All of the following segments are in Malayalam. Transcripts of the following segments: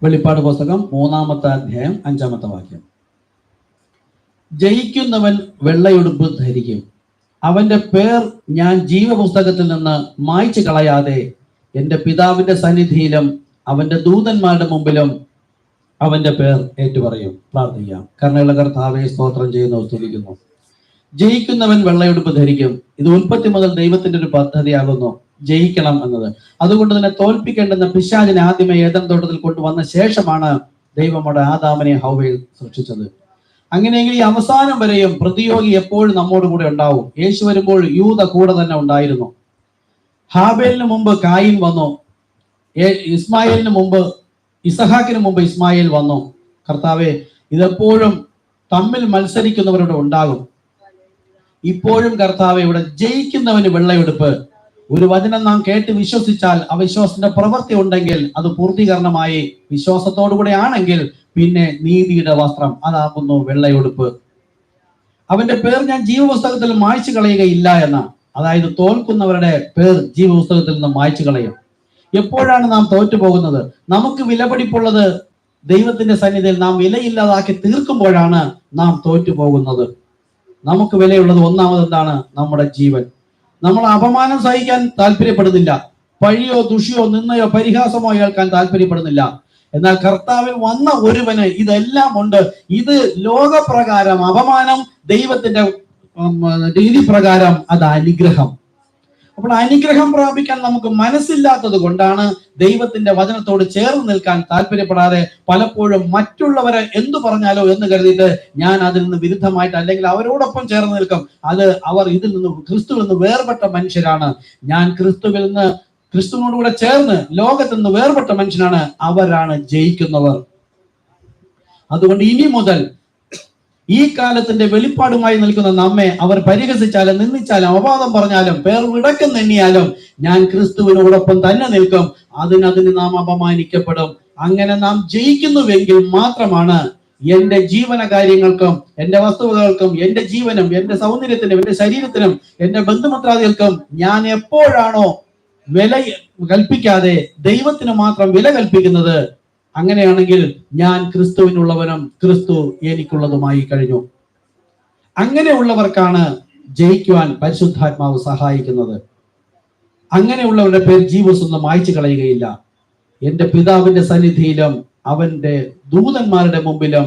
വെളിപ്പാട് പുസ്തകം 3-ാമത്തെ അധ്യായം 5-ാമത്തെ വാക്യം. ജയിക്കുന്നവൻ വെള്ളയുടുപ്പ് ധരിക്കും, അവന്റെ പേർ ഞാൻ ജീവപുസ്തകത്തിൽ നിന്ന് മായ്ച്ചു കളയാതെ എൻ്റെ പിതാവിന്റെ സന്നിധിയിലും അവന്റെ ദൂതന്മാരുടെ മുമ്പിലും അവന്റെ പേർ ഏറ്റുപറയും. പ്രാർത്ഥിക്കാം. കരുണയുള്ള കർത്താവേ, സ്തോത്രം ചെയ്യുന്നു, സ്തുതിക്കുന്നു. ജയിക്കുന്നവൻ വെള്ളയുടുപ്പ് ധരിക്കും. ഇത് ഉൽപ്പത്തി മുതൽ ദൈവത്തിന്റെ ഒരു പദ്ധതിയാകുന്നു, ജയിക്കണം എന്നത്. അതുകൊണ്ട് തന്നെ തോൽപ്പിക്കേണ്ടുന്ന പിശാചിനെ ആദ്യമേ ഏദൻ തോട്ടത്തിൽ കൊണ്ടുവന്ന ശേഷമാണ് ദൈവമോടെ ആദാമിനെ ഹവ്വയെ സൃഷ്ടിച്ചത്. അങ്ങനെയെങ്കിൽ ഈ അവസാനം വരെയും പ്രതിയോഗി എപ്പോഴും നമ്മോട് കൂടെ ഉണ്ടാവും. യേശു വരുമ്പോൾ യൂദ കൂടെ തന്നെ ഉണ്ടായിരുന്നു. ഹാബേലിന് മുമ്പ് കായിൻ വന്നു, ഇസ്മായേലിന് മുമ്പ് ഇസഹാക്കിന് മുമ്പ് ഇസ്മായേൽ വന്നു. കർത്താവെ, ഇതെപ്പോഴും തമ്മിൽ മത്സരിക്കുന്നവരുടെ ഉണ്ടാകും. ഇപ്പോഴും കർത്താവെ, ഇവിടെ ജയിക്കുന്നവന് വെള്ളയെടുപ്പ്. ഒരു വചനം നാം കേട്ട് വിശ്വസിച്ചാൽ ആ വിശ്വാസത്തിന്റെ പ്രവൃത്തി ഉണ്ടെങ്കിൽ അത് പൂർത്തീകരണമായി വിശ്വാസത്തോടുകൂടെ ആണെങ്കിൽ പിന്നെ നീതിയുടെ വസ്ത്രം, അതാകുന്നു വെള്ളയുടുപ്പ്. അവന്റെ പേർ ഞാൻ ജീവപുസ്തകത്തിൽ മായ്ച്ചു കളയുകയില്ല എന്ന, അതായത് തോൽക്കുന്നവരുടെ പേർ ജീവപുസ്തകത്തിൽ നിന്ന് മായ്ച്ചു കളയും. എപ്പോഴാണ് നാം തോറ്റുപോകുന്നത്? നമുക്ക് വിലപിടിപ്പുള്ളത് ദൈവത്തിന്റെ സന്നിധിയിൽ നാം വിലയില്ലാതാക്കി തീർക്കുമ്പോഴാണ് നാം തോറ്റുപോകുന്നത്. നമുക്ക് വിലയുള്ളത് ഒന്നാമത് എന്താണ്? നമ്മുടെ ജീവൻ. നമ്മൾ അപമാനം സഹിക്കാൻ താല്പര്യപ്പെടുന്നില്ല, പഴിയോ ദുഷിയോ നിന്നയോ പരിഹാസമോ കേൾക്കാൻ താല്പര്യപ്പെടുന്നില്ല. എന്നാൽ കർത്താവിൽ വന്ന ഒരുവന് ഇതെല്ലാം ഉണ്ട്. ഇത് ലോകപ്രകാരം അപമാനം, ദൈവത്തിന്റെ രീതി പ്രകാരം അത് അനുഗ്രഹം. അപ്പോൾ അനുഗ്രഹം പ്രാപിക്കാൻ നമുക്ക് മനസ്സില്ലാത്തത് കൊണ്ടാണ് ദൈവത്തിന്റെ വചനത്തോട് ചേർന്ന് നിൽക്കാൻ താല്പര്യപ്പെടാതെ പലപ്പോഴും മറ്റുള്ളവരെ എന്തു പറഞ്ഞാലോ എന്ന് കരുതിയിട്ട് ഞാൻ അതിൽ നിന്ന് വിരുദ്ധമായിട്ട് അല്ലെങ്കിൽ അവരോടൊപ്പം ചേർന്ന് നിൽക്കും. അത് അവർ ഇതിൽ നിന്ന് ക്രിസ്തുവിൽ നിന്ന് വേർപെട്ട മനുഷ്യരാണ്. ഞാൻ ക്രിസ്തുവിനോടുകൂടെ ചേർന്ന് ലോകത്തിൽ നിന്ന് വേർപെട്ട മനുഷ്യനാണ്. അവരാണ് ജയിക്കുന്നവർ. അതുകൊണ്ട് ഇനി മുതൽ ഈ കാലത്തിന്റെ വെളിപ്പാടുമായി നിൽക്കുന്ന നമ്മെ അവർ പരിഹസിച്ചാലും നിന്ദിച്ചാലും അപവാദം പറഞ്ഞാലും പേർ വിടക്കം തെന്നിയാലും ഞാൻ ക്രിസ്തുവിനോടൊപ്പം തന്നെ നിൽക്കും. അതിന് നാം അപമാനിക്കപ്പെടും. അങ്ങനെ നാം ജയിക്കുന്നുവെങ്കിൽ മാത്രമാണ് എന്റെ ജീവന കാര്യങ്ങൾക്കും എന്റെ വസ്തുവകൾക്കും എന്റെ ജീവനും എന്റെ സൗന്ദര്യത്തിനും എന്റെ ശരീരത്തിനും എന്റെ ബന്ധുമിത്രാദികൾക്കും ഞാൻ എപ്പോഴാണോ വില കൽപ്പിക്കാതെ ദൈവത്തിന് മാത്രം വില കൽപ്പിക്കുന്നത്, അങ്ങനെയാണെങ്കിൽ ഞാൻ ക്രിസ്തുവിനുള്ളവനും ക്രിസ്തു എനിക്കുള്ളതുമായി കഴിഞ്ഞു. അങ്ങനെയുള്ളവർക്കാണ് ജയിക്കുവാൻ പരിശുദ്ധാത്മാവ് സഹായിക്കുന്നത്. അങ്ങനെയുള്ളവരുടെ പേർ ജീവപുസ്തകം മായ്ച്ചു കളയുകയില്ല. എൻ്റെ പിതാവിന്റെ സന്നിധിയിലും അവന്റെ ദൂതന്മാരുടെ മുമ്പിലും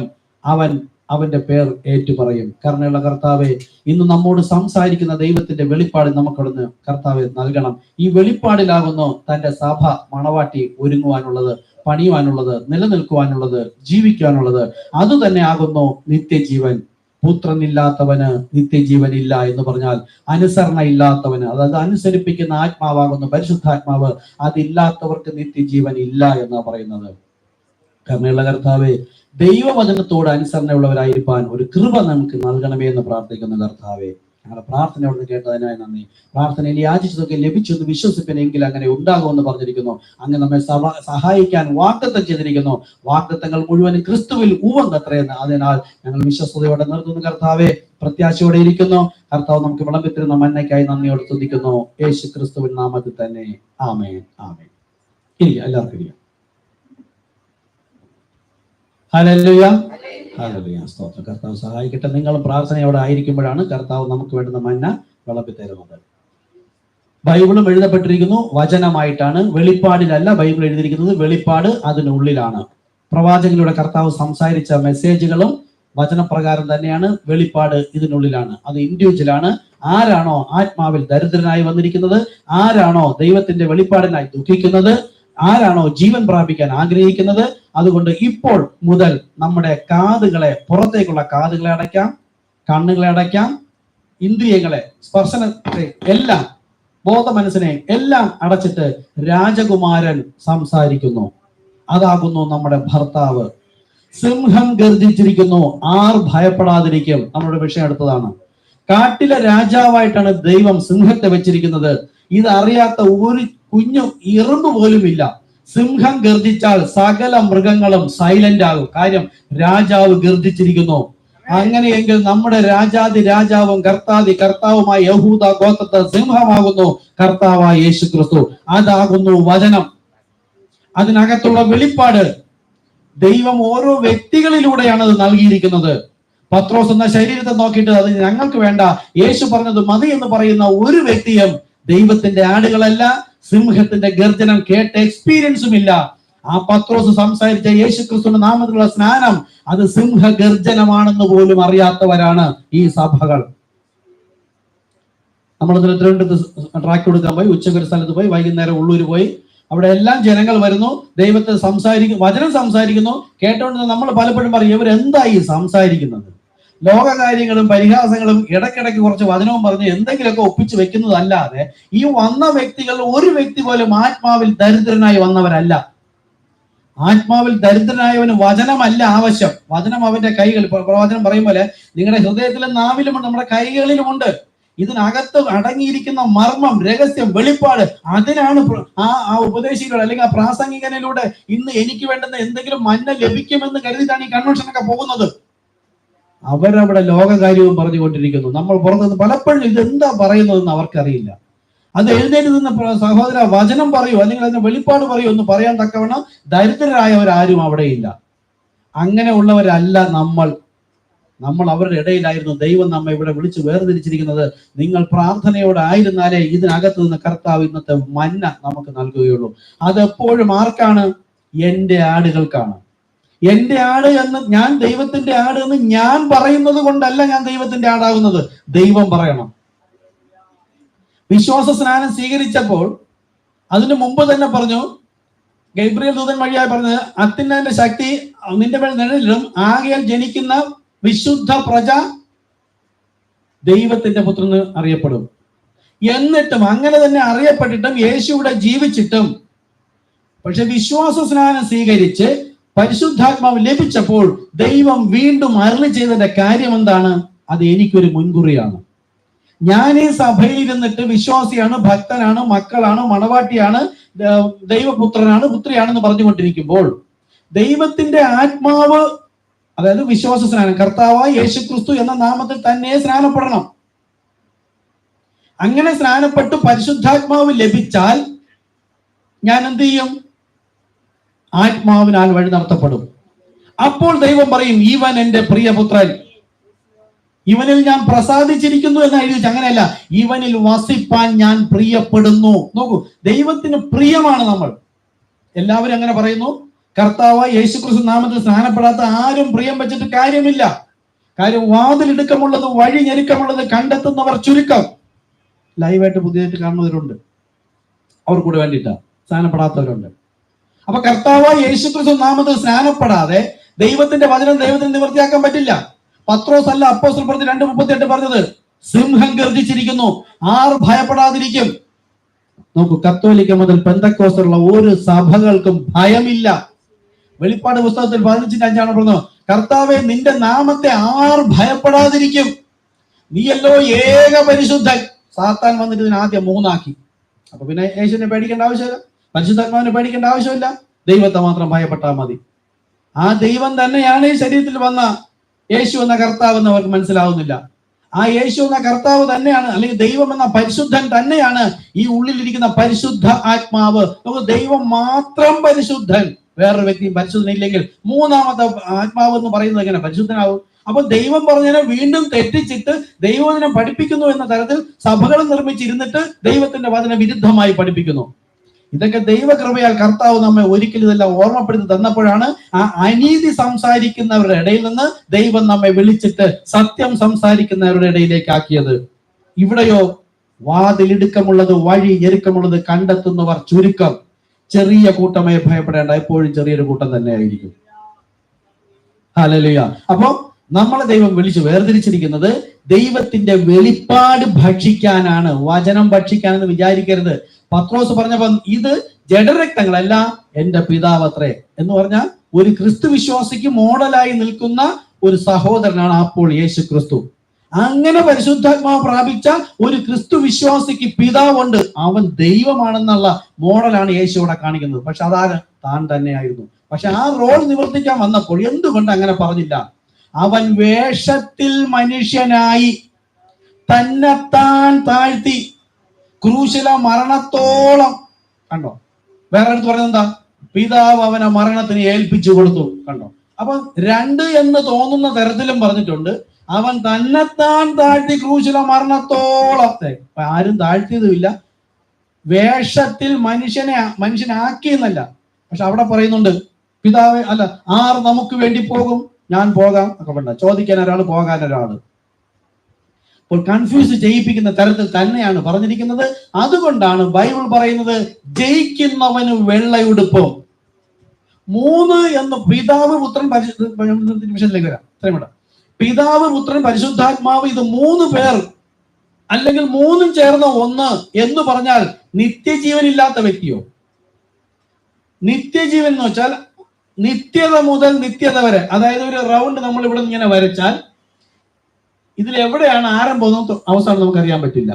അവന്റെ പേർ ഏറ്റുപറയും. കരുണയുള്ള കർത്താവെ, ഇന്ന് നമ്മോട് സംസാരിക്കുന്ന ദൈവത്തിന്റെ വെളിപ്പാട് നമുക്കവിടുന്ന് കർത്താവെ നൽകണം. ഈ വെളിപ്പാടിലാകുന്നു തന്റെ സഭ മണവാട്ടി ഒരുങ്ങുവാനുള്ളത്, പണിയുവാനുള്ളത്, നിലനിൽക്കുവാനുള്ളത്, ജീവിക്കുവാനുള്ളത്. അതുതന്നെ ആകുന്നു നിത്യജീവൻ. പുത്രനില്ലാത്തവന് നിത്യജീവൻ ഇല്ല എന്ന് പറഞ്ഞാൽ അനുസരണ ഇല്ലാത്തവന്, അതായത് അനുസരിപ്പിക്കുന്ന ആത്മാവാകുന്നു പരിശുദ്ധാത്മാവ്, അതില്ലാത്തവർക്ക് നിത്യജീവൻ ഇല്ല എന്നാണ് പറയുന്നത്. കരുണയുള്ള കർത്താവെ, ദൈവവചനത്തോട് അനുസരണയുള്ളവരായിരിക്കാൻ ഒരു കൃപ നമുക്ക് നൽകണമേ എന്ന് പ്രാർത്ഥിക്കുന്ന കർത്താവെ, ഞങ്ങളുടെ പ്രാർത്ഥന അവിടുന്ന് കേട്ടതിനായി നന്ദി. പ്രാർത്ഥനയിൽ യാചിച്ചതൊക്കെ ലഭിച്ചു എന്ന് വിശ്വസിപ്പിനെങ്കിൽ അങ്ങനെ ഉണ്ടാകുമെന്ന് പറഞ്ഞിരിക്കുന്നു. അങ്ങ് നമ്മെ സഹായിക്കാൻ വാഗ്ദത്തം ചെയ്തിരിക്കുന്നു. വാഗ്ദത്തങ്ങൾ മുഴുവനും ക്രിസ്തുവിൽ ഊവന്നത്രയെന്ന്. അതിനാൽ ഞങ്ങൾ വിശ്വസ്തയോടെ നിർത്തുന്നു കർത്താവെ, പ്രത്യാശയോടെ ഇരിക്കുന്നു. കർത്താവ് നമുക്ക് വിളമ്പിത്തിരുന്ന മന്നയ്ക്കായി നന്ദിയോട് സ്തുതിക്കുന്നു. യേശു ക്രിസ്തുവിൻ നാമത്തിൽ തന്നെ. ആമേൻ, ആമേൻ. ഇരിക്കുക, എല്ലാവർക്കും ഇരിക്കുക. Hallelujah, hallelujah. സ്തോത്രം. കർത്താവ് സഹായിക്കട്ടെ. നിങ്ങൾ പ്രാർത്ഥനയോടെ ആയിരിക്കുമ്പോഴാണ് കർത്താവ് നമുക്ക് വേണ്ടുന്ന മന്ന വിളമ്പി തരുന്നത്. ബൈബിളും എഴുതപ്പെട്ടിരിക്കുന്നു വചനമായിട്ടാണ്, വെളിപ്പാടിലല്ല ബൈബിൾ എഴുതിയിരിക്കുന്നത്. വെളിപ്പാട് അതിനുള്ളിലാണ്. പ്രവാചകനിലൂടെ കർത്താവ് സംസാരിച്ച മെസ്സേജുകളും വചനപ്രകാരം തന്നെയാണ്. വെളിപ്പാട് ഇതിനുള്ളിലാണ്. അത് ഇൻഡിവിജ്വലാണ്. ആരാണോ ആത്മാവിൽ ദരിദ്രനായി വന്നിരിക്കുന്നത്, ആരാണോ ദൈവത്തിന്റെ വെളിപ്പാടിനായി ദുഃഖിക്കുന്നത്, ആരാണോ ജീവൻ പ്രാപിക്കാൻ ആഗ്രഹിക്കുന്നത്, അതുകൊണ്ട് ഇപ്പോൾ മുതൽ നമ്മുടെ കാതുകളെ, പുറത്തേക്കുള്ള കാതുകളെ അടയ്ക്കാം, കണ്ണുകളെ അടയ്ക്കാം, ഇന്ദ്രിയങ്ങളെ, സ്പർശനത്തെ എല്ലാം, ബോധ മനസ്സിനെ എല്ലാം അടച്ചിട്ട് രാജകുമാരൻ സംസാരിക്കുന്നു. അതാകുന്നു നമ്മുടെ ഭർത്താവ്. സിംഹം ഗർജിച്ചിരിക്കുന്നു, ആർ ഭയപ്പെടാതിരിക്കും. നമ്മുടെ വിഷയം എടുത്തതാണ്. കാട്ടിലെ രാജാവായിട്ടാണ് ദൈവം സിംഹത്തെ വെച്ചിരിക്കുന്നത്. ഇതറിയാത്ത ഒരു കുഞ്ഞു ഇറുമ്പ് പോലും ഇല്ല. സിംഹം ഗർജിച്ചാൽ സകല മൃഗങ്ങളും സൈലന്റ് ആകും. കാര്യം രാജാവ് ഗർജിച്ചിരിക്കുന്നു. അങ്ങനെയെങ്കിൽ നമ്മുടെ രാജാതി രാജാവും കർത്താതി കർത്താവുമായ യഹൂദ ഗോത്രത്തെ സിംഹമാകുന്നു കർത്താവായ യേശു ക്രിസ്തു. അതാകുന്നു വചനം. അതിനകത്തുള്ള വെളിപ്പാട് ദൈവം ഓരോ വ്യക്തികളിലൂടെയാണ് അത് നൽകിയിരിക്കുന്നത്. പത്രോസ് എന്ന ശരീരത്തെ നോക്കിയിട്ട് അത് ഞങ്ങൾക്ക് വേണ്ട, യേശു പറഞ്ഞത് മതി എന്ന് പറയുന്ന ഒരു വ്യക്തിയും ദൈവത്തിന്റെ ആടുകളല്ല. സിംഹത്തിന്റെ ഗർജനം കേട്ട എക്സ്പീരിയൻസും ഇല്ല. ആ പത്രോസ് സംസാരിച്ച യേശു ക്രിസ്തുവിന്റെ നാമത്തിലുള്ള സ്നാനം അത് സിംഹഗർജനമാണെന്ന് പോലും അറിയാത്തവരാണ് ഈ സഭകൾ. നമ്മൾ തിരുവനന്തപുരത്ത് ട്രാക്ക് കൊടുക്കാൻ പോയി, ഉച്ചയ്ക്ക് ഒരു സ്ഥലത്ത് പോയി, വൈകുന്നേരം ഉള്ളൂര് പോയി. അവിടെ എല്ലാം ജനങ്ങൾ വരുന്നു, ദൈവത്തെ സംസാരിക്കും, വചനം സംസാരിക്കുന്നു. കേട്ടോണ്ട് നമ്മൾ പലപ്പോഴും പറയും, ഇവരെന്താ ഈ സംസാരിക്കുന്നത്? ലോകകാര്യങ്ങളും പരിഹാസങ്ങളും ഇടയ്ക്കിടയ്ക്ക് കുറച്ച് വചനവും പറഞ്ഞ് എന്തെങ്കിലുമൊക്കെ ഒപ്പിച്ച് വെക്കുന്നതല്ലാതെ ഈ വന്ന വ്യക്തികൾ ഒരു വ്യക്തി പോലും ആത്മാവിൽ ദരിദ്രനായി വന്നവരല്ല. ആത്മാവിൽ ദരിദ്രനായവന് വചനമല്ല ആവശ്യം, വചനം അവന്റെ കൈകളിൽ. പ്രവചനം പറയും പോലെ നിങ്ങളുടെ ഹൃദയത്തിലും നാവിലുമുണ്ട്, നമ്മുടെ കൈകളിലുമുണ്ട്. ഇതിനകത്ത് അടങ്ങിയിരിക്കുന്ന മർമ്മം, രഹസ്യം, വെളിപ്പാട്, അതിനാണ് ആ ഉപദേശികൾ അല്ലെങ്കിൽ ആ പ്രാസംഗികനിലൂടെ ഇന്ന് എനിക്ക് വേണ്ടുന്ന എന്തെങ്കിലും മന്ന ലഭിക്കുമെന്ന് കരുതിയിട്ടാണ് ഈ കൺവെൻഷനൊക്കെ പോകുന്നത്. അവരവിടെ ലോകകാര്യവും പറഞ്ഞുകൊണ്ടിരിക്കുന്നു. നമ്മൾ പുറത്തുനിന്ന് പലപ്പോഴും ഇതെന്താ പറയുന്നതെന്ന് അവർക്കറിയില്ല. അത് എഴുന്നേറ്റ് നിന്ന് സഹോദര വചനം പറയൂ അല്ലെങ്കിൽ അതിന് വെളിപ്പാട് പറയൂ എന്ന് പറയാൻ തക്കവണ്ണം ദരിദ്രരായവരാരും അവിടെയില്ല. അങ്ങനെ ഉള്ളവരല്ല നമ്മൾ. അവരുടെ ഇടയിലായിരുന്നു. ദൈവം നമ്മെ ഇവിടെ വിളിച്ച് വേർതിരിച്ചിരിക്കുന്നത്. നിങ്ങൾ പ്രാർത്ഥനയോടെ ആയിരുന്നാലേ ഇതിനകത്ത് നിന്ന് കർത്താവ് ഇന്നത്തെ മന്ന നമുക്ക് നൽകുകയുള്ളൂ. അതെപ്പോഴും ആർക്കാണ്? എന്റെ ആടുകൾക്കാണ്. എന്റെ ആട് എന്ന്, ഞാൻ ദൈവത്തിന്റെ ആട് എന്ന് ഞാൻ പറയുന്നത് കൊണ്ടല്ല ഞാൻ ദൈവത്തിന്റെ ആടാകുന്നത്, ദൈവം പറയണം. വിശ്വാസ സ്നാനം സ്വീകരിച്ചപ്പോൾ അതിനു മുമ്പ് തന്നെ പറഞ്ഞു, ഗബ്രിയേൽ ദൂതൻ വഴിയായി പറഞ്ഞത്, അത്യുന്നതന്റെ ശക്തി നിന്റെ മേൽ നിഴലിടും, ആകയാൽ ജനിക്കുന്ന വിശുദ്ധ പ്രജ ദൈവത്തിന്റെ പുത്രന് അറിയപ്പെടും. എന്നിട്ടും അങ്ങനെ തന്നെ അറിയപ്പെട്ടിട്ടും യേശുവിടെ ജീവിച്ചിട്ടും പക്ഷെ വിശ്വാസ സ്നാനം സ്വീകരിച്ച് പരിശുദ്ധാത്മാവ് ലഭിച്ചപ്പോൾ ദൈവം വീണ്ടും അരുളി ചെയ്തതിന്റെ കാര്യം എന്താണ്? അത് എനിക്കൊരു മുൻകുറിയാണ്. ഞാൻ ഈ സഭയിൽ ഇരുന്നിട്ട് വിശ്വാസിയാണ്, ഭക്തനാണ്, മക്കളാണ്, മണവാട്ടിയാണ്, ദൈവപുത്രനാണ്, പുത്രിയാണെന്ന് പറഞ്ഞുകൊണ്ടിരിക്കുമ്പോൾ ദൈവത്തിന്റെ ആത്മാവ്, അതായത് വിശ്വാസ സ്നാനം, കർത്താവായ യേശു ക്രിസ്തു എന്ന നാമത്തിൽ തന്നെ സ്നാനപ്പെടണം. അങ്ങനെ സ്നാനപ്പെട്ട് പരിശുദ്ധാത്മാവ് ലഭിച്ചാൽ ഞാൻ എന്ത് ചെയ്യും? ആത്മാവിനാൽ വഴി നടത്തപ്പെടും. അപ്പോൾ ദൈവം പറയും, ഇവൻ എന്റെ പ്രിയപുത്രൻ, ഇവനിൽ ഞാൻ പ്രസാദിച്ചിരിക്കുന്നു എന്ന് എഴുതി. അങ്ങനെയല്ല, ഇവനിൽ വസിപ്പാൻ ഞാൻ പ്രിയപ്പെടുന്നു. നോക്കൂ, ദൈവത്തിന് പ്രിയമാണ് നമ്മൾ. എല്ലാവരും അങ്ങനെ പറയുന്നു. കർത്താവ് യേശു ക്രിസ്തു നാമത്തിൽ സ്നാനപ്പെടാത്ത ആരും പ്രിയം വെച്ചിട്ട് കാര്യമില്ല. കാര്യം വാതിലിടുക്കമുള്ളത്, വഴി ഞെരുക്കമുള്ളത് കണ്ടെത്തുന്നവർ ചുരുക്കം. ലൈവായിട്ട് പുതിയതായിട്ട് കാണുന്നവരുണ്ട്, അവർ കൂടെ വേണ്ടിയിട്ടാ. സ്നാനപ്പെടാത്തവരുണ്ട്. അപ്പൊ കർത്താവ് യേശു ക്രിസ്തു നാമത്തിൽ സ്നാനപ്പെടാതെ ദൈവത്തിന്റെ വചനം ദൈവത്തിന് നിവൃത്തിയാക്കാൻ പറ്റില്ല. പത്രോസ് അല്ല അപ്പോസ്തലർ 2:38 പറഞ്ഞത്, സിംഹം ഗർജിച്ചിരിക്കുന്നു, ആർ ഭയപ്പെടാതിരിക്കും. നോക്കൂ, കത്തോലിക്ക മുതൽ പെന്തക്കോസ്തുള്ള ഒരു സഭകൾക്കും ഭയമില്ല. വെളിപ്പാട് പുസ്തകത്തിൽ 15:5 പറഞ്ഞു, കർത്താവെ നിന്റെ നാമത്തെ ആർ ഭയപ്പെടാതിരിക്കും? നീയല്ലോ ഏക പരിശുദ്ധൻ. സാത്താൻ വന്നിട്ട് ഇതിന് ആദ്യം 3 ആക്കി. അപ്പൊ പിന്നെ യേശുവിനെ പേടിക്കേണ്ട ആവശ്യമില്ല, പരിശുദ്ധാത്മാവിനെ പേടിക്കേണ്ട ആവശ്യമില്ല, ദൈവത്തെ മാത്രം ഭയപ്പെട്ടാൽ മതി. ആ ദൈവം തന്നെയാണ് ഈ ശരീരത്തിൽ വന്ന യേശു എന്ന കർത്താവ് എന്ന് അവർക്ക് മനസ്സിലാവുന്നില്ല. ആ യേശു എന്ന കർത്താവ് തന്നെയാണ്, അല്ലെങ്കിൽ ദൈവം എന്ന പരിശുദ്ധൻ തന്നെയാണ് ഈ ഉള്ളിലിരിക്കുന്ന പരിശുദ്ധ ആത്മാവ്. നമുക്ക് ദൈവം മാത്രം പരിശുദ്ധൻ, വേറൊരു വ്യക്തിയും പരിശുദ്ധനില്ലെങ്കിൽ മൂന്നാമത്തെ ആത്മാവ് എന്ന് പറയുന്നത് എങ്ങനെ പരിശുദ്ധനാവും? അപ്പൊ ദൈവം പറഞ്ഞതിനെ വീണ്ടും തെറ്റിച്ചിട്ട് ദൈവത്തിനെ പഠിപ്പിക്കുന്നു എന്ന തരത്തിൽ സഭകൾ നിർമ്മിച്ചിരുന്നിട്ട് ദൈവത്തിന്റെ വചന വിരുദ്ധമായി പഠിപ്പിക്കുന്നു. ഇതൊക്കെ ദൈവകൃപയാൽ കർത്താവ് നമ്മെ ഒരിക്കലും ഇതെല്ലാം ഓർമ്മപ്പെടുത്തി തന്നപ്പോഴാണ് ആ അനീതി സംസാരിക്കുന്നവരുടെ ഇടയിൽ നിന്ന് ദൈവം നമ്മെ വിളിച്ചിട്ട് സത്യം സംസാരിക്കുന്നവരുടെ ഇടയിലേക്ക് ആക്കിയത്. ഇവിടെയോ വാതിലിടുക്കമുള്ളത്, വഴി ഞെരുക്കമുള്ളത് കണ്ടെത്തുന്നവർ ചുരുക്കം. ചെറിയ കൂട്ടമേ ഭയപ്പെടേണ്ട, എപ്പോഴും ചെറിയൊരു കൂട്ടം തന്നെ ആയിരിക്കും. ഹല്ലേലൂയ. അപ്പൊ നമ്മളെ ദൈവം വിളിച്ച് വേർതിരിച്ചിരിക്കുന്നത് ദൈവത്തിന്റെ വെളിപ്പാട് ഭക്ഷിക്കാനാണ്, വചനം ഭക്ഷിക്കാനെന്ന് വിചാരിക്കരുത്. പത്രോസ് പറഞ്ഞപ്പോ ഇത് ജഡരക്തങ്ങളല്ല, എന്റെ പിതാവത്രേ എന്ന് പറഞ്ഞാൽ ഒരു ക്രിസ്തു വിശ്വാസിക്ക് മോഡലായി നിൽക്കുന്ന ഒരു സഹോദരനാണ് അപ്പോൾ യേശു ക്രിസ്തു. അങ്ങനെ പരിശുദ്ധാത്മാവ് പ്രാപിച്ച ഒരു ക്രിസ്തു വിശ്വാസിക്ക് പിതാവുണ്ട്, അവൻ ദൈവമാണെന്നുള്ള മോഡലാണ് യേശു ഇവിടെ കാണിക്കുന്നത്. പക്ഷെ അതാണ് താൻ തന്നെയായിരുന്നു. പക്ഷെ ആ റോൾ നിവർത്തിക്കാൻ വന്നപ്പോൾ എന്തുകൊണ്ട് അങ്ങനെ പറഞ്ഞില്ല? അവൻ വേഷത്തിൽ മനുഷ്യനായി തന്നെത്താൻ താഴ്ത്തി ക്രൂശില മരണത്തോളം. കണ്ടോ? വേറെ അടുത്ത് പറഞ്ഞത് എന്താ? പിതാവ് അവനെ മരണത്തിന് ഏൽപ്പിച്ചു കൊടുത്തു. കണ്ടോ? അപ്പൊ 2 എന്ന് തോന്നുന്ന തരത്തിലും പറഞ്ഞിട്ടുണ്ട്. അവൻ തന്നെത്താൻ താഴ്ത്തി ക്രൂശിലെ മരണത്തോളത്തെ. ആരും താഴ്ത്തിയതുമില്ല. വേഷത്തിൽ മനുഷ്യനാക്കിയെന്നല്ല. പക്ഷെ അവിടെ പറയുന്നുണ്ട് പിതാവെ, അല്ല, ആർ നമുക്ക് വേണ്ടി പോകും? ഞാൻ പോകാം ഒക്കെ വേണ്ട. ചോദിക്കാൻ ഒരാള്, പോകാൻ ഒരാള്. അപ്പോൾ കൺഫ്യൂസ് ചെയ്യിപ്പിക്കുന്ന തരത്തിൽ തന്നെയാണ് പറഞ്ഞിരിക്കുന്നത്. അതുകൊണ്ടാണ് ബൈബിൾ പറയുന്നത് ജയിക്കുന്നവന് വെള്ളയുടുപ്പും. 3 എന്ന് പിതാവ് പുത്രൻ വിഷയത്തിലേക്ക് വരാം. ഇത്രയും വേണ്ട. പിതാവ് പുത്രൻ പരിശുദ്ധാത്മാവ്, ഇത് 3 പേർ അല്ലെങ്കിൽ 3 ചേർന്ന ഒന്ന് എന്ന് പറഞ്ഞാൽ നിത്യജീവൻ ഇല്ലാത്ത വ്യക്തിയോ? നിത്യജീവൻ എന്ന് വെച്ചാൽ നിത്യത മുതൽ നിത്യത വരെ. അതായത് ഒരു റൗണ്ട് നമ്മൾ ഇവിടെ ഇങ്ങനെ വരച്ചാൽ ഇതിൽ എവിടെയാണ് ആരംഭം അവസാനം നമുക്കറിയാൻ പറ്റില്ല.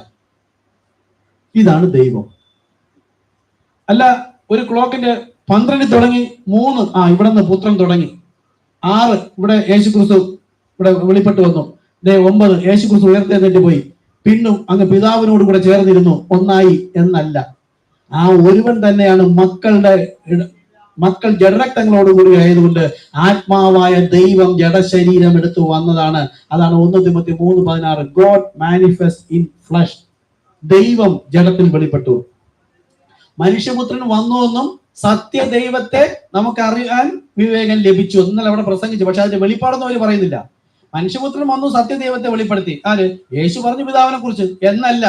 ഇതാണ് ദൈവം. അല്ല, ഒരു ക്ലോക്കിന്റെ 12 തുടങ്ങി 3, ഇവിടെ നിന്ന് പുത്രൻ തുടങ്ങി, 6 ഇവിടെ യേശുക്രിസ്തു ഇവിടെ വെളിപ്പെട്ട് വന്നു, 9 യേശുക്രിസ്തു ഉയർത്തെഴുന്നേറ്റ് പോയി, പിന്നും അങ്ങ് പിതാവിനോട് കൂടെ ചേർന്നിരുന്നു, ഒന്നായി എന്നല്ല. ആ ഒരുവൻ തന്നെയാണ് മക്കൾ ജഡരക്തങ്ങളോടുകൂടി ആയതുകൊണ്ട് ആത്മാവായ ദൈവം ജഡശരീരം എടുത്തു വന്നതാണ്. അതാണ് 1 Timothy 3:16, God manifest in flesh. ദൈവം ജഡത്തിൽ വെളിപ്പെട്ടു. മനുഷ്യപുത്രൻ വന്നുവെന്നും സത്യദൈവത്തെ നമുക്ക് അറിയാൻ വിവേകം ലഭിച്ചു എന്നല്ല അവിടെ പ്രസംഗിച്ചു. പക്ഷെ അതിന്റെ വെളിപ്പാടൊന്നും അവർ പറയുന്നില്ല. മനുഷ്യപുത്രൻ വന്നു, സത്യദൈവത്തെ വെളിപ്പെടുത്തി. യേശു പറഞ്ഞു പിതാവിനെ കുറിച്ച് എന്നല്ല.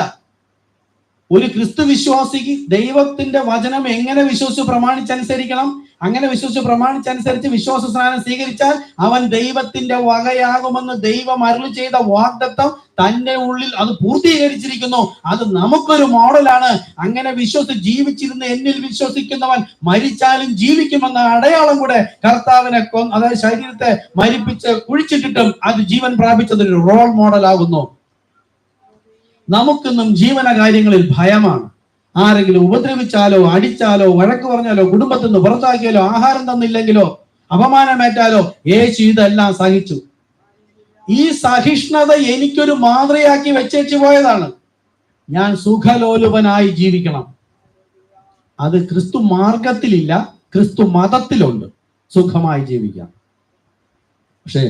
ഒരു ക്രിസ്തു വിശ്വാസിക്ക് ദൈവത്തിന്റെ വചനം എങ്ങനെ വിശ്വസിച്ച് പ്രമാണിച്ചനുസരിക്കണം, അങ്ങനെ വിശ്വസിച്ച് പ്രമാണിച്ചനുസരിച്ച് വിശ്വാസ സ്നാനം സ്വീകരിച്ചാൽ അവൻ ദൈവത്തിന്റെ വകയാകുമെന്ന് ദൈവം അരുളി ചെയ്ത വാഗ്ദത്തം തന്റെ ഉള്ളിൽ അത് പൂർത്തീകരിച്ചിരിക്കുന്നു. അത് നമുക്കൊരു മോഡലാണ്. അങ്ങനെ വിശ്വസിച്ച് ജീവിച്ചിരുന്ന എന്നിൽ വിശ്വസിക്കുന്നവൻ മരിച്ചാലും ജീവിക്കുമെന്ന അടയാളം കൂടെ കർത്താവിനെ അതായത് ശരീരത്തെ മരിപ്പിച്ച് കുഴിച്ചിട്ടിട്ടും അത് ജീവൻ പ്രാപിച്ചതൊരു റോൾ മോഡൽ ആകുന്നു. നമുക്കിന്നും ജീവന കാര്യങ്ങളിൽ ഭയമാണ്. ആരെങ്കിലും ഉപദ്രവിച്ചാലോ, അടിച്ചാലോ, വഴക്ക് പറഞ്ഞാലോ, കുടുംബത്തിൽ നിന്ന് പുറത്താക്കിയാലോ, ആഹാരം തന്നില്ലെങ്കിലോ, അപമാനമേറ്റാലോ, യേശു ഇതെല്ലാം സഹിച്ചു. ഈ സഹിഷ്ണുത എനിക്കൊരു മാതൃയാക്കി വെച്ചേച്ചു പോയതാണ്. ഞാൻ സുഖലോലുപനായി ജീവിക്കണം. അത് ക്രിസ്തു മാർഗത്തിലില്ല, ക്രിസ്തു മതത്തിലുണ്ട്. സുഖമായി ജീവിക്കാം. പക്ഷേ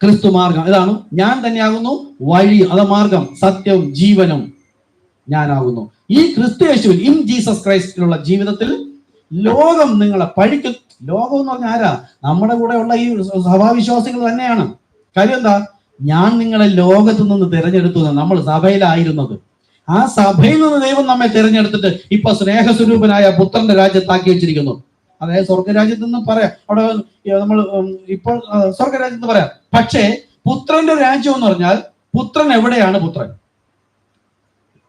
ക്രിസ്തു മാർഗം ഇതാണ്, ഞാൻ തന്നെയാകുന്നു വഴി, അത് മാർഗം, സത്യവും ജീവനും ഞാനാകുന്നു. ഈ ക്രിസ്തു യേശുവിൽ, ഇൻ ജീസസ് ക്രൈസ്റ്റിലുള്ള ജീവിതത്തിൽ ലോകം നിങ്ങളെ പഴിക്കും. ലോകം എന്ന് പറഞ്ഞാൽ ആരാ? നമ്മുടെ കൂടെ ഉള്ള ഈ സഭാവിശ്വാസികൾ തന്നെയാണ്. കാര്യം എന്താ? ഞാൻ നിങ്ങളെ ലോകത്തു നിന്ന് തിരഞ്ഞെടുത്തു. നമ്മൾ സഭയിലായിരുന്നത്. ആ സഭയിൽ നിന്ന് ദൈവം നമ്മെ തിരഞ്ഞെടുത്തിട്ട് ഇപ്പൊ സ്നേഹസ്വരൂപനായ പുത്രന്റെ രാജ്യത്താക്കി വെച്ചിരിക്കുന്നു. അതായത് സ്വർഗരാജ്യത്ത് നിന്ന് പറയാം, അവിടെ നമ്മൾ ഇപ്പോൾ സ്വർഗരാജ്യത്ത് പറയാം. പക്ഷേ പുത്രന്റെ രാജ്യം എന്ന് പറഞ്ഞാൽ പുത്രൻ എവിടെയാണ്? പുത്രൻ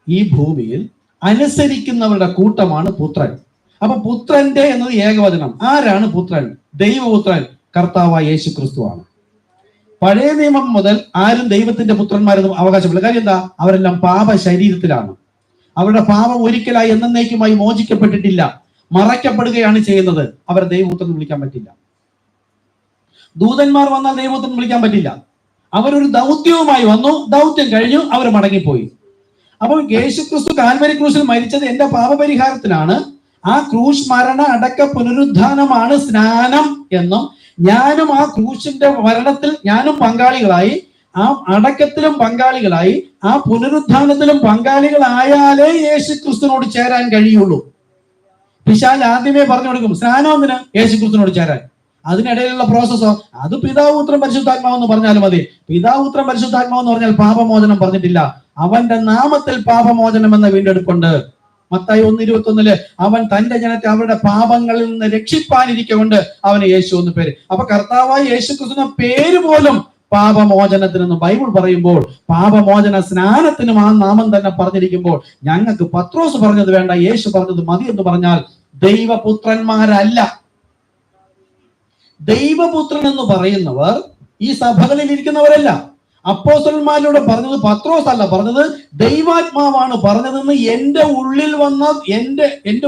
ഈ ഭൂമിയിൽ അനുസരിക്കുന്നവരുടെ കൂട്ടമാണ് പുത്രൻ. അപ്പൊ പുത്രന്റെ എന്നത് ഏകവചനം. ആരാണ് പുത്രൻ? ദൈവപുത്രൻ കർത്താവായ യേശു ക്രിസ്തുവാണ്. പഴയ നിയമം മുതൽ ആരും ദൈവത്തിന്റെ പുത്രന്മാരെന്നും അവകാശപ്പെടില്ല. കാര്യം എന്താ? അവരെല്ലാം പാപ ശരീരത്തിലാണ്. അവരുടെ പാപം ഒരിക്കലായി എന്നേക്കുമായി മോചിക്കപ്പെട്ടിട്ടില്ല, മറയ്ക്കപ്പെടുകയാണ് ചെയ്യുന്നത്. അവരെ ദൈവപുത്രൻ വിളിക്കാൻ പറ്റില്ല. ദൂതന്മാർ വന്നാൽ ദൈവപുത്രൻ വിളിക്കാൻ പറ്റില്ല. അവരൊരു ദൗത്യവുമായി വന്നു, ദൗത്യം കഴിഞ്ഞു, അവർ മടങ്ങിപ്പോയി. അപ്പോൾ യേശുക്രിസ്തു കാൽവരി ക്രൂശിൽ മരിച്ചത് എന്റെ പാപപരിഹാരത്തിനാണ്. ആ ക്രൂശ് മരണ അടക്ക പുനരുദ്ധാനമാണ് സ്നാനം എന്നും, ഞാനും ആ ക്രൂശിന്റെ മരണത്തിൽ ഞാനും പങ്കാളികളായി, ആ അടക്കത്തിലും പങ്കാളികളായി, ആ പുനരുദ്ധാനത്തിലും പങ്കാളികളായാലേ യേശുക്രിസ്തുവിനോട് ചേരാൻ കഴിയുള്ളൂ. പിശാച് ആദ്യമേ പറഞ്ഞു കൊടുക്കും സ്നാനത്തിന് യേശുക്രിസ്തുവിനോട് ചേരാൻ. അതിനിടയിലുള്ള പ്രോസസ്സോ അത് പിതാപുത്രൻ പരിശുദ്ധാത്മാവെന്ന് പറഞ്ഞാലും മതി. പിതാപുത്രൻ പരിശുദ്ധാത്മാവെന്ന് പറഞ്ഞാൽ പാപമോചനം പറഞ്ഞിട്ടില്ല. അവന്റെ നാമത്തിൽ പാപമോചനം എന്ന വീണ്ടെടുപ്പുണ്ട്. മത്തായി 1:21 അവൻ തന്റെ ജനത്തെ അവരുടെ പാപങ്ങളിൽ നിന്ന് രക്ഷിപ്പാനിരിക്കൊണ്ട് അവന് യേശു എന്ന് പേര്. അപ്പൊ കർത്താവായ യേശുക്രിസ്തുവിന്റെ പേര് പോലും പാപമോചനത്തിനെന്ന് ബൈബിൾ പറയുമ്പോൾ, പാപമോചന സ്നാനത്തിനും ആ നാമം തന്നെ പറഞ്ഞിരിക്കുമ്പോൾ, ഞങ്ങൾക്ക് പത്രോസ് പറഞ്ഞത് വേണ്ട, യേശു പറഞ്ഞത് മതി എന്ന് പറഞ്ഞാൽ ദൈവപുത്രന്മാരല്ല. ദൈവപുത്രൻ എന്ന് പറയുന്നവർ ഈ സഭകളിൽ ഇരിക്കുന്നവരല്ല. അപ്പോസ്തലന്മാരിലൂടെ പറഞ്ഞത് പത്രോസ് അല്ല പറഞ്ഞത്, ദൈവാത്മാവാണ് പറഞ്ഞതെന്ന് എന്റെ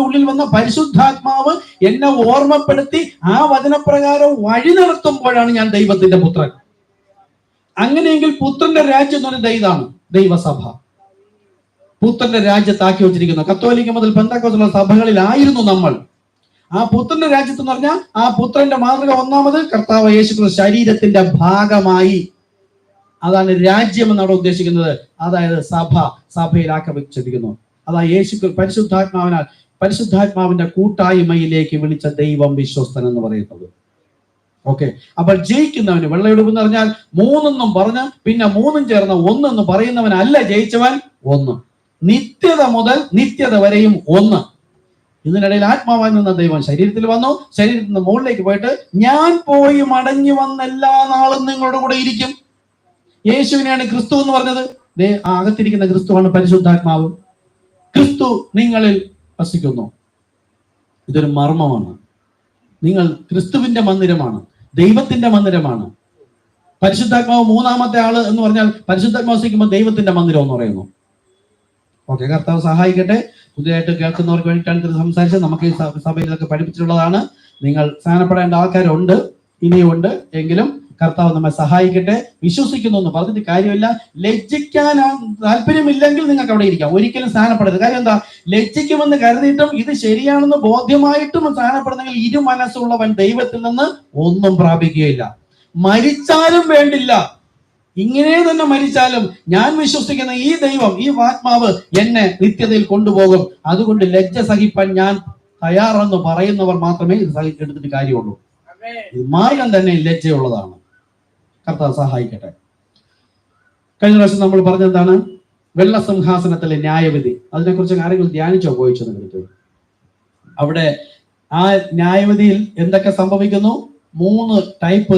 ഉള്ളിൽ വന്ന പരിശുദ്ധാത്മാവ് എന്നെ ഓർമ്മപ്പെടുത്തി ആ വചനപ്രകാരം വഴി നടത്തുമ്പോഴാണ് ഞാൻ ദൈവത്തിന്റെ പുത്രൻ. അങ്ങനെയെങ്കിൽ പുത്രന്റെ രാജ്യം എന്ന് പറയുന്നത് ഇതാണ് ദൈവസഭ. പുത്രന്റെ രാജ്യത്താക്കി വെച്ചിരിക്കുന്നു. കത്തോലിക്ക മുതൽ പെന്തക്കോസ്തുള്ള സഭകളിലായിരുന്നു നമ്മൾ. ആ പുത്രന്റെ രാജ്യത്ത് എന്ന് പറഞ്ഞാൽ ആ പുത്രന്റെ മാതൃക ഒന്നാമത് കർത്താവ് യേശുക്രിസ്തു ശരീരത്തിന്റെ ഭാഗമായി, അതാണ് രാജ്യം എന്ന് അവിടെ ഉദ്ദേശിക്കുന്നത്. അതായത് സഭയിലാക്കി വെച്ചിരിക്കുന്നു. അതാ യേശു പരിശുദ്ധാത്മാവിന്റെ കൂട്ടായ്മയിലേക്ക് വിളിച്ച ദൈവം വിശ്വസ്തൻ എന്ന് പറയുന്നത്. ഓക്കെ, അപ്പോൾ ജയിക്കുന്നവന്, വെള്ളയെടുപ്പ് എന്ന് പറഞ്ഞാൽ മൂന്നെന്നും പറഞ്ഞ് പിന്നെ മൂന്നും ചേർന്ന് ഒന്നെന്ന് പറയുന്നവനല്ല ജയിച്ചവൻ, ഒന്ന്. നിത്യത മുതൽ നിത്യത വരെയും ഒന്ന്. ഇതിനിടയിൽ ആത്മാവായി നിന്ന ദൈവം ശരീരത്തിൽ വന്നു. ശരീരത്തിൽ നിന്ന് മുകളിലേക്ക് പോയിട്ട് ഞാൻ പോയി മടങ്ങി വന്ന എല്ലാ നാളും നിങ്ങളുടെ കൂടെ ഇരിക്കും. യേശുവിനെയാണ് ക്രിസ്തു എന്ന് പറഞ്ഞത്. അകത്തിരിക്കുന്ന ക്രിസ്തുവാണ് പരിശുദ്ധാത്മാവ്. ക്രിസ്തു നിങ്ങളിൽ വസിക്കുന്നു. ഇതൊരു മർമ്മമാണ്. നിങ്ങൾ ക്രിസ്തുവിന്റെ മന്ദിരമാണ്, ദൈവത്തിന്റെ മന്ദിരമാണ്. പരിശുദ്ധാത്മാവ് മൂന്നാമത്തെ ആള് എന്ന് പറഞ്ഞാൽ പരിശുദ്ധാത്മാവ് വസിക്കുമ്പോൾ ദൈവത്തിന്റെ മന്ദിരം എന്ന് പറയുന്നു. ഓക്കെ, കർത്താവ് സഹായിക്കട്ടെ. പുതിയതായിട്ട് കേൾക്കുന്നവർക്ക് വേണ്ടിയിട്ടാണ് സംസാരിച്ചത്. നമുക്ക് ഈ സഭയിലൊക്കെ പഠിപ്പിച്ചിട്ടുള്ളതാണ്. നിങ്ങൾ സ്നാനപ്പെടേണ്ട ആൾക്കാരുണ്ട്, ഇനിയുണ്ട്. എങ്കിലും കർത്താവ് നമ്മെ സഹായിക്കട്ടെ. വിശ്വസിക്കുന്നു എന്ന് പറഞ്ഞിട്ട് കാര്യമില്ല. ലജ്ജിക്കാൻ താല്പര്യമില്ലെങ്കിൽ നിങ്ങൾക്ക് അവിടെ ഇരിക്കാം. ഒരിക്കലും സ്നാനപ്പെടരുത്. കാര്യം എന്താ? ലജ്ജിക്കുമെന്ന് കരുതിയിട്ടും ഇത് ശരിയാണെന്ന് ബോധ്യമായിട്ടും സ്നാനപ്പെടുന്നെങ്കിൽ ഇരു മനസ്സുള്ളവൻ ദൈവത്തിൽ നിന്ന് ഒന്നും പ്രാപിക്കുകയില്ല. മരിച്ചാലും വേണ്ടില്ല, ഇങ്ങനെ തന്നെ മരിച്ചാലും ഞാൻ വിശ്വസിക്കുന്ന ഈ ദൈവം, ഈ ആത്മാവ് എന്നെ നിത്യതയിൽ കൊണ്ടുപോകും. അതുകൊണ്ട് ലജ്ജ സഹിപ്പാൻ ഞാൻ തയ്യാറെന്ന് പറയുന്നവർ മാത്രമേ ഇത് സഹിച്ചെടുത്തിട്ട് കാര്യമുള്ളൂ. ഇത് മാർഗം തന്നെ ലജ്ജയുള്ളതാണ്. കർത്താവ് സഹായിക്കട്ടെ. കഴിഞ്ഞ പ്രാവശ്യം നമ്മൾ പറഞ്ഞെന്താണ്? വെള്ള സിംഹാസനത്തിലെ ന്യായവിധി. അതിനെക്കുറിച്ച് ആരെങ്കിലും ധ്യാനിച്ചോ? പോയിച്ചോ നിങ്ങൾക്ക്? അവിടെ ആ ന്യായവിധിയിൽ എന്തൊക്കെ സംഭവിക്കുന്നു? 3 ടൈപ്പ്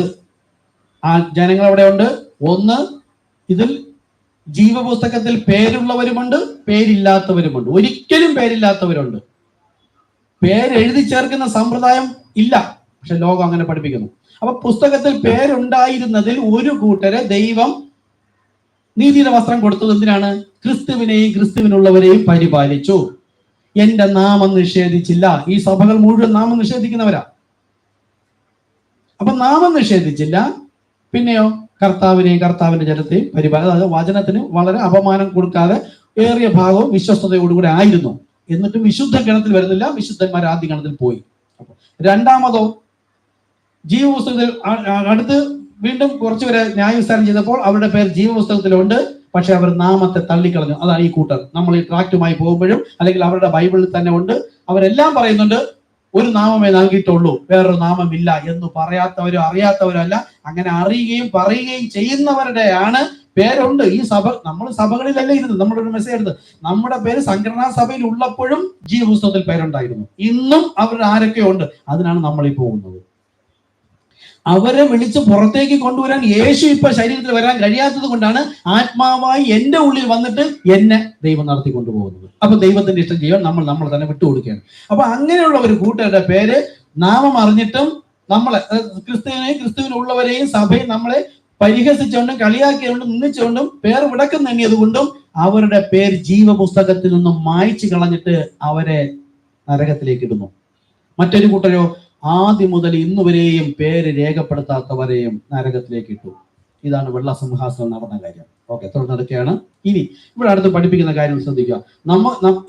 ജനങ്ങൾ അവിടെ ഉണ്ട്. ഒന്ന്, ഇതിൽ ജീവപുസ്തകത്തിൽ പേരുള്ളവരുമുണ്ട്, പേരില്ലാത്തവരുമുണ്ട്. ഒരിക്കലും പേരില്ലാത്തവരുണ്ട്. പേരെഴുതി ചേർക്കുന്ന സമ്പ്രദായം ഇല്ല, പക്ഷെ ലോകം അങ്ങനെ പഠിപ്പിക്കുന്നു. അപ്പൊ പുസ്തകത്തിൽ പേരുണ്ടായിരുന്നതിൽ ഒരു കൂട്ടരെ ദൈവം നീതിയുടെ വസ്ത്രം കൊടുത്തത് എന്തിനാണ്? ക്രിസ്തുവിനെയും ക്രിസ്തുവിനുള്ളവരെയും പരിപാലിച്ചു. എന്റെ നാമം നിഷേധിച്ചില്ല. ഈ സഭകൾ മുഴുവൻ നാമം നിഷേധിക്കുന്നവരാ. അപ്പൊ നാമം നിഷേധിച്ചില്ല. പിന്നെയോ കർത്താവിനെയും കർത്താവിന്റെ ജനത്തെയും പരിപാലനം. അതായത് വചനത്തിന് വളരെ അപമാനം കൊടുക്കാതെ ഏറിയ ഭാഗവും വിശ്വസ്തയോടുകൂടെ ആയിരുന്നു. എന്നിട്ടും വിശുദ്ധ ഗണത്തിൽ വരുന്നില്ല. വിശുദ്ധന്മാർ ആദ്യ ഗണത്തിൽ പോയി. രണ്ടാമതോ ജീവപുസ്തകത്തിൽ അടുത്ത് വീണ്ടും കുറച്ചുപേരെ ന്യായവിസ്താരം ചെയ്തപ്പോൾ അവരുടെ പേര് ജീവപുസ്തകത്തിലുണ്ട്, പക്ഷെ അവർ നാമത്തെ തള്ളിക്കളഞ്ഞു. അതാണ് ഈ കൂട്ടർ. നമ്മൾ ഈ ട്രാക്റ്റുമായി പോകുമ്പോഴും അല്ലെങ്കിൽ അവരുടെ ബൈബിളിൽ തന്നെ ഉണ്ട്. അവരെല്ലാം പറയുന്നുണ്ട് ഒരു നാമമേ നൽകിയിട്ടുള്ളൂ, വേറൊരു നാമമില്ല എന്ന്. പറയാത്തവരോ അറിയാത്തവരോ അല്ല, അങ്ങനെ അറിയുകയും പറയുകയും ചെയ്യുന്നവരുടെയാണ് പേരുണ്ട്. ഈ സഭ, നമ്മൾ സഭകളിലല്ല ഇരുന്നത്. നമ്മളൊരു മെസ്സേജ് എടുത്ത് നമ്മുടെ പേര് സംഘടനാ സഭയിൽ ഉള്ളപ്പോഴും ജീവപുസ്തകത്തിൽ പേരുണ്ടായിരുന്നു. ഇന്നും അവർ ആരൊക്കെയോ ഉണ്ട്. അതിനാണ് നമ്മൾ ഈ പോകുന്നത്. അവരെ വിളിച്ച് പുറത്തേക്ക് കൊണ്ടുവരാൻ യേശു ഇപ്പൊ ശരീരത്തിൽ വരാൻ കഴിയാത്തത് കൊണ്ടാണ് ആത്മാവായി എന്റെ ഉള്ളിൽ വന്നിട്ട് എന്നെ ദൈവം നടത്തി കൊണ്ടുപോകുന്നത്. അപ്പൊ ദൈവത്തിന്റെ ഇഷ്ടം ചെയ്യാൻ നമ്മൾ തന്നെ വിട്ടുകൊടുക്കുകയാണ്. അപ്പൊ അങ്ങനെയുള്ള ഒരു കൂട്ടരുടെ പേര് നാമം അറിഞ്ഞിട്ടും നമ്മളെ ക്രിസ്തുവിനുള്ളവരെയും സഭയും നമ്മളെ പരിഹസിച്ചുകൊണ്ടും കളിയാക്കിയോണ്ടും നിന്ദിച്ചുകൊണ്ടും പേർ വിടക്കം തന്നെയതുകൊണ്ടും അവരുടെ പേര് ജീവപുസ്തകത്തിൽ നിന്നും മായ്ച്ചു കളഞ്ഞിട്ട് അവരെ നരകത്തിലേക്ക് ഇടുന്നു. മറ്റൊരു കൂട്ടരോ ആദ്യം മുതൽ ഇന്നുവരെയും പേര് രേഖപ്പെടുത്താത്തവരെയും നരകത്തിലേക്ക് ഇട്ടു. ഇതാണ് വെള്ള സിംഹാസനം നടന്ന കാര്യം. ഓക്കെ, തുടർന്നെടുക്കുകയാണ്. ഇനി ഇവിടെ അടുത്ത് പഠിപ്പിക്കുന്ന കാര്യം ശ്രദ്ധിക്കുക.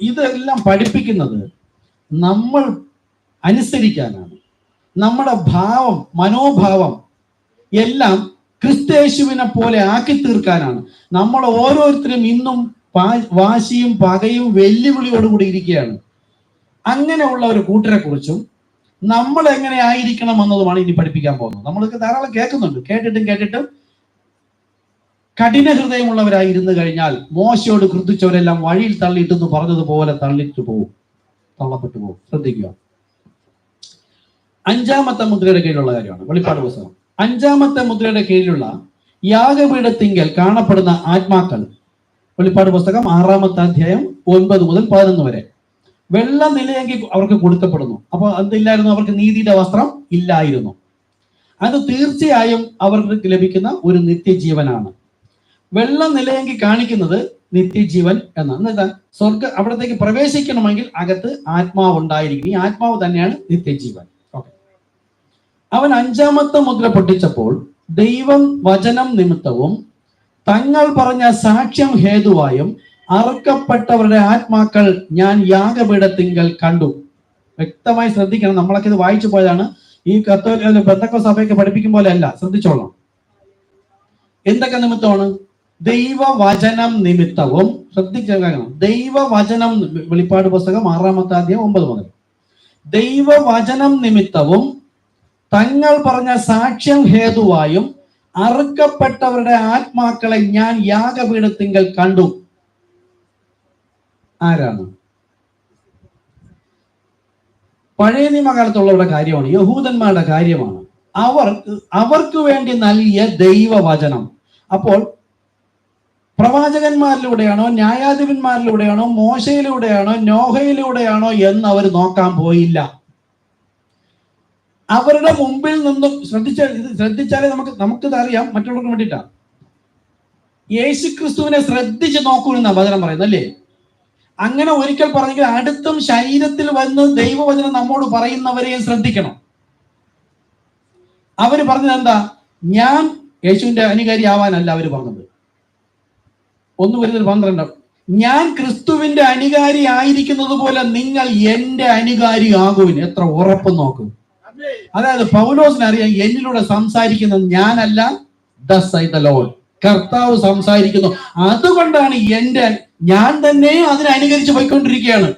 ഇതെല്ലാം പഠിപ്പിക്കുന്നത് നമ്മൾ അനുസരിക്കാനാണ്. നമ്മുടെ ഭാവം, മനോഭാവം എല്ലാം ക്രിസ്തയേശുവിനെ പോലെ ആക്കി തീർക്കാനാണ്. നമ്മൾ ഓരോരുത്തരും ഇന്നും വാശിയും പകയും വെല്ലുവിളിയോടുകൂടി ഇരിക്കുകയാണ്. അങ്ങനെയുള്ള ഒരു കൂട്ടരെ കുറിച്ചും നമ്മൾ എങ്ങനെ ആയിരിക്കണം എന്നതുമാണ് ഇനി പഠിപ്പിക്കാൻ പോകുന്നത്. നമ്മളൊക്കെ ധാരാളം കേൾക്കുന്നുണ്ട്. കേട്ടിട്ടും കഠിന ഹൃദയമുള്ളവരായിരുന്നു കഴിഞ്ഞാൽ മോശയോട് ക്രുദ്ധിച്ചവരെല്ലാം വഴിയിൽ തള്ളിയിട്ടെന്ന് പറഞ്ഞതുപോലെ തള്ളപ്പെട്ടു പോകും. ശ്രദ്ധിക്കുക. 5-ാമത്തെ മുദ്രയുടെ കീഴിലുള്ള കാര്യമാണ് വെളിപ്പാട് പുസ്തകം. 5-ാമത്തെ മുദ്രയുടെ കീഴിലുള്ള യാഗപീഠത്തിങ്കൽ കാണപ്പെടുന്ന ആത്മാക്കൾ, വെളിപ്പാട് പുസ്തകം 6-ാമത്തെ അധ്യായം 9 മുതൽ 11 വരെ. വെള്ള നിലയെങ്കി അവർക്ക് കൊടുക്കപ്പെടുന്നു. അപ്പൊ എന്തില്ലായിരുന്നു? അവർക്ക് നീതിയുടെ വസ്ത്രം ഇല്ലായിരുന്നു. അത് തീർച്ചയായും അവർക്ക് ലഭിക്കുന്ന ഒരു നിത്യജീവനാണ്. വെള്ള നിലയെങ്കി കാണിക്കുന്നത് നിത്യജീവൻ എന്നാണ്. അവിടത്തേക്ക് പ്രവേശിക്കണമെങ്കിൽ അകത്ത് ആത്മാവ് ഉണ്ടായിരിക്കും. ഈ ആത്മാവ് തന്നെയാണ് നിത്യജീവൻ. ഓക്കെ, അവൻ 5-ാമത്തെ മുദ്ര പൊട്ടിച്ചപ്പോൾ ദൈവം വചനം നിമിത്തവും തങ്ങൾ പറഞ്ഞ സാക്ഷ്യം ഹേതുവായും അറുക്കപ്പെട്ടവരുടെ ആത്മാക്കൾ ഞാൻ യാഗപീഠത്തിങ്കൽ കണ്ടു. വ്യക്തമായി ശ്രദ്ധിക്കണം. നമ്മളൊക്കെ ഇത് വായിച്ചു പോയതാണ്. ഈ കത്തോലിക്ക പെന്തക്കോസ്ത് സഭയൊക്കെ പഠിപ്പിക്കും പോലെ അല്ല, ശ്രദ്ധിച്ചോളാം. എന്തൊക്കെ നിമിത്തമാണ്? ദൈവവചനം നിമിത്തവും. ശ്രദ്ധിക്കണം, ദൈവവചനം. വെളിപ്പാട് പുസ്തകം 6-ാമത്തെ അധ്യായം 9 മുതൽ. ദൈവവചനം നിമിത്തവും തങ്ങൾ പറഞ്ഞ സാക്ഷ്യം ഹേതുവായും അറുക്കപ്പെട്ടവരുടെ ആത്മാക്കളെ ഞാൻ യാഗപീഠത്തിങ്കൽ കണ്ടു. ആരാണ്? പഴയ നിയമകാലത്തുള്ളവരുടെ കാര്യമാണ്, യഹൂദന്മാരുടെ കാര്യമാണ്. അവർക്ക് വേണ്ടി നൽകിയ ദൈവവചനം. അപ്പോൾ പ്രവാചകന്മാരിലൂടെയാണോ, ന്യായാധിപന്മാരിലൂടെയാണോ, മോശയിലൂടെയാണോ, നോഹയിലൂടെയാണോ എന്ന് അവർ നോക്കാൻ പോയില്ല. അവരുടെ മുമ്പിൽ നിന്നും ശ്രദ്ധിച്ചാലേ നമുക്കിത് അറിയാം, മറ്റുള്ളവർക്ക് വേണ്ടിയിട്ടാണ്. യേശു ക്രിസ്തുവിനെ ശ്രദ്ധിച്ച് നോക്കൂ എന്നാ വചനം പറയുന്നത്, അല്ലേ? അങ്ങനെ ഒരിക്കൽ പറഞ്ഞെങ്കിൽ അടുത്തും ശരീരത്തിൽ വന്ന് ദൈവവചനം നമ്മോട് പറയുന്നവരെയും ശ്രദ്ധിക്കണം. അവര് പറഞ്ഞത് എന്താ? ഞാൻ യേശുവിന്റെ അനുകാരി ആവാനല്ല അവര് പറഞ്ഞത്. 1:12, ഞാൻ ക്രിസ്തുവിന്റെ അനുകാരി ആയിരിക്കുന്നത് പോലെ നിങ്ങൾ എന്റെ അനുകാരി ആകുവിൻ. എത്ര ഉറപ്പ് നോക്കും. അതായത് പൗലോസിന് അറിയാം, എന്നിലൂടെ സംസാരിക്കുന്നത് ഞാനല്ല, ദസ് ഐ ദ ലോർഡ്, കർത്താവ് സംസാരിക്കുന്നു. അതുകൊണ്ടാണ് ഞാൻ തന്നെ അതിനനുകരിച്ച് പോയിക്കൊണ്ടിരിക്കുകയാണ്.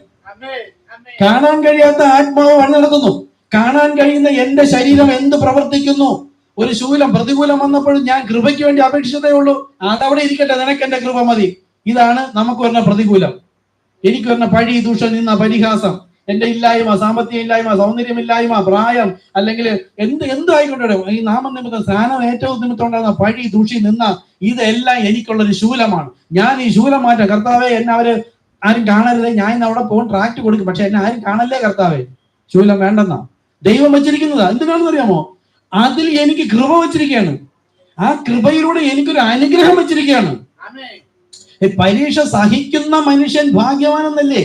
കാണാൻ കഴിയാത്ത ആത്മാവ് വഴി നടക്കുന്നു. കാണാൻ കഴിയുന്ന എന്റെ ശരീരം എന്ത് പ്രവർത്തിക്കുന്നു. ഒരു ശൂലം പ്രതികൂലം വന്നപ്പോഴും ഞാൻ കൃപയ്ക്ക് വേണ്ടി അപേക്ഷിച്ചതേ ഉള്ളൂ. അതവിടെ ഇരിക്കട്ടെ, നിനക്ക് എന്റെ കൃപ മതി. ഇതാണ് നമുക്ക് വരുന്ന പ്രതികൂലം. എനിക്ക് വരുന്ന പഴി, ദൂഷണം, നിന്ന, പരിഹാസം, എന്റെ ഇല്ലായ്മ, സാമ്പത്തിക ഇല്ലായ്മ, സൗന്ദര്യമില്ലായ്മ, പ്രായം, അല്ലെങ്കിൽ എന്ത് ആയിക്കൊണ്ടേ, ഈ നാമനിമിത്തം, സ്നാനം ഏറ്റവും നിമിത്തം ഉണ്ടാകുന്ന പഴി, ദൂഷി, നിന്ന, ഇതെല്ലാം എനിക്കുള്ളൊരു ശൂലമാണ്. ഞാൻ ഈ ശൂലം മാറ്റാം. കർത്താവെ, എന്നെ അവര് ആരും കാണരുതേ. ഞാൻ ഇന്ന് അവിടെ പോകും, ട്രാക്ട് കൊടുക്കും, പക്ഷെ എന്നെ ആരും കാണല്ലേ കർത്താവെ. ശൂലം വേണ്ടെന്നാ ദൈവം വെച്ചിരിക്കുന്നതാ. എന്തിനാണെന്ന് അറിയാമോ? അതിൽ എനിക്ക് കൃപ വെച്ചിരിക്കുകയാണ്. ആ കൃപയിലൂടെ എനിക്കൊരു അനുഗ്രഹം വെച്ചിരിക്കുകയാണ്. പരീക്ഷ സഹിക്കുന്ന മനുഷ്യൻ ഭാഗ്യവാനെന്നല്ലേ?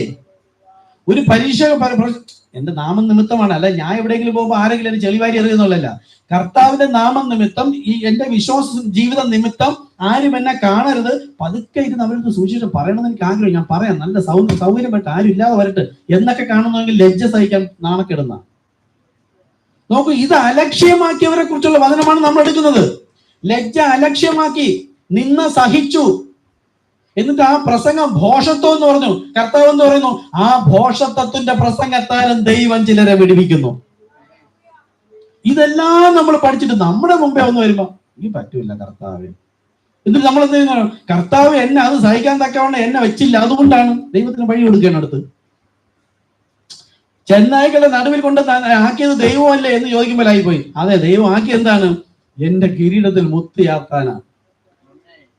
ഒരു പരീക്ഷ എന്റെ നാമം നിമിത്തമാണ്, അല്ല ഞാൻ എവിടെയെങ്കിലും പോകുമ്പോൾ ആരെങ്കിലും എന്നെ ചെളിവാരി എറിയുന്നുള്ളല്ല. കർത്താവിന്റെ നാമം നിമിത്തം, ഈ എന്റെ വിശ്വാസ ജീവിത നിമിത്തം ആരും എന്നെ കാണരുത്. പതുക്കെ ഇരുന്ന് അവർക്ക് സൂക്ഷിച്ച് പറയണമെന്ന് എനിക്ക് ആഗ്രഹം. ഞാൻ പറയാം, നല്ല സൗകര്യപ്പെട്ട് ആരും ഇല്ലാതെ വരട്ടെ എന്നൊക്കെ കാണുന്നെങ്കിൽ ലജ്ജ സഹിക്കാൻ നാണക്കെടുന്ന. നോക്കൂ, ഇത് അലക്ഷ്യമാക്കിയവരെ കുറിച്ചുള്ള വചനമാണ് നമ്മൾ എടുക്കുന്നത്. ലജ്ജ അലക്ഷ്യമാക്കി നിന്ന സഹിച്ചു. എന്നിട്ട് ആ പ്രസംഗം ഭോഷത്വം എന്ന് പറഞ്ഞു. കർത്താവ് എന്ന് പറയുന്നു, ആ ഭോഷത്വത്തിന്റെ പ്രസംഗത്താലും ദൈവം ചിലരെ വിടുവിക്കുന്നു. ഇതെല്ലാം നമ്മൾ പഠിച്ചിട്ട് നമ്മുടെ മുമ്പേ ഒന്ന് വരുമ്പോ ഈ പറ്റൂല കർത്താവ്. എന്നിട്ട് നമ്മൾ എന്ത് ചെയ്യുന്നു? കർത്താവ് എന്നെ അത് സഹിക്കാൻ തക്കവണ്ണം എന്നെ വെച്ചില്ല, അതുകൊണ്ടാണ് ദൈവത്തിന് വഴി കൊടുക്കുകയാണ് അടുത്ത്. ചെന്നായ്ക്കളുടെ നടുവിൽ കൊണ്ട് ആക്കിയത് ദൈവമല്ലേ എന്ന് ചോദിക്കുമ്പോഴായിപ്പോയി. അതെ, ദൈവം ആക്കി എന്താണ്? എന്റെ കിരീടത്തിൽ മുത്തിയാക്കാനാ,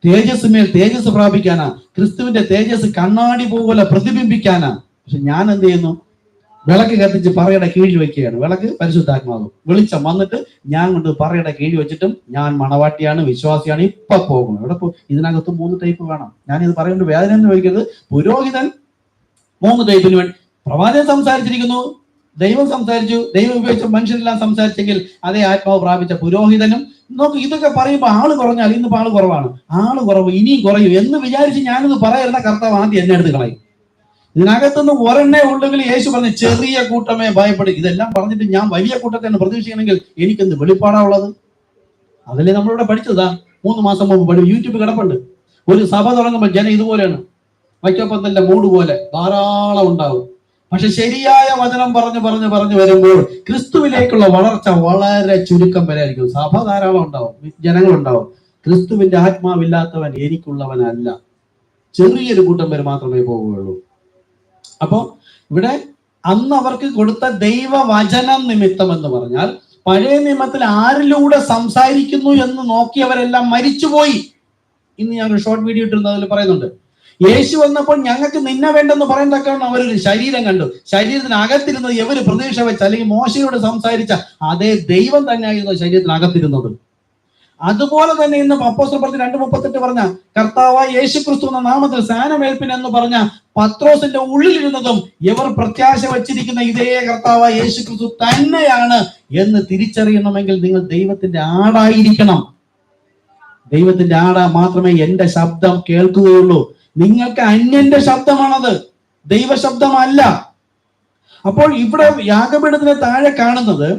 തേജസ് തേജസ് പ്രാപിക്കാനാ, ക്രിസ്തുവിന്റെ തേജസ് കണ്ണാടി പോലെ പ്രതിബിംബിക്കാനാ. പക്ഷെ ഞാൻ എന്ത് ചെയ്യുന്നു? വിളക്ക് കത്തിച്ച് പറയുടെ കീഴിൽ വെക്കുകയാണ്. വിളക്ക് പരിശുദ്ധാത്മാവ്, വെളിച്ചം വന്നിട്ട് ഞാൻ കൊണ്ട് പറയുടെ കീഴിൽ വെച്ചിട്ടും ഞാൻ മണവാട്ടിയാണ്, വിശ്വാസിയാണ്, ഇപ്പൊ പോകുന്നു. ഇവിടെ ഇതിനകത്ത് 3 ടൈപ്പ് വേണം. ഞാനിത് പറയുന്നത് വേദന എന്ന് ചോദിക്കരുത്. പുരോഹിതൻ 3 ടൈപ്പിന് വേണ്ടി. പ്രവാചകൻ സംസാരിച്ചിരിക്കുന്നു, ദൈവം സംസാരിച്ചു, ദൈവം ഉപയോഗിച്ച മനുഷ്യരെല്ലാം സംസാരിച്ചെങ്കിൽ അതേ ആത്മാവ് പ്രാപിച്ച പുരോഹിതനും. നോക്ക്, ഇതൊക്കെ പറയുമ്പോൾ ആള് കുറഞ്ഞാൽ, ഇന്നിപ്പോ ആള് കുറവാണ്, ആള് കുറവ്, ഇനിയും കുറയും എന്ന് വിചാരിച്ച് ഞാനിത് പറയുന്ന കർത്താവ് ആദ്യം എന്നെ എടുത്ത് കളയും. ഇതിനകത്തുനിന്ന് ഒരെണ്ണേ ഉണ്ടെങ്കിൽ യേശു പറഞ്ഞ ചെറിയ കൂട്ടമേ ഭയപ്പെടും. ഇതെല്ലാം പറഞ്ഞിട്ട് ഞാൻ വലിയ കൂട്ടത്തെ പ്രതീക്ഷിക്കണമെങ്കിൽ എനിക്കെന്ത് വെളിപ്പാടാ ഉള്ളത്? അതല്ലേ നമ്മളിവിടെ പഠിച്ചതാ. 3 മാസം മുമ്പ് യൂട്യൂബ് കിടപ്പുണ്ട്. ഒരു സഭ തുടങ്ങുമ്പോൾ ജനം ഇതുപോലെയാണ്, വൈക്കപ്പത്തിന്റെ മൂട് പോലെ ധാരാളം ഉണ്ടാവും. പക്ഷെ ശരിയായ വചനം പറഞ്ഞു വരുമ്പോൾ ക്രിസ്തുവിലേക്കുള്ള വളർച്ച വളരെ ചുരുക്കം വരെ ആയിരിക്കും. സഭ ധാരാളം ഉണ്ടാവും, ജനങ്ങളുണ്ടാവും. ക്രിസ്തുവിന്റെ ആത്മാവില്ലാത്തവൻ എനിക്കുള്ളവനല്ല. ചെറിയൊരു കൂട്ടം പേര് മാത്രമേ പോവുകയുള്ളൂ. അപ്പോ ഇവിടെ അന്ന് അവർക്ക് കൊടുത്ത ദൈവവചനം നിമിത്തം എന്ന് പറഞ്ഞാൽ, പഴയ നിയമത്തിൽ ആരിലൂടെ സംസാരിക്കുന്നു എന്ന് നോക്കിയവരെല്ലാം മരിച്ചുപോയി. ഇന്ന് ഞാൻ ഒരു ഷോർട്ട് വീഡിയോ ഇട്ടിരുന്നത് അതിൽ പറയുന്നുണ്ട്. യേശു വന്നപ്പോൾ ഞങ്ങൾക്ക് നിന്നെ വേണ്ടെന്ന് പറയത്തക്കാണ് അവരൊരു ശരീരം കണ്ടു. ശരീരത്തിനകത്തിരുന്നത് എവര് പ്രതീക്ഷ വെച്ച, അല്ലെങ്കിൽ മോശയോട് സംസാരിച്ച അതേ ദൈവം തന്നെയായിരുന്നു ശരീരത്തിനകത്തിരുന്നത്. അതുപോലെ തന്നെ ഇന്ന് അപ്പോസ്തലപ്രവൃത്തി 2:38 പറഞ്ഞ കർത്താവായ യേശു ക്രിസ്തു എന്ന നാമത്തിൽ സ്നാനമേൽപ്പിൻ എന്ന് പറഞ്ഞ പത്രോസിന്റെ ഉള്ളിലിരുന്നതും ഇവർ പ്രത്യാശ വച്ചിരിക്കുന്ന ഇതേ കർത്താവായ യേശു ക്രിസ്തു തന്നെയാണ് എന്ന് തിരിച്ചറിയണമെങ്കിൽ നിങ്ങൾ ദൈവത്തിന്റെ ആടായിരിക്കണം. ദൈവത്തിന്റെ ആട മാത്രമേ എന്റെ ശബ്ദം കേൾക്കുകയുള്ളൂ. നിങ്ങൾക്ക് അന്യന്റെ ശബ്ദമാണത്, ദൈവശബ്ദമല്ല. അപ്പോൾ ഇവിടെ യാഗപീഠത്തിന് താഴെ കാണുന്നത്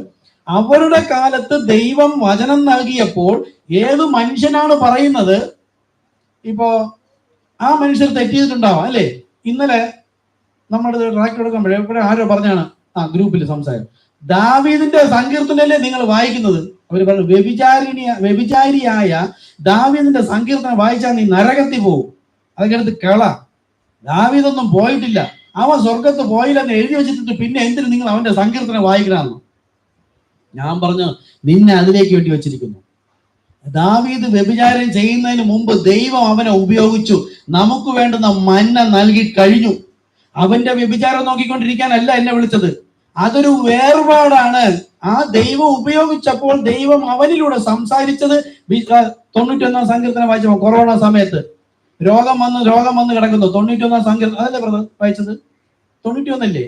അവരുടെ കാലത്ത് ദൈവം വചനം നൽകിയപ്പോൾ ഏത് മനുഷ്യനാണ് പറയുന്നത്? ഇപ്പോ ആ മനുഷ്യർ തെറ്റിയിട്ടുണ്ടാവാം അല്ലേ? ഇന്നലെ നമ്മുടെ ട്രാക്ടർ എടുക്കുമ്പോഴേ ഇവിടെ ആരോ പറഞ്ഞാണ് ഗ്രൂപ്പിൽ സംസാരം, ദാവീദിന്റെ സങ്കീർത്തനല്ലേ നിങ്ങൾ വായിക്കുന്നത്? അവർ പറഞ്ഞു വ്യഭിചാരിയായ ദാവീദിന്റെ സങ്കീർത്തനം വായിച്ചാൽ നീ നരകത്തിൽ പോകും. അതൊക്കെ എടുത്ത് കള. ദാവീദൊന്നും പോയിട്ടില്ല, അവൻ സ്വർഗത്ത് പോയില്ലെന്ന് എഴുതി വെച്ചിട്ട് പിന്നെ എന്തിനു നിങ്ങൾ അവന്റെ സങ്കീർത്തനം വായിക്കണമെന്ന്? ഞാൻ പറഞ്ഞു, നിന്നെ അതിലേക്ക് വേണ്ടി വെച്ചിരിക്കുന്നു. ദാവീദ് വ്യഭിചാരം ചെയ്യുന്നതിന് മുമ്പ് ദൈവം അവനെ ഉപയോഗിച്ചു, നമുക്ക് വേണ്ടുന്ന മന്ന നൽകി കഴിഞ്ഞു. അവന്റെ വ്യഭിചാരം നോക്കിക്കൊണ്ടിരിക്കാനല്ല എന്നെ വിളിച്ചത്, അതൊരു വേർപാടാണ്. ആ ദൈവം ഉപയോഗിച്ചപ്പോൾ ദൈവം അവനിലൂടെ സംസാരിച്ചത്. 91 സങ്കീർത്തനം വായിച്ചപ്പോൾ കൊറോണ സമയത്ത് രോഗം വന്ന് കിടക്കുന്നു. 91 സങ്കീർത്തനം അതല്ലേ ബ്രദർ വായിച്ചത്? 91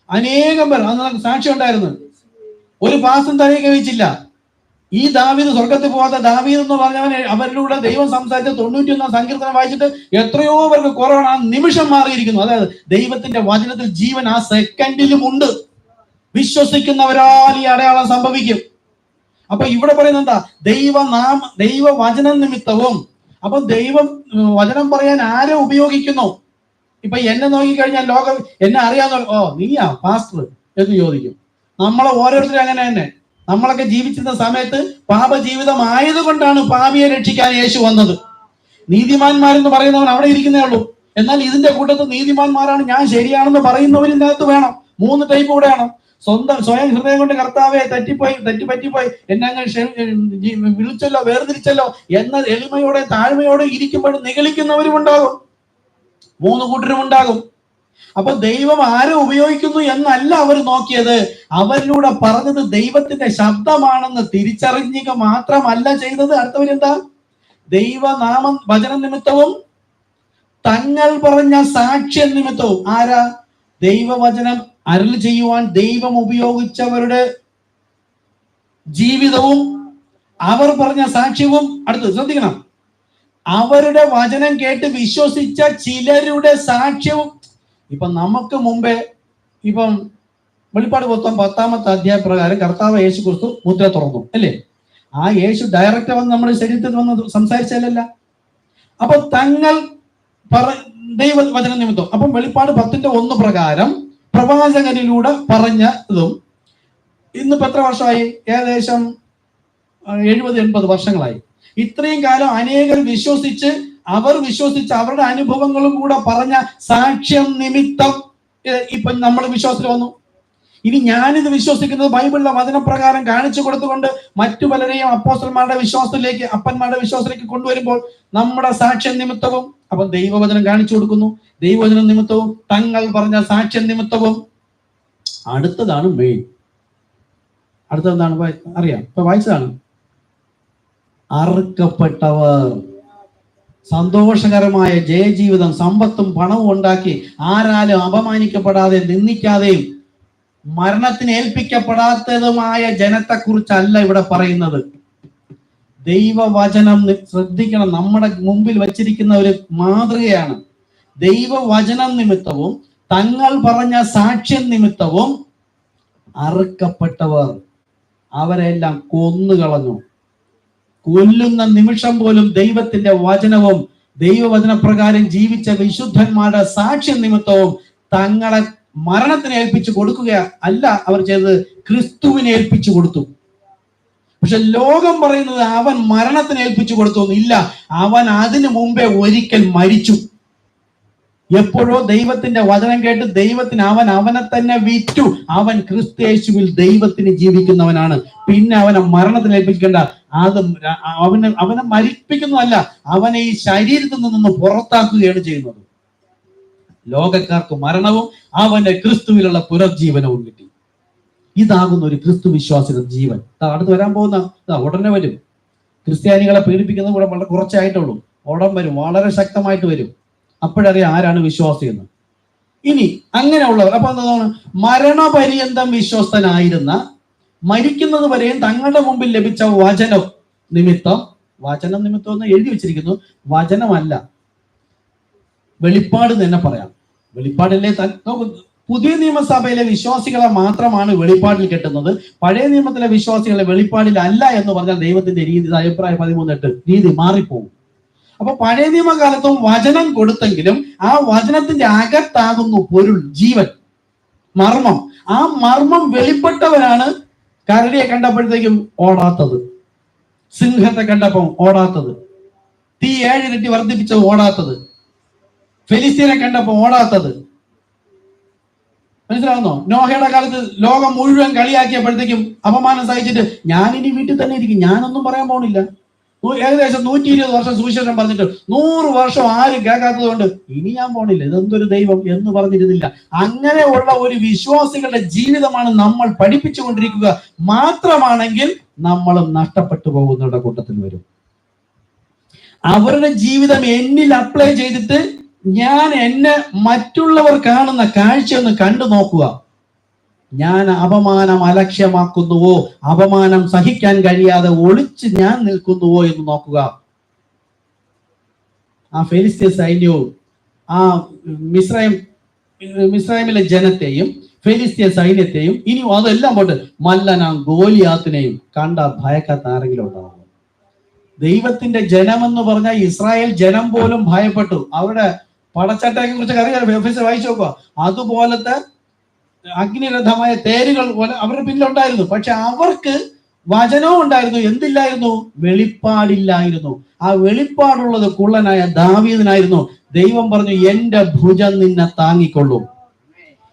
അനേകം പേർ അന്ന് സാക്ഷി ഉണ്ടായിരുന്നു. ഒരു പാസം തലയിൽ വെച്ചില്ല. ഈ ദാവീദ് സ്വർഗത്തിൽ പോകാത്ത ദാവീദ് എന്ന് പറഞ്ഞവൻ അവരിലൂടെ ദൈവം സംസാരിച്ച 91 സങ്കീർത്തനം വായിച്ചിട്ട് എത്രയോ പേർക്ക് കൊറോണ നിമിഷം മാറിയിരിക്കുന്നു. അതായത് ദൈവത്തിന്റെ വചനത്തിൽ ജീവൻ ആ സെക്കൻഡിലും ഉണ്ട്. വിശ്വസിക്കുന്നവരാൽ ഈ അടയാളം സംഭവിക്കും. അപ്പൊ ഇവിടെ പറയുന്നത് എന്താ? ദൈവ വചന നിമിത്തവും. അപ്പൊ ദൈവം വചനം പറയാൻ ആരെ ഉപയോഗിക്കുന്നു? ഇപ്പൊ എന്നെ നോക്കിക്കഴിഞ്ഞാൽ ലോകം എന്നെ അറിയാവുന്ന നീയാ പാസ്റ്റർ എന്ന് ചോദിക്കും. നമ്മളെ ഓരോരുത്തരും അങ്ങനെ തന്നെ. നമ്മളൊക്കെ ജീവിച്ചിരുന്ന സമയത്ത് പാപജീവിതം ആയതുകൊണ്ടാണ് പാപിയെ രക്ഷിക്കാൻ യേശു വന്നത്. നീതിമാന്മാരെന്ന് പറയുന്നവൻ അവിടെ ഇരിക്കുന്നേ ഉള്ളൂ. എന്നാൽ ഇതിന്റെ കൂട്ടത്തിൽ നീതിമാന്മാരാണ്, ഞാൻ ശരിയാണെന്ന് പറയുന്നവരിൻ്റെ അകത്ത് വേണം. 3 ടൈപ്പ് കൂടെയാണ്. സ്വയം ഹൃദയം കൊണ്ട് കർത്താവെ തെറ്റിപ്പറ്റിപ്പോയി എന്നെ അങ്ങ് വിളിച്ചല്ലോ, വേർതിരിച്ചല്ലോ എന്ന എളിമയോടെ താഴ്മയോടെ ഇരിക്കുമ്പോഴും നിഗളിക്കുന്നവരും ഉണ്ടാകും. 3 കൂട്ടരും ഉണ്ടാകും. അപ്പൊ ദൈവം ആരെ ഉപയോഗിക്കുന്നു എന്നല്ല അവർ നോക്കിയത്, അവരിലൂടെ പറഞ്ഞത് ദൈവത്തിന്റെ ശബ്ദമാണെന്ന് തിരിച്ചറിഞ്ഞുക മാത്രമല്ല ചെയ്തത്. അടുത്തവരെന്താ? ദൈവനാമം വചന നിമിത്തവും തങ്ങൾ പറഞ്ഞ സാക്ഷ്യ നിമിത്തവും. ആരാ? ദൈവവചനം അരുൾ ചെയ്യുവാൻ ദൈവം ഉപയോഗിച്ചവരുടെ ജീവിതവും അവർ പറഞ്ഞ സാക്ഷ്യവും. അടുത്ത് ശ്രദ്ധിക്കണം, അവരുടെ വചനം കേട്ട് വിശ്വസിച്ച ചിലരുടെ സാക്ഷ്യവും. ഇപ്പൊ നമുക്ക് മുമ്പേ ഇപ്പം വെളിപ്പാട് 10-ാമത്തെ അധ്യായ പ്രകാരം കർത്താവ് യേശു ക്രിസ്തു മുദ്ര തുറന്നു അല്ലേ? ആ യേശു ഡയറക്റ്റ് വന്ന് നമ്മുടെ ശരീരത്തിൽ വന്ന് സംസാരിച്ചല്ല. അപ്പൊ തങ്ങൾ ദൈവവചന നിമിത്തം. അപ്പം വെളിപ്പാട് 10:1 പ്രകാരം പ്രവാചകനിലൂടെ പറഞ്ഞതും ഇന്നിപ്പോ എത്ര വർഷമായി? ഏകദേശം 70-80 വർഷങ്ങളായി. ഇത്രയും കാലം അനേകർ വിശ്വസിച്ച് അവരുടെ അനുഭവങ്ങളും കൂടെ പറഞ്ഞ സാക്ഷ്യം നിമിത്തം ഇപ്പൊ നമ്മൾ വിശ്വാസത്തിൽ വന്നു. ഇനി ഞാനിത് വിശ്വസിക്കുന്നത് ബൈബിളിലെ വചനപ്രകാരം കാണിച്ചു കൊടുത്തുകൊണ്ട് മറ്റു പലരെയും അപ്പോസ്തലന്മാരുടെ വിശ്വാസത്തിലേക്ക്, അപ്പന്മാരുടെ വിശ്വാസത്തിലേക്ക് കൊണ്ടുവരുമ്പോൾ നമ്മുടെ സാക്ഷ്യ നിമിത്തവും. അപ്പൊ ദൈവവചനം കാണിച്ചു കൊടുക്കുന്നു, ദൈവവചന നിമിത്തവും തങ്ങൾ പറഞ്ഞ സാക്ഷ്യ നിമിത്തവും. അടുത്തതാണ് മെയിൻ. അടുത്തതെന്താണ് അറിയാം? ഇപ്പൊ വായിച്ചതാണ്. അറുക്കപ്പെട്ടവർ. സന്തോഷകരമായ ജയജീവിതം, സമ്പത്തും പണവും ഉണ്ടാക്കി ആരാലും അപമാനിക്കപ്പെടാതെ നിന്ദിക്കാതെയും മരണത്തിന് ഏൽപ്പിക്കപ്പെടാത്തതുമായ ജനത്തെക്കുറിച്ചല്ല ഇവിടെ പറയുന്നത്. ദൈവവചനം ശ്രദ്ധിക്കണം, നമ്മുടെ മുമ്പിൽ വച്ചിരിക്കുന്ന ഒരു മാതൃകയാണ്. ദൈവവചനം നിമിത്തവും തങ്ങൾ പറഞ്ഞ സാക്ഷ്യം നിമിത്തവും അറുക്കപ്പെട്ടവർ. അവരെല്ലാം കൊന്നുകളഞ്ഞു. കൊല്ലുന്ന നിമിഷം പോലും ദൈവത്തിന്റെ വചനവും ദൈവവചനപ്രകാരം ജീവിച്ച വിശുദ്ധന്മാരുടെ സാക്ഷ്യ നിമിത്തവും തങ്ങളെ മരണത്തിന് ഏൽപ്പിച്ചു കൊടുക്കുക അല്ല അവർ ചെയ്തത്, ക്രിസ്തുവിനെ ഏൽപ്പിച്ചു കൊടുത്തു. പക്ഷെ ലോകം പറയുന്നത് അവൻ മരണത്തിന് ഏൽപ്പിച്ചു കൊടുത്തു ഇല്ല, അവൻ അതിനു മുമ്പേ ഒരിക്കൽ മരിച്ചു. എപ്പോഴോ ദൈവത്തിന്റെ വചനം കേട്ട് ദൈവത്തിന് അവനെ തന്നെ വിറ്റു. അവൻ ക്രിസ്തുയേശുവിൽ ദൈവത്തിന് ജീവിക്കുന്നവനാണ്. പിന്നെ അവനെ മരണത്തിന് ഏൽപ്പിക്കേണ്ട. അത് അവനെ മരിപ്പിക്കുന്നതല്ല, അവനെ ഈ ശരീരത്തിൽ നിന്ന് പുറത്താക്കുകയാണ് ചെയ്യുന്നത്. ലോകക്കാർക്ക് മരണവും അവന്റെ ക്രിസ്തുവിലുള്ള പുനർജീവനവും കിട്ടി. ഇതാകുന്ന ഒരു ക്രിസ്തു വിശ്വാസിയുടെ ജീവൻ. അടുത്ത് വരാൻ പോകുന്ന ഉടനെ വരും. ക്രിസ്ത്യാനികളെ പീഡിപ്പിക്കുന്നത് കൂടെ വളരെ കുറച്ചായിട്ടുള്ളൂ. ഉടൻ വരും, വളരെ ശക്തമായിട്ട് വരും. അപ്പോഴറിയാം ആരാണ് വിശ്വാസി എന്ന്. ഇനി അങ്ങനെയുള്ളവർ അപ്പൊ എന്താണ്? മരണപര്യന്തം വിശ്വസ്തനായിരുന്ന, മരിക്കുന്നത് വരെയും തങ്ങളുടെ മുമ്പിൽ ലഭിച്ച വചനം നിമിത്തം എന്ന് എഴുതി വെച്ചിരിക്കുന്നു. വചനമല്ല, വെളിപ്പാട് തന്നെ പറയാം. വെളിപ്പാടല്ലേ? നോക്കൂ, പുതിയ നിയമസഭയിലെ വിശ്വാസികളെ മാത്രമാണ് വെളിപ്പാടിൽ കെട്ടുന്നത്. പഴയ നിയമത്തിലെ വിശ്വാസികളെ വെളിപ്പാടിൽ അല്ല എന്ന് പറഞ്ഞാൽ ദൈവത്തിന്റെ രീതി, അഭിപ്രായം 13:8 രീതി മാറിപ്പോകും. അപ്പൊ പഴയ നിയമകാലത്തും വചനം കൊടുത്തെങ്കിലും ആ വചനത്തിന്റെ അകത്താകുന്നു പൊരുൾ, ജീവൻ, മർമ്മം. ആ മർമ്മം വെളിപ്പെട്ടവരാണ് കരടിയെ കണ്ടപ്പോഴത്തേക്കും ഓടാത്തത്, സിംഹത്തെ കണ്ടപ്പോൾ ഓടാത്തത്, തീ 7 ഇരട്ടി വർദ്ധിപ്പിച്ച് ഓടാത്തത്, ഫെലിസ്തീനെ കണ്ടപ്പോൾ ഓടാത്തത്. മനസ്സിലാവുന്നോ? നോഹയുടെ കാലത്ത് ലോകം മുഴുവൻ കളിയാക്കിയപ്പോഴത്തേക്കും അപമാനം സഹിച്ചിട്ട് ഞാനിനി വീട്ടിൽ തന്നെ ഇരിക്കും, ഞാനൊന്നും പറയാൻ പോണില്ല. ഏകദേശം 120 വർഷം സുവിശേഷം പറഞ്ഞിട്ട് 100 വർഷം ആരും കേൾക്കാത്തത് കൊണ്ട് ഇനി ഞാൻ പോണില്ല, ഇതെന്തൊരു ദൈവം എന്ന് പറഞ്ഞിരുന്നില്ല. അങ്ങനെയുള്ള ഒരു വിശ്വാസികളുടെ ജീവിതമാണ് നമ്മൾ പഠിപ്പിച്ചുകൊണ്ടിരിക്കുക. മാത്രമാണെങ്കിൽ നമ്മളും നഷ്ടപ്പെട്ടു പോകുന്നവരുടെ കൂട്ടത്തിൽ വരും. അവരുടെ ജീവിതം എന്നിൽ അപ്ലൈ ചെയ്തിട്ട് ഞാൻ എന്നെ മറ്റുള്ളവർ കാണുന്ന കാഴ്ച ഒന്ന് കണ്ടു നോക്കുക. ഞാൻ അപമാനം അലക്ഷ്യമാക്കുന്നുവോ, അപമാനം സഹിക്കാൻ കഴിയാതെ ഒളിച്ച് ഞാൻ നിൽക്കുന്നുവോ എന്ന് നോക്കുക. ആ ഫെലിസ്തീയ സൈന്യവും ആ മിസ്രൈമിലെ ജനത്തെയും ഫെലിസ്തീയ സൈന്യത്തെയും ഇനി അതെല്ലാം പോട്ട് മല്ലനാം ഗോലിയാത്തിനെയും കണ്ട ഭയക്കാത്ത ആരെങ്കിലും ഉണ്ടാവും? ദൈവത്തിന്റെ ജനമെന്ന് പറഞ്ഞാൽ ഇസ്രായേൽ ജനം പോലും ഭയപ്പെട്ടു. അവരുടെ പടച്ചട്ടയെ കുറിച്ച് അറിയാം, വായിച്ചു നോക്കുക. അതുപോലത്തെ അഗ്നിരഥമായ തേരുകൾ പോലെ അവരുടെ പിന്നിലുണ്ടായിരുന്നു. പക്ഷെ അവർക്ക് വചനവും ഉണ്ടായിരുന്നു, എന്തില്ലായിരുന്നു? വെളിപ്പാടില്ലായിരുന്നു. ആ വെളിപ്പാടുള്ളത് കുള്ളനായ ദാവീദിനായിരുന്നു. ദൈവം പറഞ്ഞു, എന്റെ ഭുജം നിന്നെ താങ്ങിക്കൊള്ളും.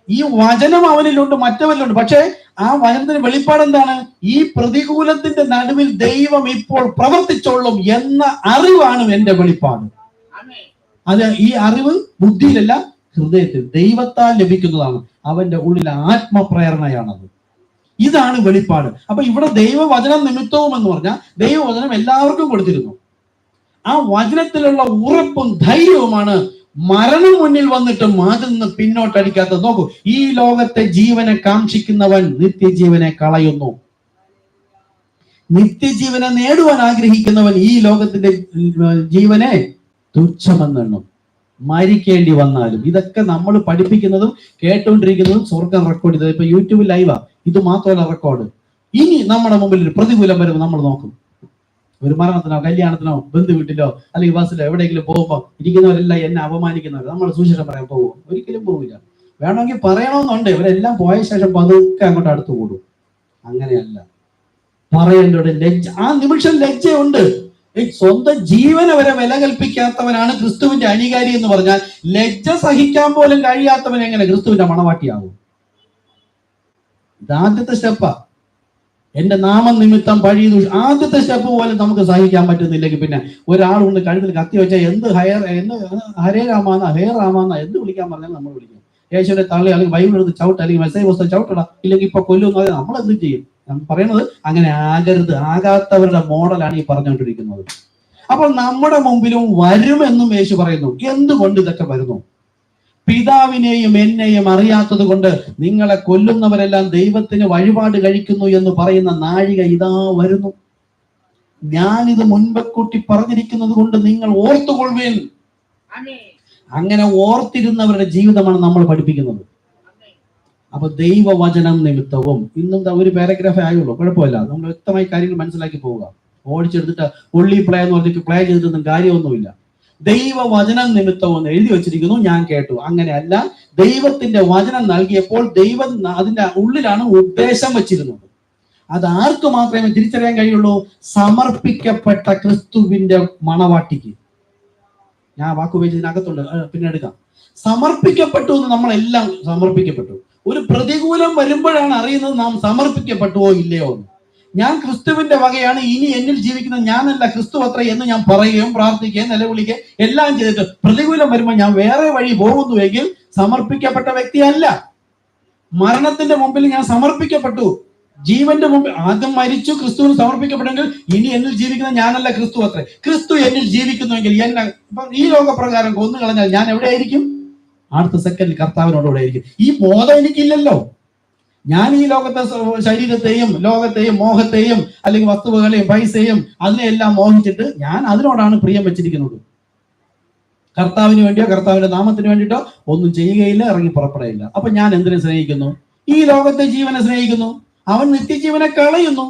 ഈ വചനം അവനിലുണ്ട്, മറ്റവരിലുണ്ട്. പക്ഷെ ആ വചനത്തിന് വെളിപ്പാട് എന്താണ്? ഈ പ്രതികൂലത്തിന്റെ നടുവിൽ ദൈവം ഇപ്പോൾ പ്രവർത്തിച്ചോളും എന്ന അറിവാണ് എന്റെ വെളിപ്പാട്. അത് ഈ അറിവ് ബുദ്ധിയിലല്ല, ഹൃദയത്തിൽ ദൈവത്താൽ ലഭിക്കുന്നതാണ്. അവന്റെ ഉള്ളിലെ ആത്മപ്രേരണയാണത്. ഇതാണ് വെളിപ്പാട്. അപ്പൊ ഇവിടെ ദൈവവചനം നിമിത്തവും എന്ന് പറഞ്ഞാൽ ദൈവവചനം എല്ലാവർക്കും കൊടുത്തിരുന്നു. ആ വചനത്തിലുള്ള ഉറപ്പും ധൈര്യവുമാണ് മരണം മുന്നിൽ വന്നിട്ട് അതിൽ നിന്ന് പിന്നോട്ടടിക്കാത്തത്. നോക്കൂ, ഈ ലോകത്തെ ജീവനെ കാക്ഷിക്കുന്നവൻ നിത്യജീവനെ കളയുന്നു. നിത്യജീവനെ നേടുവാൻ ആഗ്രഹിക്കുന്നവൻ ഈ ലോകത്തിന്റെ ജീവനെ തുച്ഛമെന്നെണ്ണും. മരിക്കേണ്ടി വന്നാലും. ഇതൊക്കെ നമ്മൾ പഠിപ്പിക്കുന്നതും കേട്ടുകൊണ്ടിരിക്കുന്നതും സ്വർഗം റെക്കോർഡ് ചെയ്തത്. ഇപ്പൊ യൂട്യൂബിൽ ലൈവാ, ഇത് മാത്രമല്ല റെക്കോർഡ്. ഇനി നമ്മുടെ മുമ്പിൽ ഒരു പ്രതികൂലം വരുമ്പോൾ നമ്മൾ നോക്കും. ഒരു മരണത്തിനോ കല്യാണത്തിനോ ബന്ധു വീട്ടിലോ അല്ലെങ്കിൽ ബസ്സിലോ എവിടെയെങ്കിലും പോകുമ്പോൾ ഇരിക്കുന്നവരെല്ലാം എന്നെ അപമാനിക്കുന്നവർ, നമ്മൾ സുവിശേഷം പറയാൻ പോകും? ഒരിക്കലും പോവില്ല. വേണമെങ്കിൽ പറയണമെന്നുണ്ട്, ഇവരെല്ലാം പോയ ശേഷം പതുക്കെ അങ്ങോട്ട് അടുത്ത് കൂടും. അങ്ങനെയല്ല, പറയേണ്ടത് ലജ്ജ. ആ നിമിഷം ലജ്ജയുണ്ട്. സ്വന്തം ജീവനെ വരെ വില കൽപ്പിക്കാത്തവനാണ് ക്രിസ്തുവിന്റെ അനുകാരി എന്ന് പറഞ്ഞാൽ ലജ്ജ സഹിക്കാൻ പോലും കഴിയാത്തവൻ എങ്ങനെ ക്രിസ്തുവിന്റെ മണവാട്ടിയാവും? ഇത് ആദ്യത്തെ സ്റ്റെപ്പാ. എന്റെ നാമം നിമിത്തം പഴി ആദ്യത്തെ സ്റ്റെപ്പ് പോലും നമുക്ക് സഹിക്കാൻ പറ്റുന്നില്ലെങ്കിൽ പിന്നെ ഒരാൾ കൊണ്ട് കഴുത്തിൽ കത്തി വെച്ചാൽ എന്ത് ഹരേ രാമാന്ന ഹേ രാമാന്ന എന്ത് വിളിക്കാൻ പറഞ്ഞാൽ നമ്മൾ വിളിക്കും. യേശുവിന്റെ തള്ളി അല്ലെങ്കിൽ ബൈബിൾ എടുത്ത് ചവിട്ട അല്ലെങ്കിൽ മെസ്സേജ് പുസ്തകം ചവിട്ടടാ, ഇല്ലെങ്കിൽ ഇപ്പൊ കൊല്ലുന്ന നമ്മൾ എന്ത് ചെയ്യും? പറയുന്നത് അങ്ങനെ ആകരുത്. ആകാത്തവരുടെ മോഡലാണ് ഈ പറഞ്ഞുകൊണ്ടിരിക്കുന്നത്. അപ്പോൾ നമ്മുടെ മുമ്പിലും വരുമെന്നും യേശു പറയുന്നു. എന്തുകൊണ്ട് ഇതൊക്കെ വരുന്നു? പിതാവിനെയും എന്നെയും അറിയാത്തത് കൊണ്ട് നിങ്ങളെ കൊല്ലുന്നവരെല്ലാം ദൈവത്തിന് വഴിപാട് കഴിക്കുന്നു എന്ന് പറയുന്ന നാഴിക ഇതാ വരുന്നു. ഞാനിത് മുൻപ് കൂട്ടി പറഞ്ഞിരിക്കുന്നത് കൊണ്ട് നിങ്ങൾ ഓർത്തുകൊള്ളുവിൻ. അങ്ങനെ ഓർത്തിരുന്നവരുടെ ജീവിതമാണ് നമ്മൾ പഠിപ്പിക്കുന്നത്. അപ്പൊ ദൈവവചനം നിമിത്തവും ഇന്നും ഒരു പാരഗ്രാഫേ ആയുള്ളൂ, കുഴപ്പമില്ല. നമ്മൾ വ്യക്തമായി കാര്യങ്ങൾ മനസ്സിലാക്കി പോവുക. ഓടിച്ചെടുത്തിട്ട് ഒള്ളി പ്ലേ എന്ന് പറഞ്ഞിട്ട് പ്ലേ ചെയ്തിട്ടൊന്നും കാര്യമൊന്നുമില്ല. ദൈവവചനം നിമിത്തവും എന്ന് എഴുതി വെച്ചിരിക്കുന്നു, ഞാൻ കേട്ടു. അങ്ങനെയല്ല, ദൈവത്തിന്റെ വചനം നൽകിയപ്പോൾ ദൈവം അതിന്റെ ഉള്ളിലാണ് ഉദ്ദേശം വെച്ചിരുന്നത്. അത് ആർക്ക് മാത്രമേ തിരിച്ചറിയാൻ കഴിയുള്ളൂ? സമർപ്പിക്കപ്പെട്ട ക്രിസ്തുവിന്റെ മണവാട്ടിക്ക്. ഞാൻ വാക്കുപയോഗിച്ചതിനകത്തുണ്ട്, പിന്നെ എടുക്കാം. സമർപ്പിക്കപ്പെട്ടു എന്ന് നമ്മളെല്ലാം സമർപ്പിക്കപ്പെട്ടു. ഒരു പ്രതികൂലം വരുമ്പോഴാണ് അറിയുന്നത് നാം സമർപ്പിക്കപ്പെട്ടുവോ ഇല്ലയോ എന്ന്. ഞാൻ ക്രിസ്തുവിന്റെ വകയാണ്, ഇനി എന്നിൽ ജീവിക്കുന്ന ഞാനല്ല ക്രിസ്തു അത്ര എന്ന് ഞാൻ പറയുകയും പ്രാർത്ഥിക്കുകയും നിലവിളിക്കുകയും എല്ലാം ചെയ്തിട്ട് പ്രതികൂലം വരുമ്പോൾ ഞാൻ വേറെ വഴി പോകുന്നുവെങ്കിൽ സമർപ്പിക്കപ്പെട്ട വ്യക്തിയല്ല. മരണത്തിന്റെ മുമ്പിൽ ഞാൻ സമർപ്പിക്കപ്പെട്ടു, ജീവന്റെ മുമ്പിൽ ആദ്യം മരിച്ചു, ക്രിസ്തുവിന് സമർപ്പിക്കപ്പെട്ടെങ്കിൽ ഇനി എന്നിൽ ജീവിക്കുന്ന ഞാനല്ല ക്രിസ്തു അത്ര. ക്രിസ്തു എന്നിൽ ജീവിക്കുന്നുവെങ്കിൽ എന്നെ ഈ ലോകപ്രകാരം കൊന്നു കളഞ്ഞാൽ ഞാൻ എവിടെയായിരിക്കും? അടുത്ത സെക്കൻഡിൽ കർത്താവിനോടുകൂടെ ആയിരിക്കും. ഈ ബോധം എനിക്കില്ലല്ലോ. ഞാൻ ഈ ലോകത്തെ ശരീരത്തെയും ലോകത്തെയും മോഹത്തെയും അല്ലെങ്കിൽ വസ്തുവകളെയും പൈസയും അതിനെയെല്ലാം മോഹിച്ചിട്ട് ഞാൻ അതിനോടാണ് പ്രിയം വെച്ചിരിക്കുന്നത്. കർത്താവിന് വേണ്ടിയോ കർത്താവിന്റെ നാമത്തിന് വേണ്ടിയിട്ടോ ഒന്നും ചെയ്യുകയില്ല, ഇറങ്ങി പുറപ്പെടുകയില്ല. അപ്പൊ ഞാൻ എന്തിനെ സ്നേഹിക്കുന്നു? ഈ ലോകത്തെ ജീവനെ സ്നേഹിക്കുന്നു. അവൻ നിത്യജീവനെ കളയുന്നു.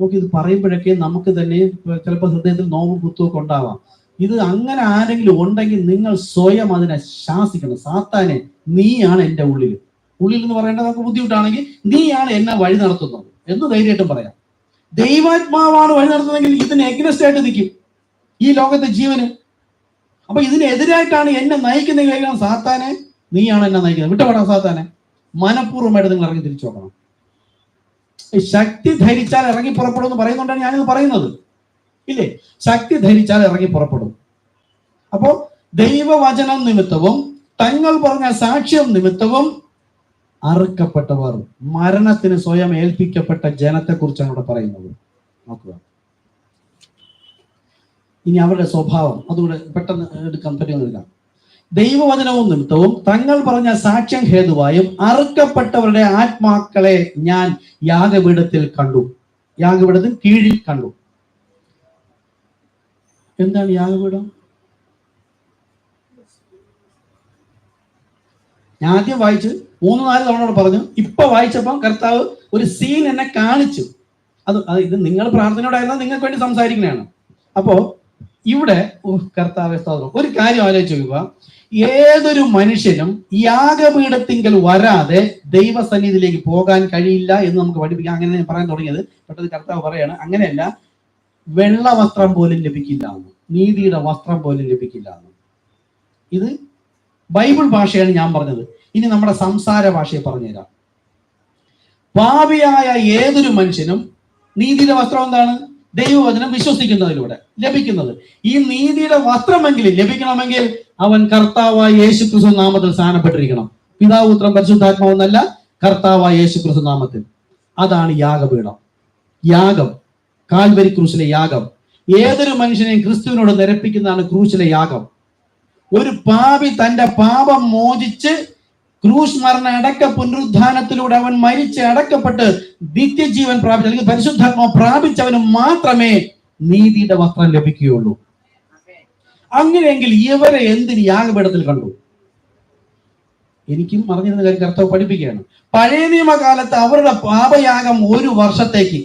നോക്കി, ഇത് പറയുമ്പോഴൊക്കെ നമുക്ക് തന്നെ ചിലപ്പോൾ ഹൃദയത്തിൽ നോവും കുത്തുമൊക്കെ ഉണ്ടാവാം. ഇത് അങ്ങനെ ആരെങ്കിലും ഉണ്ടെങ്കിൽ നിങ്ങൾ സ്വയം അതിനെ ശാസിക്കണം. സാത്താനെ, നീയാണ് എൻ്റെ ഉള്ളിൽ എന്ന് പറയേണ്ടത് നമുക്ക് ബുദ്ധിമുട്ടാണെങ്കിൽ, നീയാണ് എന്നെ വഴി നടത്തുന്നത് എന്ന് ധൈര്യമായിട്ടും പറയാം. ദൈവാത്മാവാണ് വഴി നടത്തുന്നതെങ്കിൽ ഇതിന് എഗ്നസ്റ്റ് ആയിട്ട് നിൽക്കും ഈ ലോകത്തെ ജീവന്. അപ്പൊ ഇതിനെതിരായിട്ടാണ് എന്നെ നയിക്കുന്ന സാത്താനെ, നീയാണ് എന്നെ നയിക്കുന്നത്, വിട്ടുപെടാം സാത്താനെ. മനഃപൂർവ്വമായിട്ട് നിങ്ങൾ ഇറങ്ങി തിരിച്ചു നോക്കണം. ശക്തി ധരിച്ചാൽ ഇറങ്ങി പുറപ്പെടും എന്ന് പറയുന്നുണ്ടാണ് ഞാനിത് പറയുന്നത്, ഇല്ലേ? ശക്തി ധരിച്ചാൽ ഇറങ്ങി പുറപ്പെടും. അപ്പോ ദൈവവചനം നിമിത്തവും തങ്ങൾ പറഞ്ഞ സാക്ഷ്യം നിമിത്തവും അറുക്കപ്പെട്ടവർ, മരണത്തിന് സ്വയം ഏൽപ്പിക്കപ്പെട്ട ജനത്തെ കുറിച്ചാണ് ഇവിടെ പറയുന്നത്. നോക്കുക, ഇനി അവരുടെ സ്വഭാവം അതുകൂടെ പെട്ടെന്ന് എടുക്കാൻ പറ്റുമെന്നില്ല. ദൈവവചനവും നിമിത്തവും തങ്ങൾ പറഞ്ഞ സാക്ഷ്യം ഹേതുവായും അറുക്കപ്പെട്ടവരുടെ ആത്മാക്കളെ ഞാൻ യാഗപീഠത്തിൽ കണ്ടു. യാഗപീഠത്തിൽ കീഴിൽ കണ്ടു. എന്താണ് യാഗപീഠം? ഞാൻ ആദ്യം വായിച്ച് 3-4 തവണ പറഞ്ഞു. ഇപ്പൊ വായിച്ചപ്പം കർത്താവ് ഒരു സീൻ എന്നെ കാണിച്ചു. ഇത് നിങ്ങൾ പ്രാർത്ഥനയോടായിരുന്നാൽ നിങ്ങൾക്ക് വേണ്ടി സംസാരിക്കുന്നതാണ്. അപ്പോ ഇവിടെ കർത്താവെ സ്തോത്രം, ഒരു കാര്യം ആലോചിച്ച് നോക്കുക. ഏതൊരു മനുഷ്യനും യാഗപീഠത്തിങ്കൽ വരാതെ ദൈവസന്നിധിയിലേക്ക് പോകാൻ കഴിയില്ല എന്ന് നമുക്ക് പഠിപ്പിക്കാം. അങ്ങനെ ഞാൻ പറയാൻ തുടങ്ങിയത് പെട്ടെന്ന് കർത്താവ് പറയാണ്, അങ്ങനെയല്ല, വെള്ള വസ്ത്രം പോലും ലഭിക്കില്ല എന്ന്, നീതിയുടെ വസ്ത്രം പോലും ലഭിക്കില്ല എന്ന്. ഇത് ബൈബിൾ ഭാഷയാണ് ഞാൻ പറഞ്ഞത്. ഇനി നമ്മുടെ സംസാര ഭാഷയെ പറഞ്ഞുതരാം. പാപിയായ ഏതൊരു മനുഷ്യനും നീതിയുടെ വസ്ത്രം എന്താണ്? ദൈവവചനം വിശ്വസിക്കുന്നതിലൂടെ ലഭിക്കുന്നത്. ഈ നീതിയുടെ വസ്ത്രമെങ്കിലും ലഭിക്കണമെങ്കിൽ അവൻ കർത്താവായ യേശുക്രിസ്തു നാമത്തിൽ സ്ഥാനപ്പെട്ടിരിക്കണം. പിതാവ്, പുത്രൻ, പരിശുദ്ധാത്മാവെന്നല്ല, കർത്താവായ യേശുക്രിസ്തു നാമത്തിൽ. അതാണ് യാഗപീഠം. യാഗം, കാൽവരി ക്രൂശിലെ യാഗം. ഏതൊരു മനുഷ്യനെയും ക്രിസ്തുവിനോട് നിരപ്പിക്കുന്നതാണ് ക്രൂശിലെ യാഗം. ഒരു പാപി തന്റെ പാപം മോചിച്ച് ക്രൂശ് മരണ അടക്ക പുനരുദ്ധാനത്തിലൂടെ അവൻ മരിച്ച് അടക്കപ്പെട്ട് നിത്യജീവൻ പ്രാപിച്ച, അല്ലെങ്കിൽ പരിശുദ്ധാത്മാവ് പ്രാപിച്ചവന് മാത്രമേ നീതിയുടെ വസ്ത്രം ലഭിക്കുകയുള്ളൂ. അങ്ങനെയെങ്കിൽ ഇവരെ എന്തിന് യാഗപീഠത്തിൽ കണ്ടു? എനിക്കും അറിഞ്ഞിരുന്ന കാര്യം കർത്താവ് പഠിപ്പിക്കുകയാണ്. പഴയ നിയമകാലത്ത് അവരുടെ പാപയാഗം 1 വർഷത്തേക്ക്,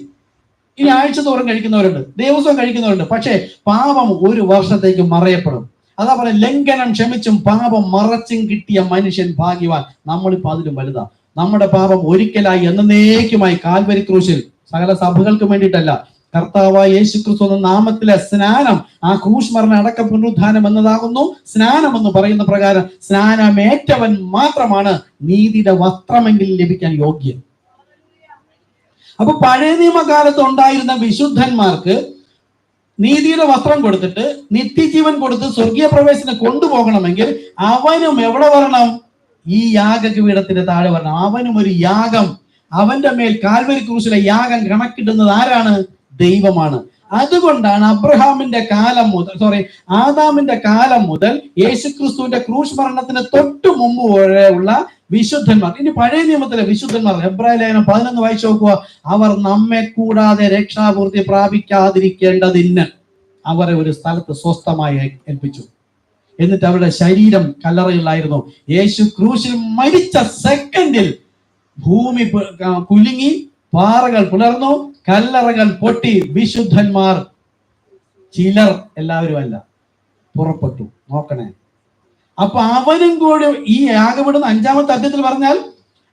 ഇനി ആഴ്ച തോറും കഴിക്കുന്നവരുണ്ട്, ദിവസവും കഴിക്കുന്നവരുണ്ട്, പക്ഷേ പാപം 1 വർഷത്തേക്ക് മറയപ്പെടും. അതാ പറയാം, ലംഘനം ക്ഷമിച്ചും പാപം മറച്ചും കിട്ടിയ മനുഷ്യൻ ഭാഗ്യവാൻ. നമ്മളിപ്പോ അതിലും വലുതാ. നമ്മുടെ പാപം ഒരിക്കലായി എന്നേക്കുമായി കാൽവരി ക്രൂശിൽ, സകല സഭകൾക്ക് വേണ്ടിയിട്ടല്ല, കർത്താവായ യേശുക്രിസ്തു എന്ന നാമത്തിലെ സ്നാനം, ആ ക്രൂശ് മരണ അടക്ക പുനരുദ്ധാനം എന്നതാകുന്നു സ്നാനം എന്ന് പറയുന്ന പ്രകാരം സ്നാനമേറ്റവൻ മാത്രമാണ് നീതിയുടെ വസ്ത്രമെങ്കിലും ലഭിക്കാൻ യോഗ്യൻ. അപ്പൊ പഴയ നിയമകാലത്ത് ഉണ്ടായിരുന്ന വിശുദ്ധന്മാർക്ക് നീതിയുടെ വസ്ത്രം കൊടുത്തിട്ട് നിത്യജീവൻ കൊടുത്ത് സ്വർഗീയ പ്രവേശനം കൊണ്ടുപോകണമെങ്കിൽ അവനും എവിടെ വരണം? ഈ യാഗപീഠത്തിന്റെ താഴെ വരണം. അവനും ഒരു യാഗം, അവന്റെ മേൽ കാൽവരി ക്രൂശിലെ യാഗം കണക്കിടുന്നത് ആരാണ്? ദൈവമാണ്. അതുകൊണ്ടാണ് ആദാമിന്റെ കാലം മുതൽ യേശുക്രിസ്തുവിന്റെ ക്രൂശ് മരണത്തിന് തൊട്ടു മുമ്പ് വരെയുള്ള വിശുദ്ധന്മാർ, ഇനി പഴയ നിയമത്തിലെ വിശുദ്ധന്മാർ, എബ്രായ ലേഖനം 11 വായിച്ചു നോക്കുക. അവർ നമ്മെ കൂടാതെ രക്ഷാപൂർത്തി പ്രാപിക്കാതിരിക്കേണ്ടതിന് അവരെ ഒരു സ്ഥലത്ത് സ്വസ്ഥമായി ഏൽപ്പിച്ചു. എന്നിട്ട് അവരുടെ ശരീരം കല്ലറയിലായിരുന്നു. യേശു ക്രൂശിൽ മരിച്ച സെക്കൻഡിൽ ഭൂമി കുലുങ്ങി, പാറകൾ പിളർന്നു, കല്ലറകൾ പൊട്ടി. വിശുദ്ധന്മാർ ചിലർ, എല്ലാവരും അല്ല, പുറപ്പെട്ടു. നോക്കണേ. അപ്പൊ അവനും കൂടി ഈ യാഗപീഠം 5-ാമത്തെ അധ്യായത്തിൽ പറഞ്ഞാൽ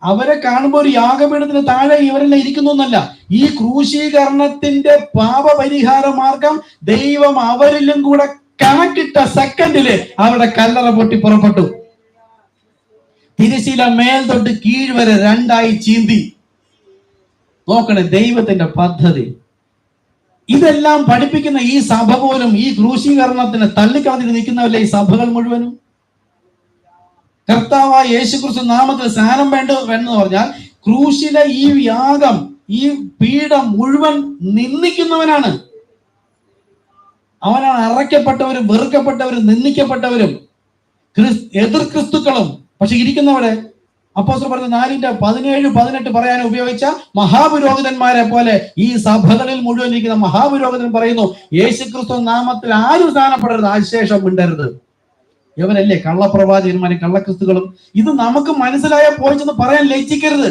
അവരെ കാണുമ്പോൾ ഒരു യാഗപീഠത്തിന് താഴെ ഇവരെല്ലാം ഇരിക്കുന്നു എന്നല്ല, ഈ ക്രൂശീകരണത്തിന്റെ പാപപരിഹാര മാർഗം ദൈവം അവരിലും കൂടെ കണക്കിട്ട സെക്കൻഡില് അവരുടെ കല്ലറ പൊട്ടി പുറപ്പെട്ടു. തിരശീല മേൽ തൊട്ട് കീഴ് വരെ 2ആയി ചീന്തി. നോക്കണേ ദൈവത്തിന്റെ പദ്ധതി. ഇതെല്ലാം പഠിപ്പിക്കുന്ന ഈ സഭ പോലും ഈ ക്രൂശീകരണത്തിന് തള്ളിക്കളഞ്ഞിട്ട് നിൽക്കുന്നവല്ലേ ഈ സഭകൾ മുഴുവനും. കർത്താവായ യേശുക്രിസ്തു നാമത്തിൽ സ്നാനം വേണ്ടെന്ന് പറഞ്ഞാൽ ക്രൂശിലെ ഈ യാഗം, ഈ പീഠം മുഴുവൻ നിന്ദിക്കുന്നവനാണ്. അവനാണ് അറയ്ക്കപ്പെട്ടവരും വെറുക്കപ്പെട്ടവരും നിന്ദിക്കപ്പെട്ടവരും എതിർ ക്രിസ്തുക്കളും. പക്ഷെ ഇരിക്കുന്നവരെ അപ്പോസ്തലൻ പറഞ്ഞ 4:17-18 പറയാൻ ഉപയോഗിച്ച മഹാപുരോഹിതന്മാരെ പോലെ ഈ സഭകളിൽ മുഴുവൻ ഇരിക്കുന്ന മഹാപുരോഹിതൻ പറയുന്നു, യേശുക്രിസ്തു നാമത്തിൽ ആരും സ്നാനപ്പെടരുത്, അതിശേഷം മിണ്ടരുത്. ഇവരല്ലേ കള്ളപ്രവാചകന്മാരും കള്ളക്രിസ്തുക്കളും. ഇത് നമുക്ക് മനസ്സിലായ പോയിച്ചെന്ന് പറയാൻ ലജ്ജിക്കരുത്.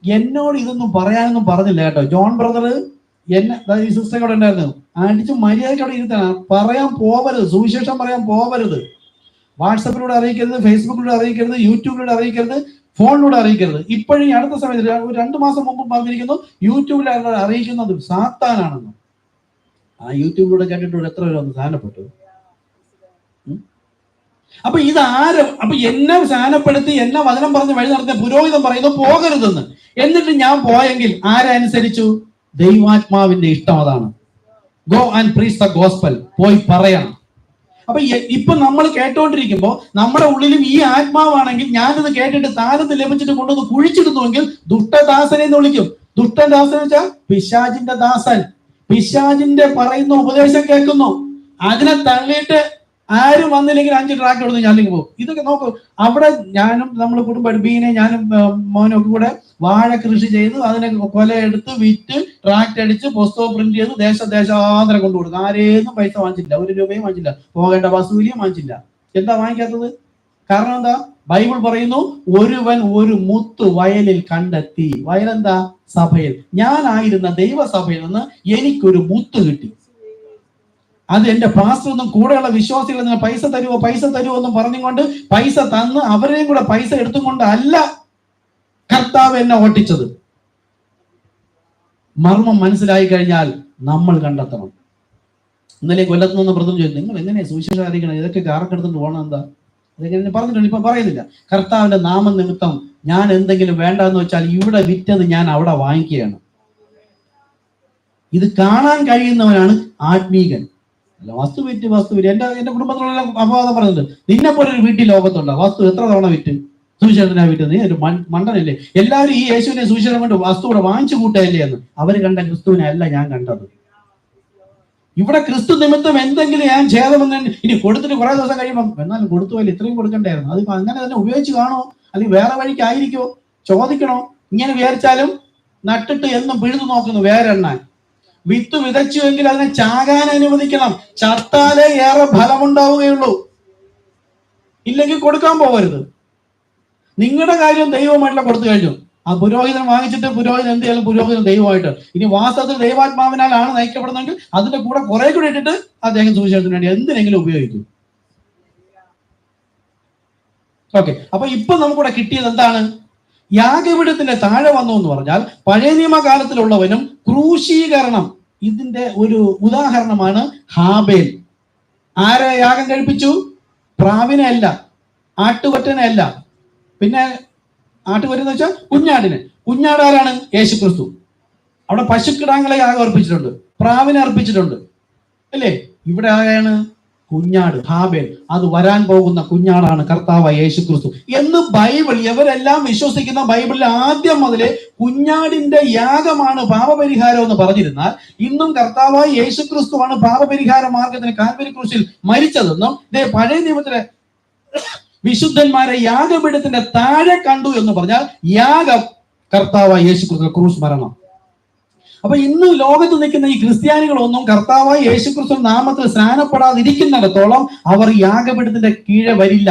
എന്നോട് ഇതൊന്നും പറയാനൊന്നും പറഞ്ഞില്ല കേട്ടോ. ജോൺ ബ്രദർ എന്നെ ഈ സിസ്റ്റർ കൂടെ ഉണ്ടായിരുന്നു, അടിച്ച് മര്യാദയ്ക്ക് അവിടെ ഇരുത്താണ്. പറയാൻ പോവരുത്, സുവിശേഷം പറയാൻ പോവരുത്. വാട്സപ്പിലൂടെ അറിയിക്കരുത്, ഫേസ്ബുക്കിലൂടെ അറിയിക്കരുത്, യൂട്യൂബിലൂടെ അറിയിക്കരുത്, ഫോണിലൂടെ അറിയിക്കരുത്. ഇപ്പോഴും അടുത്ത സമയത്ത് ഒരു 2 മാസം മുമ്പ് പറഞ്ഞിരിക്കുന്നു യൂട്യൂബിൽ അറിയിക്കുന്നത് സാത്താനാണെന്ന്. ആ യൂട്യൂബിലൂടെ കേട്ടിട്ട് എത്ര പേര് ഒന്ന് സ്ഥാനപ്പെട്ടു? അപ്പൊ ഇതാരും അപ്പൊ എന്നെ സ്ഥാനപ്പെടുത്തി എന്നെ വചനം പറഞ്ഞ് വഴി നടത്തിയ പുരോഹിതൻ പറയുന്നു പോകരുതെന്ന്. എന്നിട്ട് ഞാൻ പോയെങ്കിൽ ആരനുസരിച്ചു? ദൈവാത്മാവിന്റെ ഇഷ്ടം അതാണ്. Go and preach the gospel, പോയി പറയണം. അപ്പൊ ഇപ്പൊ നമ്മൾ കേട്ടോണ്ടിരിക്കുമ്പോ നമ്മുടെ ഉള്ളിലും ഈ ആത്മാവാണെങ്കിൽ ഞാനിത് കേട്ടിട്ട് താരത്ത് ലഭിച്ചിട്ട് കൊണ്ടുവന്ന് കുഴിച്ചിടുന്നുവെങ്കിൽ ദുഷ്ടദാസനെ എന്ന് വിളിക്കും. ദുഷ്ടദാസൻ വെച്ചാൽ പിശാചിന്റെ ദാസൻ. പിശാചിന്റെ പറയുന്ന ഉപദേശം കേൾക്കുന്നു, അതിനെ തള്ളിയിട്ട് ആരും വന്നില്ലെങ്കിൽ 5 ട്രാക്ട് കൊടുത്ത് ഞാനിലേക്ക് പോകും. ഇതൊക്കെ നോക്കൂ. അവിടെ ഞാനും നമ്മൾ കുടുംബം ബീനെ ഞാനും മോനും ഒക്കെ കൂടെ വാഴ കൃഷി ചെയ്ത് അതിനെ കൊലയെടുത്ത് വിറ്റ് ട്രാക്ട് അടിച്ച് പുസ്തകം പ്രിന്റ് ചെയ്ത് ദേശാന്തരം കൊണ്ടു കൊടുക്കും. ആരേന്നും പൈസ വാങ്ങിച്ചില്ല, 1 രൂപയും വാങ്ങിച്ചില്ല, പോകേണ്ട വസൂലിയും വാങ്ങിച്ചില്ല. എന്താ വാങ്ങിക്കാത്തത്? കാരണം എന്താ? ബൈബിൾ പറയുന്നു, ഒരുവൻ ഒരു മുത്ത് വയലിൽ കണ്ടെത്തി. വയലെന്താ? സഭയിൽ. ഞാനായിരുന്ന ദൈവസഭയിൽ നിന്ന് എനിക്കൊരു മുത്ത് കിട്ടി. അത് എന്റെ പാസ്റ്ററൊന്നും കൂടെയുള്ള വിശ്വാസികൾ പൈസ തരുമോ എന്നും പറഞ്ഞുകൊണ്ട് പൈസ തന്ന് അവരെയും കൂടെ പൈസ എടുത്തും കൊണ്ട് അല്ല കർത്താവ് എന്നെ ഓട്ടിച്ചത്. മർമ്മം മനസ്സിലായി കഴിഞ്ഞാൽ നമ്മൾ കണ്ടെത്തണം. ഇന്നലെ കൊല്ലത്ത് നിന്ന് പ്രഥം ചോദിച്ചു, നിങ്ങൾ എങ്ങനെയാ സുവിശേഷം അറിയിക്കണം? ഇതൊക്കെ കാറക്കെടുത്തിട്ട് പോകണം, എന്താ? അതൊക്കെ പറഞ്ഞിട്ടുണ്ട്, ഇപ്പൊ പറയുന്നില്ല. കർത്താവിന്റെ നാമനിമിത്തം ഞാൻ എന്തെങ്കിലും വേണ്ടെന്ന് വെച്ചാൽ ഇവിടെ വിറ്റത് ഞാൻ അവിടെ വാങ്ങിക്കുകയാണ്. ഇത് കാണാൻ കഴിയുന്നവനാണ് ആത്മീകൻ. അല്ല വസ്തു വിറ്റ് എന്റെ കുടുംബത്തിലുള്ള അപവാദം പറയുന്നത്, നിന്നെ പോലെ ഒരു വീട്ടിൽ ലോകത്തുണ്ടോ? വസ്തു എത്ര തവണ വിറ്റ്? സുവിശേഷനാ വിറ്റത്? നീ ഒരു മണ്ടനല്ലേ? എല്ലാവരും ഈ യേശുവിനെ സുവിശേഷം കൊണ്ട് വസ്തു കൂടെ വാങ്ങിച്ചു കൂട്ടയല്ലേ എന്ന്. അവര് കണ്ട ക്രിസ്തുവിനെ അല്ല ഞാൻ കണ്ടത്. ഇവിടെ ക്രിസ്തു നിമിത്തം എന്തെങ്കിലും ഞാൻ ഛേദമെന്ന് ഇനി കൊടുത്തിട്ട് കുറെ ദിവസം കഴിയുമ്പോൾ എന്നാലും കൊടുത്തുപോലെ ഇത്രയും കൊടുക്കണ്ടായിരുന്നു, അത് അങ്ങനെ തന്നെ ഉപയോഗിച്ച് കാണോ, അല്ലെങ്കിൽ വേറെ വഴിക്കായിരിക്കോ ചോദിക്കണോ? ഇങ്ങനെ വിചാരിച്ചാലും നട്ടിട്ട് എന്നും പിഴുതു നോക്കുന്നു വേരെണ്ണാൻ. വിത്ത് വിതച്ചുവെങ്കിൽ അതിനെ ചാകാൻ അനുവദിക്കണം. ചത്താലേ ഏറെ ഫലമുണ്ടാവുകയുള്ളൂ. ഇല്ലെങ്കിൽ കൊടുക്കാൻ പോകരുത്. നിങ്ങളുടെ കാര്യം ദൈവമായിട്ടുള്ള കൊടുത്തു കഴിഞ്ഞു. ആ പുരോഹിതൻ വാങ്ങിച്ചിട്ട് പുരോഹിതൻ എന്ത് ചെയ്യാലും പുരോഹിതൻ ദൈവമായിട്ട്. ഇനി വാസ്തവത്തിൽ ദൈവാത്മാവിനാലാണ് നയിക്കപ്പെടുന്നെങ്കിൽ അതിന്റെ കൂടെ കുറെ കൂടെ ഇട്ടിട്ട് അദ്ദേഹം സുവിശേഷത്തിന് വേണ്ടി എന്തിനെങ്കിലും ഉപയോഗിക്കും. ഓക്കെ, അപ്പൊ ഇപ്പൊ നമുക്കിവിടെ കിട്ടിയത് എന്താണ്? യാഗപീഠത്തിന്റെ താഴെ വന്നു എന്ന് പറഞ്ഞാൽ പഴയ നിയമകാലത്തിലുള്ളവനും ക്രൂശീകരണം, ഇതിന്റെ ഒരു ഉദാഹരണമാണ് ഹാബേൽ. ആരെ യാഗം കഴിപ്പിച്ചു? പ്രാവിനെ അല്ല, ആട്ടുകൊറ്റനെ അല്ല. പിന്നെ ആട്ടുകൊറ്റെന്ന് വെച്ചാൽ കുഞ്ഞാടിനെ. കുഞ്ഞാട് ആരാണ്? യേശുക്രിസ്തു. അവിടെ പശുക്കിടാങ്ങളെ യാഗം അർപ്പിച്ചിട്ടുണ്ട്, പ്രാവിനെ അർപ്പിച്ചിട്ടുണ്ട് അല്ലേ? ഇവിടെ ആരാണ്? കുഞ്ഞാട്, ഹാബേൽ. അത് വരാൻ പോകുന്ന കുഞ്ഞാടാണ് കർത്താവായ യേശുക്രിസ്തു എന്ന് ബൈബിൾ, ഇവരെല്ലാം വിശ്വസിക്കുന്ന ബൈബിളിൽ ആദ്യം മുതലേ കുഞ്ഞാടിന്റെ യാഗമാണ് പാപപരിഹാരം എന്ന് പറഞ്ഞിരുന്നാൽ, ഇന്നും കർത്താവായ യേശുക്രിസ്തുവാണ് പാപപരിഹാര മാർഗത്തിന് കാൽവരി ക്രൂശിൽ മരിച്ചതെന്നും പഴയ നിയമത്തിലെ വിശുദ്ധന്മാരെ യാഗപീഠത്തിന്റെ താഴെ കണ്ടു എന്ന് പറഞ്ഞാൽ യാഗം കർത്താവായ യേശുക്രിസ്തു ക്രൂശ് മരണം. അപ്പൊ ഇന്ന് ലോകത്ത് നിൽക്കുന്ന ഈ ക്രിസ്ത്യാനികളൊന്നും കർത്താവായ യേശുക്രിസ്തു നാമത്തിൽ സ്നാനപ്പെടാതിരിക്കുന്നിടത്തോളം അവർ യാഗപീഠത്തിന്റെ കീഴെ വരില്ല.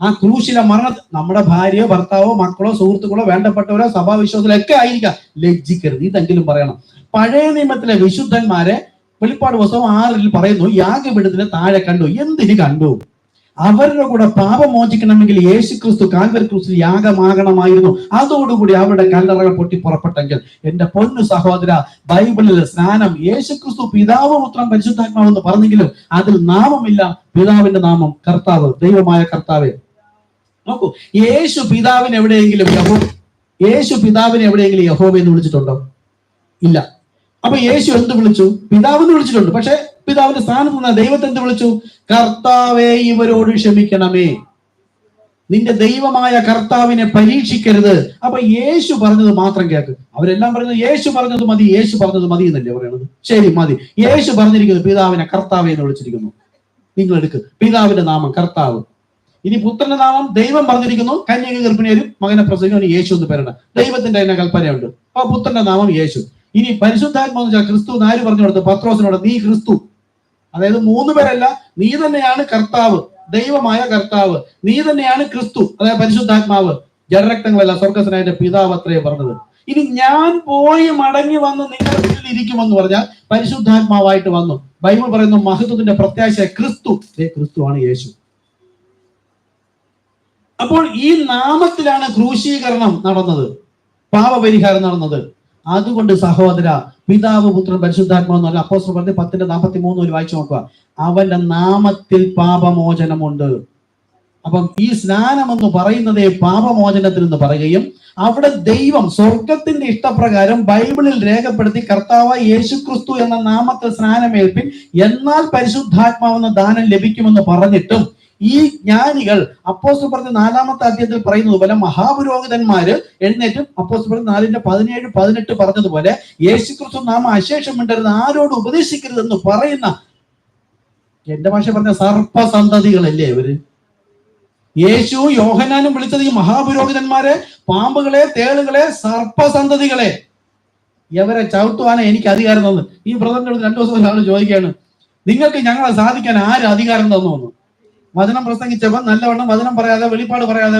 ആ ക്രൂശിലെ മരണ നമ്മുടെ ഭാര്യയോ ഭർത്താവോ മക്കളോ സുഹൃത്തുക്കളോ വേണ്ടപ്പെട്ടവരോ സഭാവിശ്വാസികളൊക്കെ ആയിരിക്കാം, ലജ്ജിക്കരുത്. ഇതെങ്കിലും പറയണം. പഴയ നിയമത്തിലെ വിശുദ്ധന്മാരെ വെളിപ്പാട് പുസ്തകം 6 പറയുന്നു യാഗപീഠത്തിന്റെ താഴെ കണ്ടു. എന്തിന് കണ്ടു? അവരുടെ കൂടെ പാപം മോചിക്കണമെങ്കിൽ യേശുക്രിസ്തു കാൽവരി ക്രൂശിൽ യാഗമാകണമായിരുന്നു. അതോടുകൂടി അവരുടെ കല്ലറകൾ പൊട്ടി പുറപ്പെട്ടെങ്കിൽ എന്റെ പൊന്നു സഹോദര, ബൈബിളിൽ സ്നാനം യേശുക്രിസ്തു പിതാവ് പുത്രൻ പരിശുദ്ധാത്മാവെന്ന് പറഞ്ഞെങ്കിലും അതിൽ നാമമില്ല. പിതാവിന്റെ നാമം കർത്താവ്, ദൈവമായ കർത്താവേ. നോക്കൂ, യേശു പിതാവിനെ എവിടെയെങ്കിലും യഹോവ എന്ന് വിളിച്ചിട്ടുണ്ടോ? ഇല്ല. അപ്പൊ യേശു എന്ത് വിളിച്ചു? പിതാവെന്ന് വിളിച്ചിട്ടുണ്ട്. പക്ഷെ പിതാവിന്റെ സ്ഥാനത്ത് നിന്ന് ദൈവത്തെ എന്ത് വിളിച്ചു? കർത്താവേ ഇവരോട് ക്ഷമിക്കണമേ. നിന്റെ ദൈവമായ കർത്താവിനെ പരീക്ഷിക്കരുത്. അപ്പൊ യേശു പറഞ്ഞത് മാത്രം കേൾക്ക്. അവരെല്ലാം പറയുന്നത് യേശു പറഞ്ഞത് മതി, യേശു പറഞ്ഞത് മതി എന്നല്ലേ പറയണത്? ശരി, മതി. യേശു പറഞ്ഞിരിക്കുന്നത് പിതാവിനെ കർത്താവേ എന്ന് വിളിച്ചിരിക്കുന്നു. നിങ്ങൾ എടുക്ക്, പിതാവിന്റെ നാമം കർത്താവ്. ഇനി പുത്രന്റെ നാമം ദൈവം പറഞ്ഞിരിക്കുന്നു, കന്യക ഗർഭിണിയൊരു മകനെ പ്രസവിക്കും, യേശു എന്ന് പേരുണ്ട്. ദൈവത്തിന്റെ തന്നെ കൽപ്പനയുണ്ട്. അപ്പൊ പുത്രന്റെ നാമം യേശു. ഇനി പരിശുദ്ധാത്മാവെന്ന് വെച്ചാൽ ക്രിസ്തു. ആര് പറഞ്ഞു കൊടുത്തു? പത്രോസിനോട്, നീ ക്രിസ്തു. അതായത് 3 പേരല്ല, നീ തന്നെയാണ് കർത്താവ്, ദൈവമായ കർത്താവ്, നീ തന്നെയാണ് ക്രിസ്തു, അതായത് പരിശുദ്ധാത്മാവ്, ജഡരക്തങ്ങളല്ല സ്വർഗസ്വനായ പിതാവ് അത്രേ പറഞ്ഞത്. ഇനി ഞാൻ പോയി മടങ്ങി വന്ന് നിങ്ങളുടെ വീട്ടിൽ ഇരിക്കുമെന്ന് പറഞ്ഞാൽ പരിശുദ്ധാത്മാവായിട്ട് വന്നു. ബൈബിൾ പറയുന്നു മഹത്വത്തിന്റെ പ്രത്യാശ ക്രിസ്തു, ക്രിസ്തുവാണ് യേശു. അപ്പോൾ ഈ നാമത്തിലാണ് ക്രൂശീകരണം നടന്നത്, പാപപരിഹാരം നടന്നത്. അതുകൊണ്ട് സഹോദര, പിതാവ് പുത്രൻ പരിശുദ്ധാത്മാവ് എന്ന് പറഞ്ഞാൽ അപ്പോസ്തലർ പറഞ്ഞ 10:43 വായിച്ചു നോക്കുക. അവന്റെ നാമത്തിൽ പാപമോചനമുണ്ട്. അപ്പം ഈ സ്നാനം എന്ന് പറയുന്നതേ പാപമോചനത്തിൽ എന്ന് പറയുകയും അവിടെ ദൈവം സ്വർഗത്തിന്റെ ഇഷ്ടപ്രകാരം ബൈബിളിൽ രേഖപ്പെടുത്തി കർത്താവായ യേശുക്രിസ്തു എന്ന നാമത്തിൽ സ്നാനമേൽപ്പിൻ, എന്നാൽ പരിശുദ്ധാത്മാവെന്ന ദാനം ലഭിക്കുമെന്ന് പറഞ്ഞിട്ടും ഈ ജ്ഞാനികൾ അപ്പോസ്തലർ പറഞ്ഞ 4-ാമത്തെ അധ്യായത്തിൽ പറയുന്നത് പോലെ മഹാപുരോഹിതന്മാര് എഴുന്നേറ്റും അപ്പോസ്തലർ പറഞ്ഞ 4:17-18 പറഞ്ഞതുപോലെ യേശുക്രിസ്തു നാമം അശേഷം മിണ്ടരുത്, ആരോട് ഉപദേശിക്കരുതെന്ന് പറയുന്ന, എന്റെ ഭാഷ പറഞ്ഞ സർപ്പസന്തതികളല്ലേ ഇവര്. യേശു യോഹന്നാനും വിളിച്ചത് ഈ മഹാപുരോഹിതന്മാരെ പാമ്പുകളെ, തേളുകളെ, സർപ്പസന്തതികളെ, ഇവരെ ചവിട്ടുവാനേ എനിക്ക് അധികാരം തന്നു. ഈ ബ്രദറിന്റെ അടുത്ത് 2 ദിവസം ഒരാൾ ചോദിക്കുകയാണ്, നിങ്ങൾക്ക് ഞങ്ങളെ സാധിക്കാൻ ആര് അധികാരം തന്നു? വചനം പ്രസംഗിച്ചവൻ നല്ലവണ്ണം വചനം പറയാതെ വെളിപ്പാട് പറയാതെ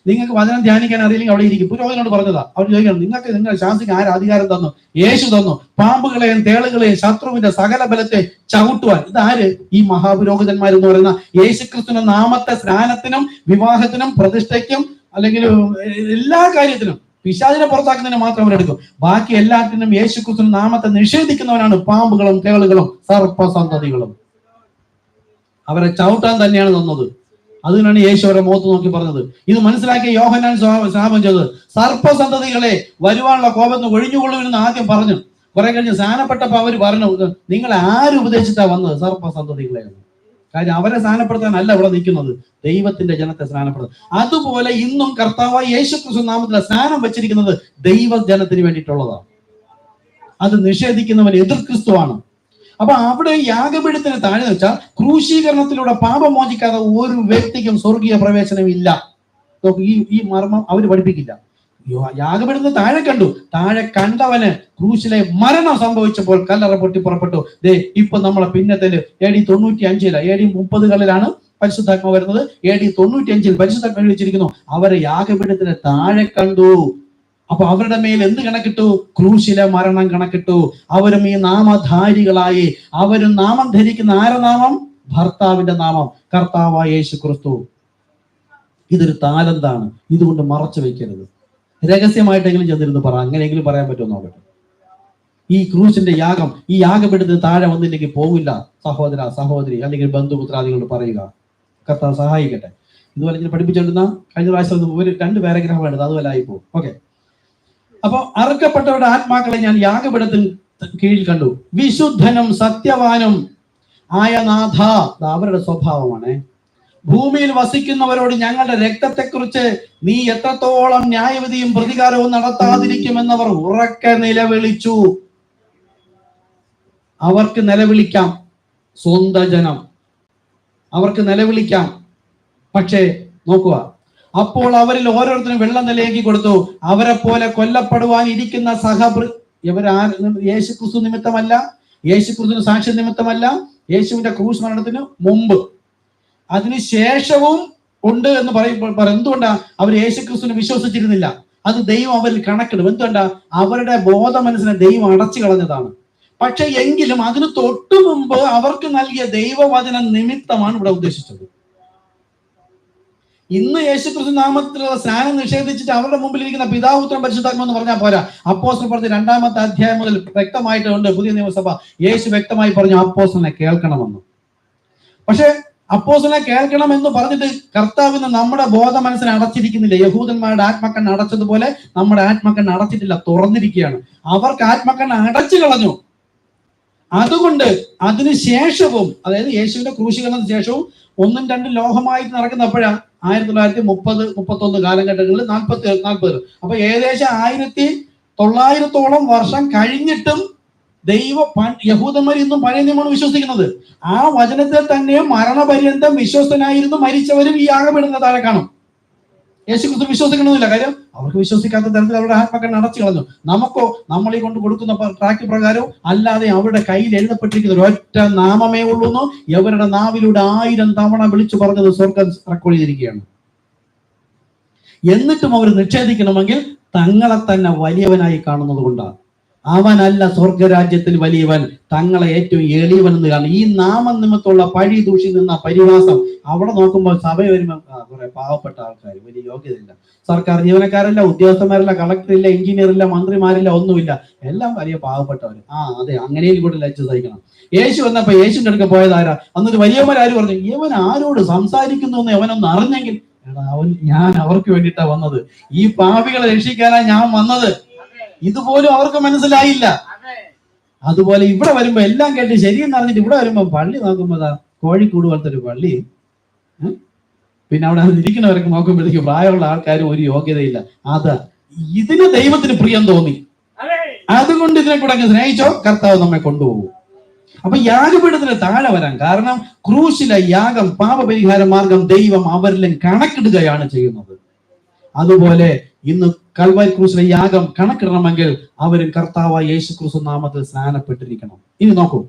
നിങ്ങൾക്ക് വചനം ധ്യാനിക്കാൻ അറിയില്ലെങ്കിൽ അവിടെ ഇരിക്കും. പുരോഹിതനോട് പറഞ്ഞതാ. അവർ ചോദിക്കണം, നിങ്ങൾ ശാസിക്കാൻ ആര് അധികാരം തന്നു? യേശു തന്നു. പാമ്പുകളെയും തേളുകളെയും ശത്രുവിന്റെ സകല ബലത്തെ ചവിട്ടുവാൻ. ഇതാര്? ഈ മഹാപുരോഹിതന്മാരെന്ന് പറയുന്ന യേശുക്രിസ്തുവിന്റെ നാമത്തെ സ്നാനത്തിനും വിവാഹത്തിനും പ്രതിഷ്ഠയ്ക്കും അല്ലെങ്കിൽ എല്ലാ കാര്യത്തിനും പിശാചിനെ പുറത്താക്കുന്നതിന് മാത്രം അവരെടുക്കും. ബാക്കി എല്ലാത്തിനും യേശുക്രിസ്തുവിന്റെ നാമത്തെ നിഷേധിക്കുന്നവനാണ് പാമ്പുകളും തേളുകളും സർപ്പസന്തതികളും. അവരെ ചവിട്ടാൻ തന്നെയാണ് തന്നത്. അതിനാണ് യേശു അവരെ മുഖത്ത് നോക്കി പറഞ്ഞത്. ഇത് മനസ്സിലാക്കിയ യോഹന്നാൻ ശാപം ചെയ്തത്, സർപ്പസന്തതികളെ വരുവാനുള്ള കോപത്തിന് ഒഴിഞ്ഞുകൊള്ളുമെന്ന് ആദ്യം പറഞ്ഞു. കുറെ കഴിഞ്ഞ് സ്നാനപ്പെട്ടപ്പോ അവർ പറഞ്ഞു, നിങ്ങളെ ആര് ഉപദേശിച്ചാ വന്നത്? സർപ്പസന്തതികളെ. കാര്യം അവരെ സ്നാനപ്പെടുത്താനല്ല ഇവിടെ നിൽക്കുന്നത്, ദൈവത്തിന്റെ ജനത്തെ സ്നാനപ്പെടുത്തുന്നത്. അതുപോലെ ഇന്നും കർത്താവായ യേശുക്രിസ്തു നാമത്തിലെ സ്നാനം വെച്ചിരിക്കുന്നത് ദൈവ ജനത്തിന് വേണ്ടിയിട്ടുള്ളതാണ്. അത് നിഷേധിക്കുന്നവൻ എതിർ ക്രിസ്തുവാണ്. അപ്പൊ അവിടെ യാഗപീഠത്തിന് താഴെ വെച്ചാൽ ക്രൂശീകരണത്തിലൂടെ പാപം മോചിക്കാതെ ഒരു വ്യക്തിക്കും സ്വർഗീയ പ്രവേശനം ഇല്ല. ഈ മർമ്മം അവർ പഠിപ്പിക്കില്ല. യാഗപീഠത്തിന് താഴെ കണ്ടു, താഴെ കണ്ടവന് ക്രൂശിലെ മരണം സംഭവിച്ചപ്പോൾ കല്ലറ പൊട്ടി പുറപ്പെട്ടു. ഇപ്പൊ നമ്മളെ പിന്നത്തേല് AD 95 AD 30-കളിലാണ് പരിശുദ്ധാത്മ വരുന്നത്. AD 95 പരിശുദ്ധാത്മ വെച്ചിരിക്കുന്നു. അവരെ യാഗപീഠത്തിന് താഴെ കണ്ടു. അപ്പൊ അവരുടെ മേൽ എന്ത് കണക്കിട്ടു? ക്രൂശിലെ മരണം കണക്കിട്ടു. അവരും ഈ നാമധാരികളായി. അവരും നാമം ധരിക്കുന്ന ആരെ നാമം? ഭർത്താവിന്റെ നാമം, കർത്താവായ യേശു ക്രിസ്തു. ഇതൊരു താലന്താണ്. ഇതുകൊണ്ട് മറച്ചു വെക്കരുത്. രഹസ്യമായിട്ടെങ്കിലും ചെന്നിരുന്ന് പറ. അങ്ങനെയെങ്കിലും പറയാൻ പറ്റുമോ നോക്കട്ടെ. ഈ ക്രൂശിന്റെ യാഗം, ഈ യാഗപീഠത്തിന് താഴെ വന്നില്ലെങ്കിൽ പോകില്ല സഹോദര, സഹോദരി, അല്ലെങ്കിൽ ബന്ധുപുത്രാദികളോട് പറയുക. കർത്താവ് സഹായിക്കട്ടെ. ഇതുപോലെ ഇങ്ങനെ പഠിപ്പിച്ചോണ്ടുന്ന കഴിഞ്ഞ പ്രാവശ്യം ഒരു 2 പാരഗ്രാഫ് വേണ്ടത്, അതുപോലെ ആയിപ്പോ. ഓക്കെ. അപ്പൊ അറുക്കപ്പെട്ടവരുടെ ആത്മാക്കളെ ഞാൻ യാഗപീഠത്തിന് കീഴിൽ കണ്ടു. വിശുദ്ധനും സത്യവാനും ആയ നാഥ, അവരുടെ സ്വഭാവമാണ്. ഭൂമിയിൽ വസിക്കുന്നവരോട് ഞങ്ങളുടെ രക്തത്തെക്കുറിച്ച് നീ എത്രത്തോളം ന്യായവിധിയും പ്രതികാരവും നടത്താതിരിക്കുമെന്നവർ ഉറക്കെ നിലവിളിച്ചു. അവർക്ക് നിലവിളിക്കാം, സ്വന്തം ജനം അവർക്ക് നിലവിളിക്കാം. പക്ഷേ നോക്കുക, അപ്പോൾ അവരിൽ ഓരോരുത്തരും വെള്ളം നിലയാക്കി കൊടുത്തു. അവരെ പോലെ കൊല്ലപ്പെടുവാൻ ഇരിക്കുന്ന യേശുക്രിസ്തു നിമിത്തമല്ല, യേശുക്രിസ്തുവിന് സാക്ഷ്യ നിമിത്തമല്ല, യേശുവിന്റെ ക്രൂശ് മരണത്തിന് മുമ്പ്, അതിനുശേഷവും ഉണ്ട് എന്ന് പറയുമ്പോൾ എന്തുകൊണ്ടാ? അവർ യേശുക്രിസ്തുവിനെ വിശ്വസിച്ചിരുന്നില്ല. അത് ദൈവം അവരിൽ കണക്കിടും. എന്തുകൊണ്ടാ? അവരുടെ ബോധ മനസ്സിനെ ദൈവം അടച്ചു കളഞ്ഞതാണ്. പക്ഷെ എങ്കിലും അതിന് തൊട്ടു മുമ്പ് അവർക്ക് നൽകിയ ദൈവവചന നിമിത്തമാണ് ഇവിടെ ഉദ്ദേശിച്ചത്. ഇന്ന് യേശുക്രിസ്തു നാമത്തിലുള്ള സ്നാനം നിഷേധിച്ചിട്ട് അവരുടെ മുമ്പിൽ ഇരിക്കുന്ന പിതാവ് പുത്രൻ പരിശുദ്ധാത്മാ എന്ന് പറഞ്ഞാൽ പോരാ. അപ്പോസ്തലർ പറഞ്ഞ 2-ാമത്തെ അധ്യായം മുതൽ വ്യക്തമായിട്ടുണ്ട്. പുതിയ നിയമസഭ യേശു വ്യക്തമായി പറഞ്ഞു അപ്പോസ്തലനെ കേൾക്കണമെന്ന്. പക്ഷെ അപ്പോസ്തലനെ കേൾക്കണമെന്ന് പറഞ്ഞിട്ട് കർത്താവിന് നമ്മുടെ ബോധ മനസ്സിനെ അടച്ചിരിക്കുന്നില്ല. യഹൂദന്മാരുടെ ആത്മക്കണ്ണ് അടച്ചതുപോലെ നമ്മുടെ ആത്മക്കണ്ണ് അടച്ചിട്ടില്ല, തുറന്നിരിക്കുകയാണ്. അവർക്ക് ആത്മക്കണ്ണ് അടച്ചു കളഞ്ഞു. അതുകൊണ്ട് അതിനുശേഷവും, അതായത് യേശുവിന്റെ ക്രൂശീകരണത്തിന് ശേഷവും 1ഉം 2ഉം ലോഹമായിട്ട് നടക്കുന്നപ്പോഴാണ് 1930-31 കാലഘട്ടങ്ങളിൽ 40. അപ്പൊ ഏകദേശം 1900 വർഷം കഴിഞ്ഞിട്ടും യഹൂദന്മാർ ഇന്നും പഴയ നിയമമാണ് വിശ്വസിക്കുന്നത്. ആ വചനത്തിൽ തന്നെ മരണപര്യന്തം വിശ്വസ്തനായിരുന്നു മരിച്ചവരും ഈ യാഗപീഠത്തിന് താഴെ കാണും. യേശു ക്രിസ്തു വിശ്വസിക്കണമെന്നില്ല. കാര്യം അവർക്ക് വിശ്വസിക്കാത്ത തരത്തിൽ അവരുടെ ആത്മാക്കൾ അടച്ചു കളഞ്ഞു. നമുക്കോ നമ്മളീ കൊണ്ട് കൊടുക്കുന്ന ട്രാക്ക് പ്രകാരവും അല്ലാതെ അവരുടെ കയ്യിൽ എഴുതപ്പെട്ടിരിക്കുന്ന ഒരൊറ്റ നാമമേ ഉള്ളൂന്നോ അവരുടെ നാവിലൂടെ 1000 തവണ വിളിച്ചു പറഞ്ഞത് സ്വർഗം റെക്കോർഡ് ചെയ്തിരിക്കുകയാണ്. എന്നിട്ടും അവർ നിഷേധിക്കണമെങ്കിൽ തങ്ങളെ തന്നെ വലിയവനായി കാണുന്നത് കൊണ്ടാണ്. അവനല്ല സ്വർഗരാജ്യത്തിൽ വലിയവൻ, തങ്ങളെ ഏറ്റവും എളിയവൻ എന്ന് കാണും. ഈ നാമനിമിത്തമുള്ള പഴി ദൂഷി നിന്ന പരിഹാസം അവിടെ നോക്കുമ്പോൾ സഭ വരുമ്പോൾ കുറെ പാവപ്പെട്ട ആൾക്കാർ, വലിയ യോഗ്യതയില്ല, സർക്കാർ ജീവനക്കാരല്ല, ഉദ്യോഗസ്ഥന്മാരില്ല, കളക്ടറില്ല, എഞ്ചിനീയർ ഇല്ല, മന്ത്രിമാരില്ല, ഒന്നുമില്ല, എല്ലാം വലിയ പാവപ്പെട്ടവർ. അതെ, അങ്ങനെയും കൂടെ ലജ്ജ സഹിക്കണം. യേശു വന്നപ്പോ യേശുവിന്റെ അടുക്ക പോയതാരാ? അന്നൊരു വലിയവന്മാര് പറഞ്ഞു, ഇവൻ ആരോട് സംസാരിക്കുന്നു എന്ന് അവനൊന്ന് അറിഞ്ഞെങ്കിൽ. ഞാൻ അവർക്ക് വേണ്ടിയിട്ടാ വന്നത്, ഈ പാപികളെ രക്ഷിക്കാനാ ഞാൻ വന്നത്. ഇതുപോലും അവർക്ക് മനസ്സിലായില്ല. അതുപോലെ ഇവിടെ വരുമ്പോ എല്ലാം കേട്ട് ശരിയെന്ന് അറിഞ്ഞിട്ട് ഇവിടെ വരുമ്പോ പള്ളി നോക്കുമ്പോ കോഴിക്കോട് പോലത്തെ ഒരു പള്ളി, പിന്നെ അവിടെ ഇരിക്കുന്നവരൊക്കെ നോക്കുമ്പോഴത്തേക്ക് പ്രായമുള്ള ആൾക്കാരും ഒരു യോഗ്യതയില്ല. ഇതിന് ദൈവത്തിന് പ്രിയം തോന്നി, അതുകൊണ്ട് ഇതിനെ കൂടെ അങ്ങ് സ്നേഹിച്ചോ, കർത്താവ് നമ്മെ കൊണ്ടുപോകും. അപ്പൊ യാഗപീഠത്തിന് താഴെ വരാൻ കാരണം ക്രൂശിലെ യാഗം, പാപപരിഹാര മാർഗം ദൈവം അവരിലും കണക്കിടുകയാണ് ചെയ്യുന്നത്. അതുപോലെ ഇന്ന് കൽവാരി ക്രൂശിലെ യാഗം കണക്കിടണമെങ്കിൽ അവരും കർത്താവായ യേശു ക്രിസ്തു നാമത്തിൽ സ്നാനപ്പെട്ടിരിക്കണം. ഇനി നോക്കൂ,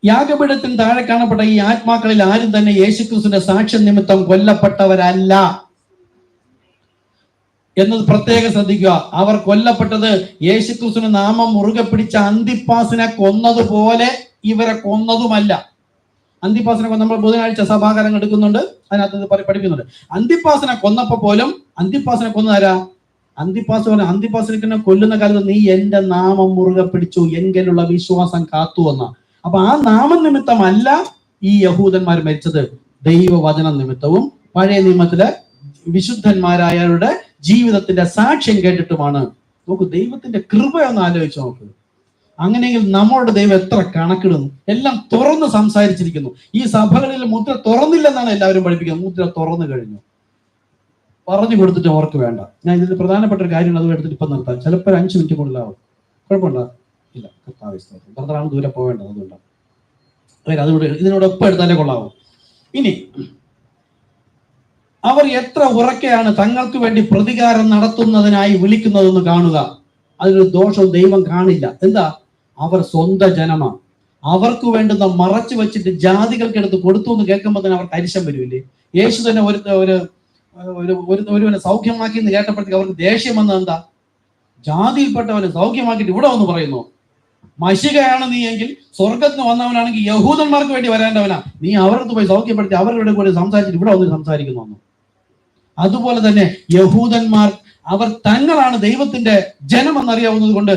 യാഗപീഠത്തിന് താഴെ കാണപ്പെട്ട ഈ ആത്മാക്കളിൽ ആരും തന്നെ യേശു ക്രിസ്തുവിന്റെ സാക്ഷ്യ നിമിത്തം കൊല്ലപ്പെട്ടവരല്ല എന്നത് പ്രത്യേകം ശ്രദ്ധിക്കുക. അവർ കൊല്ലപ്പെട്ടത് യേശു ക്രിസ്തുവിന്റെ നാമം മുറുകെ പിടിച്ച അന്തിപ്പാസിനെ കൊന്നതുപോലെ ഇവരെ കൊന്നതുമല്ല. അന്തിപ്പാസിനെ നമ്മൾ ബുധനാഴ്ച സഭാകാലം എടുക്കുന്നുണ്ട്, അതിനകത്ത് പഠിപ്പിക്കുന്നുണ്ട്. അന്തിപ്പാസിനെ കൊന്നപ്പോ പോലും അന്തിപ്പാസിനെ കൊന്നതാരാ? അന്തിപ്പാസിനെ കൊല്ലുന്ന കാലത്ത് നീ എന്റെ നാമം മുറുകെ പിടിച്ചു, എങ്കിലുള്ള വിശ്വാസം കാത്തു വന്ന. അപ്പൊ ആ നാമനിമിത്തമല്ല ഈ യഹൂദന്മാർ മരിച്ചത്, ദൈവവചന നിമിത്തവും പഴയ നിയമത്തിലെ വിശുദ്ധന്മാരായവരുടെ ജീവിതത്തിന്റെ സാക്ഷ്യം കേട്ടിട്ടുമാണ്. നോക്കൂ, ദൈവത്തിന്റെ കൃപ ഒന്ന് ആലോചിച്ച് നോക്ക്. അങ്ങനെയെങ്കിൽ നമ്മളുടെ ദൈവം എത്ര കണക്കിടുന്നു, എല്ലാം തുറന്ന് സംസാരിച്ചിരിക്കുന്നു. ഈ സഭകളിൽ മുദ്ര തുറന്നില്ലെന്നാണ് എല്ലാവരും പഠിപ്പിക്കുന്നത്. മുദ്ര തുറന്നു കഴിഞ്ഞു, പറഞ്ഞു കൊടുത്തിട്ട് അവർക്ക് വേണ്ട. ഞാൻ ഇതിൽ പ്രധാനപ്പെട്ട ഒരു കാര്യം അത് എടുത്തിട്ട് ഇപ്പം നിർത്താം. ചിലപ്പോൾ 5 മിനിറ്റ് കൂടുതലാവും, കുഴപ്പമുണ്ടോ? ഇല്ല, ബ്രദറാണ് ദൂരെ പോവേണ്ടത്, അതുകൊണ്ടാണ്. അതുകൊണ്ട് ഇതിനോടൊപ്പം എടുത്താലേ കൊള്ളാവും. ഇനി അവർ എത്ര ഉറക്കെയാണ് തങ്ങൾക്ക് വേണ്ടി പ്രതികാരം നടത്തുന്നതിനായി വിളിക്കുന്നതെന്ന് കാണുക. അതിനൊരു ദോഷവും ദൈവം കാണില്ല. എന്താ? അവർ സ്വന്തം ജനമാണ്. അവർക്ക് വേണ്ടുന്ന മറച്ചു വെച്ചിട്ട് ജാതികൾക്കെടുത്ത് കൊടുത്തു എന്ന് കേൾക്കുമ്പോൾ തന്നെ അവർക്ക് അരിശം വരുമില്ലേ? യേശു തന്നെ ഒരുവനെ സൗഖ്യമാക്കി എന്ന് കേട്ടപ്പോഴത്തേക്ക് അവർക്ക് ദേഷ്യം വന്നത് എന്താ? ജാതിയിൽപ്പെട്ടവനെ സൗഖ്യമാക്കിയിട്ട് ഇവിടെ വന്ന് പറയുന്നു, മശികയാണ് നീ എങ്കിൽ സ്വർഗത്തിന് വന്നവനാണെങ്കിൽ യഹൂദന്മാർക്ക് വേണ്ടി വരേണ്ടവനാ, നീ അവർക്ക് പോയി സൗഖ്യപ്പെടുത്തി അവരുടെ കൂടെ സംസാരിച്ചിട്ട് ഇവിടെ വന്ന് സംസാരിക്കുന്നു. അതുപോലെ തന്നെ യഹൂദന്മാർ അവർ തങ്ങളാണ് ദൈവത്തിന്റെ ജനം എന്നറിയാവുന്നത് കൊണ്ട്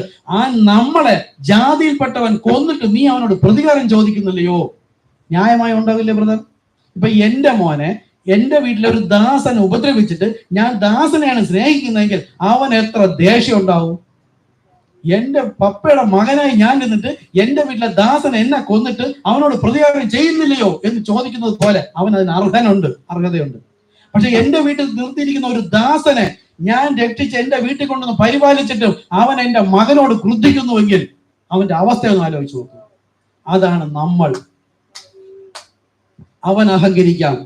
നമ്മളെ ജാതിയിൽപ്പെട്ടവൻ കൊന്നിട്ട് നീ അവനോട് പ്രതികാരം ചോദിക്കുന്നില്ലയോ? ന്യായമായി ഉണ്ടാവില്ലേ ബ്രദർ? ഇപ്പൊ എന്റെ മോനെ എന്റെ വീട്ടിലെ ഒരു ദാസനെ ഉപദ്രവിച്ചിട്ട് ഞാൻ ദാസനെയാണ് സ്നേഹിക്കുന്നതെങ്കിൽ അവൻ എത്ര ദേഷ്യം ഉണ്ടാവും? എന്റെ പപ്പയുടെ മകനായി ഞാൻ നിന്നിട്ട് എന്റെ വീട്ടിലെ ദാസൻ എന്നെ കൊന്നിട്ട് അവനോട് പ്രതികാരം ചെയ്യുന്നില്ലയോ എന്ന് ചോദിക്കുന്നത് പോലെ അവൻ അതിന് അർഹതയുണ്ട്. പക്ഷെ എന്റെ വീട്ടിൽ നിർത്തിയിരിക്കുന്ന ഒരു ദാസനെ ഞാൻ രക്ഷിച്ച് എന്റെ വീട്ടിൽ കൊണ്ടുവന്ന് പരിപാലിച്ചിട്ടും അവൻ എന്റെ മകനോട് ക്രുദ്ധിക്കുന്നുവെങ്കിൽ അവന്റെ അവസ്ഥയൊന്നും ആലോചിച്ച് നോക്കും. അതാണ് നമ്മൾ. അവൻ അഹങ്കരിക്കാം,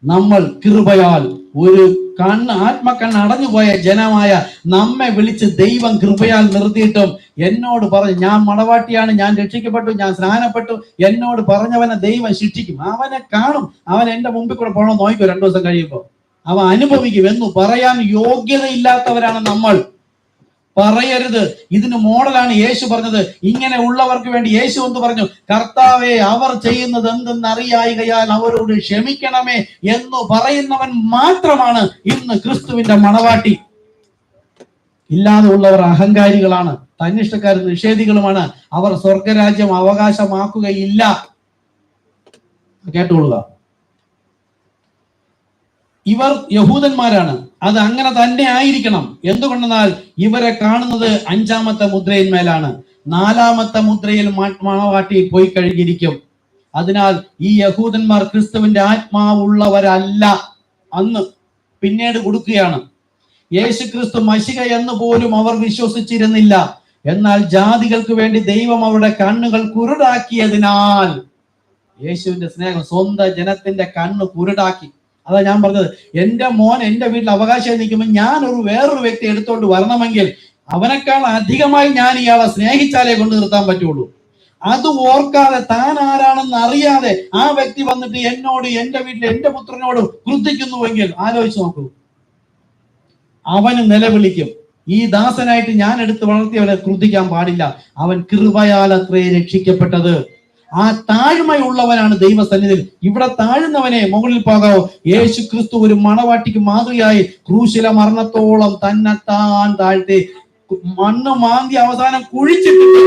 നമ്മൾ കൃപയാൽ ഒരു ആത്മക്കണ്ണ് അടഞ്ഞുപോയ ജനമായ നമ്മെ വിളിച്ച് ദൈവം കൃപയാൽ നിർത്തിയിട്ടും എന്നോട് പറഞ്ഞു ഞാൻ മണവാട്ടിയാണ്, ഞാൻ രക്ഷിക്കപ്പെട്ടു, ഞാൻ സ്നാനപ്പെട്ടു, എന്നോട് പറഞ്ഞവനെ ദൈവം ശിക്ഷിക്കും. അവനെ കാണും, അവൻ എന്റെ മുമ്പിൽ കൂടെ പോകണം നോക്കിക്കോ, 2 ദിവസം കഴിയുമ്പോൾ അവൻ അനുഭവിക്കും എന്ന് പറയാൻ യോഗ്യതയില്ലാത്തവരാണ് നമ്മൾ. പറയരുത്. ഇതിന് മോഡലാണ് യേശു പറഞ്ഞത്. ഇങ്ങനെ ഉള്ളവർക്ക് വേണ്ടി യേശു എന്ന് പറഞ്ഞു, കർത്താവേ അവർ ചെയ്യുന്നത് എന്തെന്നറിയായികയാൽ അവരോട് ക്ഷമിക്കണമേ എന്ന് പറയുന്നവൻ മാത്രമാണ് ഇന്ന് ക്രിസ്തുവിന്റെ മണവാട്ടി. ഇല്ലാതെ ഉള്ളവർ അഹങ്കാരികളാണ്, തന്നിഷ്ടക്കാരും നിഷേധികളുമാണ്. അവർ സ്വർഗരാജ്യം അവകാശമാക്കുകയില്ല. കേട്ടുകൊള്ളുക. ഇവർ യഹൂദന്മാരാണ്, അത് അങ്ങനെ തന്നെ ആയിരിക്കണം. എന്തുകൊണ്ടെന്നാൽ ഇവരെ കാണുന്നത് 5-ാമത്തെ മുദ്രയിന്മേലാണ്. 4-ാമത്തെ മുദ്രയിൽ മണവാട്ടി പോയി കഴിഞ്ഞിരിക്കും. അതിനാൽ ഈ യഹൂദന്മാർ ക്രിസ്തുവിന്റെ ആത്മാവുള്ളവരല്ല. അന്ന് പിന്നീട് കൊടുക്കുകയാണ്. യേശു ക്രിസ്തു മശിഹ എന്ന് പോലും അവർ വിശ്വസിച്ചിരുന്നില്ല. എന്നാൽ ജാതികൾക്ക് വേണ്ടി ദൈവം അവരുടെ കണ്ണുകൾ കുരുടാക്കിയതിനാൽ യേശുവിന്റെ സ്നേഹം സ്വന്തം ജനത്തിന്റെ കണ്ണ് കുരുടാക്കി. അതാ ഞാൻ പറഞ്ഞത്, എന്റെ മോൻ എന്റെ വീട്ടിൽ അവകാശമായി നിൽക്കുമ്പോൾ ഞാൻ വേറൊരു വ്യക്തി എടുത്തോണ്ട് വരണമെങ്കിൽ അവനേക്കാൾ അധികമായി ഞാൻ ഇയാളെ സ്നേഹിച്ചാലേ കൊണ്ട് നിർത്താൻ പറ്റുള്ളൂ. അത് ഓർക്കാതെ, താൻ ആരാണെന്ന് അറിയാതെ ആ വ്യക്തി വന്നിട്ട് എന്നോട്, എന്റെ വീട്ടിൽ എന്റെ പുത്രനോട് ക്രുദ്ധിക്കുന്നുവെങ്കിൽ ആലോചിച്ച് നോക്കൂ. അവന് നിലവിളിക്കും. ഈ ദാസനായിട്ട് ഞാൻ എടുത്ത് വളർത്തിയവനെ ക്രുദ്ധിക്കാൻ പാടില്ല. അവൻ കൃപയാൽ അത്രേ രക്ഷിക്കപ്പെട്ടത്. ആ താഴ്മയുള്ളവനാണ് ദൈവസന്നിധിയിൽ. ഇവിടെ താഴ്ന്നവനെ മുകളിൽ പോകാവോ? യേശു ക്രിസ്തു ഒരു മണവാട്ടിക്ക് മാതൃകയായി ക്രൂശിലെ മരണത്തോളം തന്നെത്താൻ താഴ്ത്തി മണ്ണ് മാന്തി അവസാനം കുഴിച്ചിട്ടിട്ട്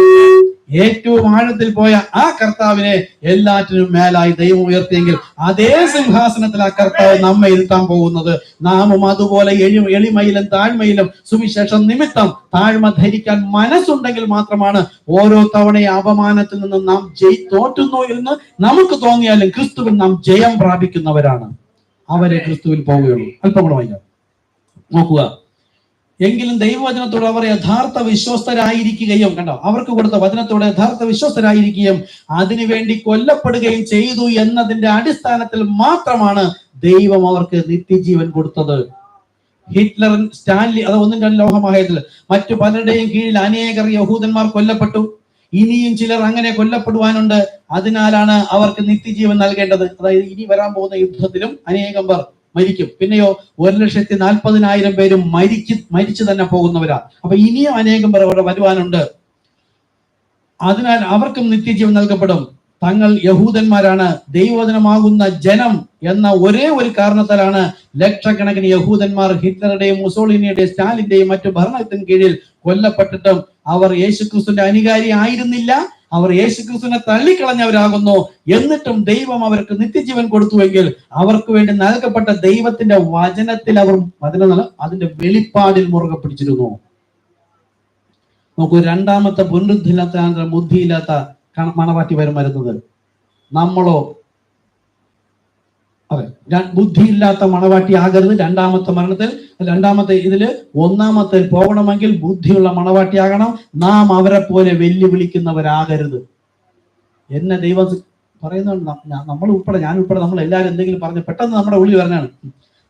ഏറ്റവും ആഴത്തിൽ പോയ ആ കർത്താവിനെ എല്ലാറ്റിനും മേലായി ദൈവം ഉയർത്തിയെങ്കിൽ അതേ സിംഹാസനത്തിൽ ആ കർത്താവ് നമ്മെ ഇരുത്താൻ പോകുന്നത്. നാമും അതുപോലെ എളിമയിലും താഴ്മയിലും സുവിശേഷം നിമിത്തം താഴ്മ ധരിക്കാൻ മനസ്സുണ്ടെങ്കിൽ മാത്രമാണ് ഓരോ തവണയും അപമാനത്തിൽ നിന്ന് നാം തോറ്റുന്നു എന്ന് നമുക്ക് തോന്നിയാലും ക്രിസ്തുവിൽ നാം ജയം പ്രാപിക്കുന്നവരാണ്. അവരെ ക്രിസ്തുവിൽ പോവുകയുള്ളൂ. അല്പം കൂടെ വായിക്കാം, നോക്കുക. എങ്കിലും ദൈവവചനത്തോട് അവർ യഥാർത്ഥ വിശ്വസ്തരായിരിക്കുകയും, കണ്ടോ, അവർക്ക് കൊടുത്ത വചനത്തോടെ യഥാർത്ഥ വിശ്വസ്തരായിരിക്കുകയും അതിനുവേണ്ടി കൊല്ലപ്പെടുകയും ചെയ്തു എന്നതിന്റെ അടിസ്ഥാനത്തിൽ മാത്രമാണ് ദൈവം അവർക്ക് നിത്യജീവൻ കൊടുത്തത്. ഹിറ്റ്ലർ, സ്റ്റാൻലി, അത് 1-2 ലോകമഹായുദ്ധത്തിൽ മറ്റു പലരുടെയും കീഴിൽ അനേകർ യഹൂദന്മാർ കൊല്ലപ്പെട്ടു. ഇനിയും ചിലർ അങ്ങനെ കൊല്ലപ്പെടുവാനുണ്ട്. അതിനാലാണ് അവർക്ക് നിത്യജീവൻ നൽകേണ്ടത്. അതായത് ഇനി വരാൻ പോകുന്ന യുദ്ധത്തിലും അനേകം പേർ മരിക്കും. പിന്നെയോ 1,40,000 പേരും മരിച്ചു തന്നെ പോകുന്നവരാ. അപ്പൊ ഇനിയും അനേകം പേർ അവിടെ വരുവാനുണ്ട്. അതിനാൽ അവർക്കും നിത്യജീവൻ നൽകപ്പെടും. തങ്ങൾ യഹൂദന്മാരാണ്, ദൈവവചനമാകുന്ന ജനം എന്ന ഒരേ ഒരു കാരണത്താലാണ് ലക്ഷക്കണക്കിന് യഹൂദന്മാർ ഹിറ്റ്ലറുടെയും മുസോളിനിയുടെയും സ്റ്റാലിന്റെയും മറ്റു ഭരണത്തിന് കീഴിൽ കൊല്ലപ്പെട്ടിട്ടും അവർ യേശുക്രിസ്തുവിന്റെ അനുകാരി ആയിരുന്നില്ല. അവർ യേശുക്രിസ്തുവിനെ തള്ളിക്കളഞ്ഞവരാകുന്നു. എന്നിട്ടും ദൈവം അവർക്ക് നിത്യജീവൻ കൊടുത്തുവെങ്കിൽ അവർക്ക് വേണ്ടി നൽകപ്പെട്ട ദൈവത്തിന്റെ വചനത്തിൽ അവർ അതിന്റെ വെളിപ്പാടിൽ മുറുകെ പിടിച്ചിരുന്നു. നോക്കൂ, രണ്ടാമത്തെ പുനരുദ്ധിയില്ലാത്ത ബുദ്ധിയില്ലാത്ത മണവാട്ടി വരുന്നത്. നമ്മളോ അതെ, ബുദ്ധിയില്ലാത്ത മണവാട്ടി ആകരുത്. രണ്ടാമത്തെ ഇതില് ഒന്നാമത്തെ പോകണമെങ്കിൽ ബുദ്ധിയുള്ള മണവാട്ടിയാകണം. നാം അവരെ പോലെ വെല്ലുവിളിക്കുന്നവരാകരുത്. എന്നെ ദൈവം പറയുന്നുണ്ട്. നമ്മൾ ഉൾപ്പെടെ, ഞാൻ ഉൾപ്പെടെ, നമ്മൾ എല്ലാവരും എന്തെങ്കിലും പറഞ്ഞ് പെട്ടെന്ന് നമ്മുടെ ഉള്ളിൽ വരണാണ്.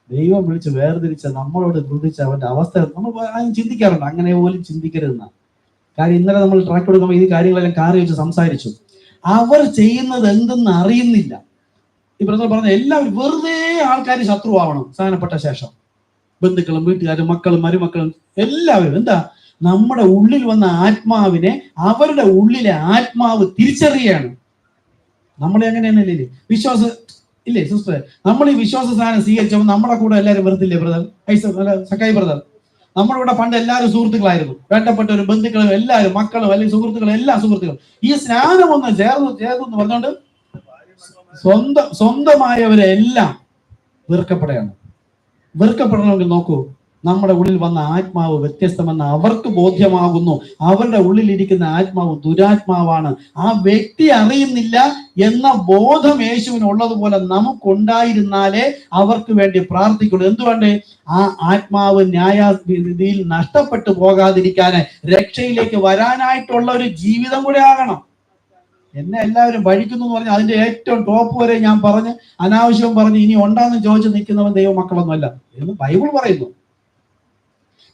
ദൈവം വിളിച്ച് വേർതിരിച്ച നമ്മളോട് ക്രുദ്ധിച്ച അവന്റെ അവസ്ഥ നമ്മൾ ആരും ചിന്തിക്കാറുണ്ട്. അങ്ങനെ പോലും ചിന്തിക്കരുതെന്നാണ് കാര്യം. ഇന്നലെ നമ്മൾ ട്രാക്ക് കൊടുക്കുമ്പോൾ ഈ കാര്യങ്ങളെല്ലാം കാറി വെച്ച് സംസാരിച്ചു. അവർ ചെയ്യുന്നത് എന്തെന്ന് അറിയുന്നില്ല. ഈ ബ്രദർ പറഞ്ഞ എല്ലാവരും വെറുതെ ആൾക്കാർ ശത്രുവാവണം സ്ഥാനപ്പെട്ട ശേഷം. ബന്ധുക്കളും വീട്ടുകാരും മക്കളും മരുമക്കളും എല്ലാവരും എന്താ, നമ്മുടെ ഉള്ളിൽ വന്ന ആത്മാവിനെ അവരുടെ ഉള്ളിലെ ആത്മാവ് തിരിച്ചറിയാണ്. നമ്മളെ അങ്ങനെയാണല്ലേ വിശ്വാസം ഇല്ലേ സിസ്റ്റർ? നമ്മൾ ഈ വിശ്വാസ സാധനം സ്വീകരിച്ചപ്പോൾ നമ്മുടെ കൂടെ എല്ലാവരും വെറുതില്ലേ ബ്രദർ? സക്കായി ബ്രദർ, നമ്മുടെ കൂടെ പണ്ട് എല്ലാവരും സുഹൃത്തുക്കളായിരുന്നു. വേണ്ടപ്പെട്ടവരും ബന്ധുക്കളും എല്ലാവരും മക്കളും അല്ലെങ്കിൽ സുഹൃത്തുക്കളും എല്ലാ സുഹൃത്തുക്കളും. ഈ സ്നാനം ഒന്ന് ചേർന്ന് എന്ന് പറഞ്ഞുകൊണ്ട് സ്വന്തമായവരെല്ലാം വെറുക്കപ്പെടണമെങ്കിൽ നോക്കൂ, നമ്മുടെ ഉള്ളിൽ വന്ന ആത്മാവ് വ്യത്യസ്തമെന്ന് അവർക്ക് ബോധ്യമാകുന്നു. അവരുടെ ഉള്ളിലിരിക്കുന്ന ആത്മാവ് ദുരാത്മാവാണ്. ആ വ്യക്തി അറിയുന്നില്ല എന്ന ബോധം യേശുവിന് ഉള്ളതുപോലെ നമുക്കുണ്ടായിരുന്നാലേ അവർക്ക് വേണ്ടി പ്രാർത്ഥിക്കുള്ളൂ. എന്തുകൊണ്ട്? ആ ആത്മാവ് ന്യായവിധിയിൽ നഷ്ടപ്പെട്ടു പോകാതിരിക്കാന്, രക്ഷയിലേക്ക് വരാനായിട്ടുള്ള ഒരു ജീവിതം കൂടെ ആകണം. എന്നെ എല്ലാവരും ഭരിക്കുന്നു എന്ന് പറഞ്ഞാൽ അതിന്റെ ഏറ്റവും ടോപ്പ് വരെ ഞാൻ പറഞ്ഞ് അനാവശ്യവും പറഞ്ഞ് ഇനി ഉണ്ടാന്ന് ചോദിച്ച് നിൽക്കുന്നവൻ ദൈവ മക്കളൊന്നുമല്ല എന്ന് ബൈബിൾ പറയുന്നു.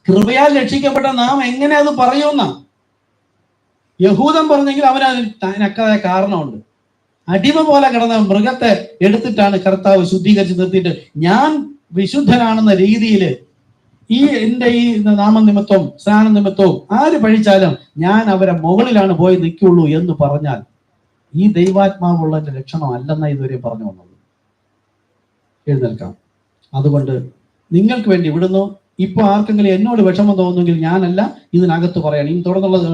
കൃപയാൽ രക്ഷിക്കപ്പെട്ട നാം എങ്ങനെ അത് പറയുന്ന? യഹൂദൻ പറഞ്ഞെങ്കിൽ അവനക്കതായ കാരണമുണ്ട്. അടിമ പോലെ കിടന്ന മൃഗത്തെ എടുത്തിട്ടാണ് കർത്താവ് ശുദ്ധീകരിച്ച് നിർത്തിയിട്ട് ഞാൻ വിശുദ്ധനാണെന്ന രീതിയിൽ എന്റെ ഈ നാമനിമിത്തവും സ്നാനനിമിത്തവും ആര് പഴിച്ചാലും ഞാൻ അവരെ മുകളിലാണ് പോയി നിൽക്കുള്ളൂ എന്ന് പറഞ്ഞാൽ ഈ ദൈവാത്മാവുള്ളതിന്റെ ലക്ഷണം അല്ലെന്ന ഇതുവരെ പറഞ്ഞു വന്നത്. എഴുന്നേൽക്കാം. അതുകൊണ്ട് നിങ്ങൾക്ക് വേണ്ടി വിടുന്നു. ഇപ്പൊ ആർക്കെങ്കിലും എന്നോട് വിഷമം തോന്നുമെങ്കിൽ ഞാനല്ല, ഇതിനകത്ത് പറയണം. ഇനി തുടർന്നുള്ളത്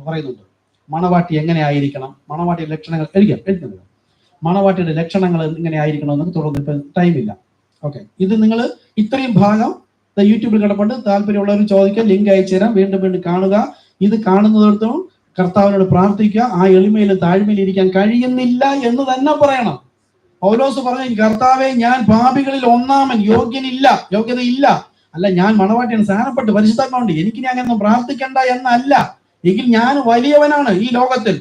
പറയുന്നുണ്ട്. മണവാട്ടി എങ്ങനെ ആയിരിക്കണം, മണവാട്ടിയുടെ ലക്ഷണങ്ങൾ എഴുതുന്നത്, മണവാട്ടിയുടെ ലക്ഷണങ്ങൾ എങ്ങനെ ആയിരിക്കണം എന്നൊക്കെ തുടർന്ന് ഇപ്പൊ ടൈമില്ല. ഓക്കെ, ഇത് നിങ്ങൾ ഇത്രയും ഭാഗം യൂട്യൂബിൽ കിടപ്പുണ്ട്. താല്പര്യമുള്ളവർ ചോദിക്കുക, ലിങ്ക് അയച്ചു തരാം. വീണ്ടും വീണ്ടും കാണുക. ഇത് കാണുന്നിടത്തോളം കർത്താവിനോട് പ്രാർത്ഥിക്കുക. ആ എളിമയിലും താഴ്മയിലും ഇരിക്കാൻ കഴിയുന്നില്ല എന്ന് തന്നെ പറയണം. പൗലോസ് പറഞ്ഞു, കർത്താവെ ഞാൻ പാപികളിൽ ഒന്നാമൻ, യോഗ്യതയില്ല. അല്ല, ഞാൻ മണവാട്ടിയാണ്, സ്ഥാനപ്പെട്ട് പരിശുദ്ധാത്മാവുണ്ട്, എനിക്ക് ഞാൻ അങ്ങനെ പ്രാർത്ഥിക്കണ്ട എന്നല്ല. എങ്കിൽ ഞാൻ വലിയവനാണ് ഈ ലോകത്തിൽ,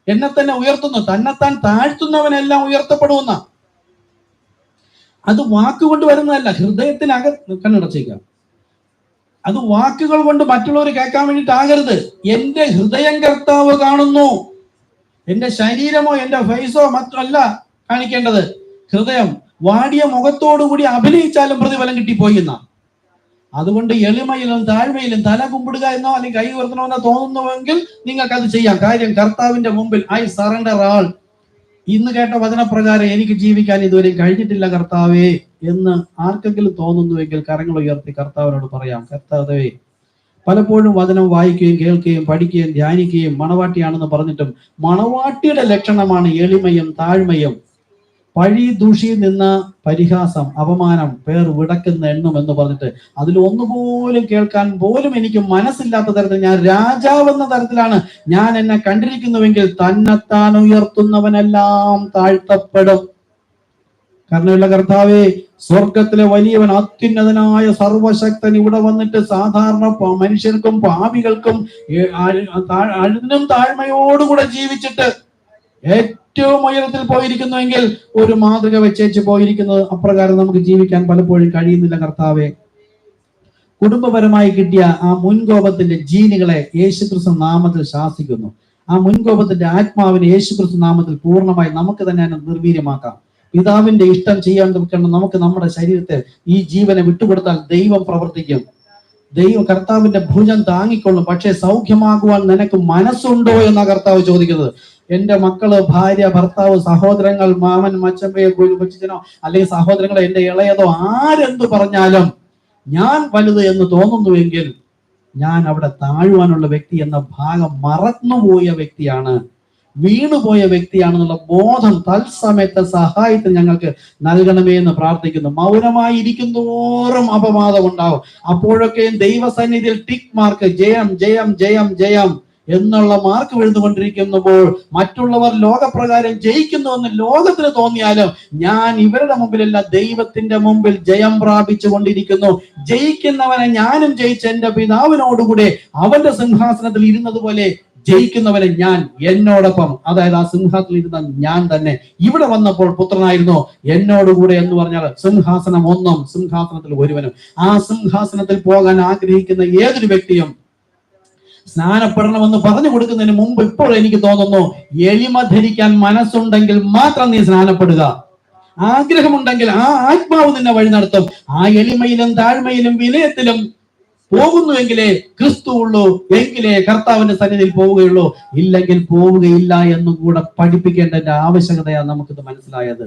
എന്നെ തന്നെ ഉയർത്തുന്നു. തന്നെത്താൻ താഴ്ത്തുന്നവനെല്ലാം ഉയർത്തപ്പെടുന്ന അത് വാക്കുകൊണ്ട് വരുന്നതല്ല, ഹൃദയത്തിനകത്ത് കണ്ണടച്ചേക്കാം. അത് വാക്കുകൾ കൊണ്ട് മറ്റുള്ളവർ കേൾക്കാൻ വേണ്ടിയിട്ടാകരുത്. എന്റെ ഹൃദയം കർത്താവ് കാണുന്നു. എന്റെ ശരീരമോ എന്റെ ഫേസോ മറ്റല്ല കാണിക്കേണ്ടത്, ഹൃദയം. വാടിയ മുഖത്തോടുകൂടി അഭിനയിച്ചാലും പ്രതിഫലം കിട്ടിപ്പോയി എന്നാ. അതുകൊണ്ട് എളിമയിലും താഴ്മയിലും തല കുമ്പിടുക എന്നോ അല്ലെങ്കിൽ കൈ ഉയർത്തണമെന്നോ തോന്നുന്നുവെങ്കിൽ നിങ്ങൾക്ക് അത് ചെയ്യാം. കാര്യം കർത്താവിന്റെ മുമ്പിൽ ഐ സറണ്ടർ ആൾ. ഇന്ന് കേട്ട വചനപ്രകാരം എനിക്ക് ജീവിക്കാൻ ഇതുവരെ കഴിഞ്ഞിട്ടില്ല കർത്താവേ എന്ന് ആർക്കെങ്കിലും തോന്നുന്നുവെങ്കിൽ കരങ്ങൾ ഉയർത്തി കർത്താവിനോട് പറയാം, കർത്താവേ, പലപ്പോഴും വചനം വായിക്കുകയും കേൾക്കുകയും പഠിക്കുകയും ധ്യാനിക്കുകയും മണവാട്ടിയാണെന്ന് പറഞ്ഞിട്ടും മണവാട്ടിയുടെ ലക്ഷണമാണ് എളിമയും താഴ്മയും. പഴി ദൂഷി നിന്ന പരിഹാസം, അപമാനം, പേർ വിടക്കുന്ന എണ്ണും എന്ന് പറഞ്ഞിട്ട് അതിൽ ഒന്നുപോലും കേൾക്കാൻ പോലും എനിക്ക് മനസ്സില്ലാത്ത തരത്തിൽ ഞാൻ രാജാവെന്ന തരത്തിലാണ് ഞാൻ എന്നെ കണ്ടിരിക്കുന്നുവെങ്കിൽ തന്നെത്താൻ ഉയർത്തുന്നവനെല്ലാം താഴ്ത്തപ്പെടും. കാരണമുള്ള കർത്താവേ, സ്വർഗത്തിലെ വലിയവൻ അത്യുന്നതനായ സർവശക്തൻ ഇവിടെ വന്നിട്ട് സാധാരണ മനുഷ്യർക്കും പാപികൾക്കും അതിനും താഴ്മയോടുകൂടെ ജീവിച്ചിട്ട് ഏറ്റവും ഉയരത്തിൽ പോയിരിക്കുന്നുവെങ്കിൽ ഒരു മാതൃക വെച്ചേച്ച് പോയിരിക്കുന്നത്. അപ്രകാരം നമുക്ക് ജീവിക്കാൻ പലപ്പോഴും കഴിയുന്നില്ല കർത്താവെ. കുടുംബപരമായി കിട്ടിയ ആ മുൻകോപത്തിന്റെ ജീനുകളെ യേശുക്രിസ്തു നാമത്തിൽ ശാസിക്കുന്നു. ആ മുൻകോപത്തിന്റെ ആത്മാവിനെ യേശുക്രിസ്തു നാമത്തിൽ പൂർണ്ണമായി നമുക്ക് തന്നെ നിർവീര്യമാക്കാം. പിതാവിന്റെ ഇഷ്ടം ചെയ്യാൻ നിൽക്കണം. നമുക്ക് നമ്മുടെ ശരീരത്തെ, ഈ ജീവനെ വിട്ടുകൊടുത്താൽ ദൈവം പ്രവർത്തിക്കും. ദൈവം കർത്താവിന്റെ ഭുജം താങ്ങിക്കൊള്ളും. പക്ഷെ സൗഖ്യമാകുവാൻ നിനക്ക് മനസ്സുണ്ടോ എന്നാ കർത്താവ് ചോദിക്കുന്നത്. എന്റെ മക്കള്, ഭാര്യ, ഭർത്താവ്, സഹോദരങ്ങൾ, മാമൻ, മച്ചമ്മയോ, കൊച്ചിനോ അല്ലെങ്കിൽ സഹോദരങ്ങളെ, എന്റെ ഇളയതോ ആരെന്തു പറഞ്ഞാലും ഞാൻ വലുത് എന്ന് തോന്നുന്നുവെങ്കിൽ ഞാൻ അവിടെ താഴുവാനുള്ള വ്യക്തി എന്ന ഭാഗം മറന്നുപോയ വ്യക്തിയാണ്, വീണുപോയ വ്യക്തിയാണെന്നുള്ള ബോധം തത്സമയത്തെ സഹായത്തിന് ഞങ്ങൾക്ക് നൽകണമേ എന്ന് പ്രാർത്ഥിക്കുന്നു. മൗനമായി ഇരിക്കുന്നതോറും അപവാദം ഉണ്ടാവും. അപ്പോഴൊക്കെയും ദൈവസന്നിധിയിൽ ടിക്ക് മാർക്ക്, ജയം ജയം ജയം ജയം എന്നുള്ള മാർക്ക് വീഴ്ന്നുകൊണ്ടിരിക്കുമ്പോൾ മറ്റുള്ളവർ ലോകപ്രകാരം ജയിക്കുന്നുവെന്ന് ലോകത്തിന് തോന്നിയാലും ഞാൻ ഇവരുടെ മുമ്പിലല്ല, ദൈവത്തിന്റെ മുമ്പിൽ ജയം പ്രാപിച്ചു കൊണ്ടിരിക്കുന്നു. ജയിക്കുന്നവനെ ഞാനും ജയിച്ച എന്റെ പിതാവിനോടുകൂടെ അവന്റെ സിംഹാസനത്തിൽ ഇരുന്നത് പോലെ ജയിക്കുന്നവനെ ഞാൻ എന്നോടൊപ്പം, അതായത് ആ സിംഹാസനത്തിൽ ഇരുന്ന ഞാൻ തന്നെ ഇവിടെ വന്നപ്പോൾ പുത്രനായിരുന്നു എന്നോടുകൂടെ എന്ന് പറഞ്ഞാൽ സിംഹാസനം ഒന്നും സിംഹാസനത്തിൽ ഒരുവനും. ആ സിംഹാസനത്തിൽ പോകാൻ ആഗ്രഹിക്കുന്ന ഏതൊരു വ്യക്തിയും സ്നാനപ്പെടണമെന്ന് പറഞ്ഞു കൊടുക്കുന്നതിന് മുമ്പ് ഇപ്പോൾ എനിക്ക് തോന്നുന്നു, എളിമ ധരിക്കാൻ മനസ്സുണ്ടെങ്കിൽ മാത്രം നീ സ്നാനപ്പെടുക. ആഗ്രഹമുണ്ടെങ്കിൽ ആ ആത്മാവ് നിന്നെ വഴി നടത്തും. ആ എളിമയിലും താഴ്മയിലും വിനയത്തിലും പോകുന്നുവെങ്കിലേ ക്രിസ്തു ഉള്ളൂ, എങ്കിലേ കർത്താവിന്റെ സന്നിധിയിൽ പോവുകയുള്ളൂ. ഇല്ലെങ്കിൽ പോവുകയില്ല എന്നും കൂടെ പഠിപ്പിക്കേണ്ടതിന്റെ ആവശ്യകതയാണ് നമുക്കിത് മനസ്സിലായത്.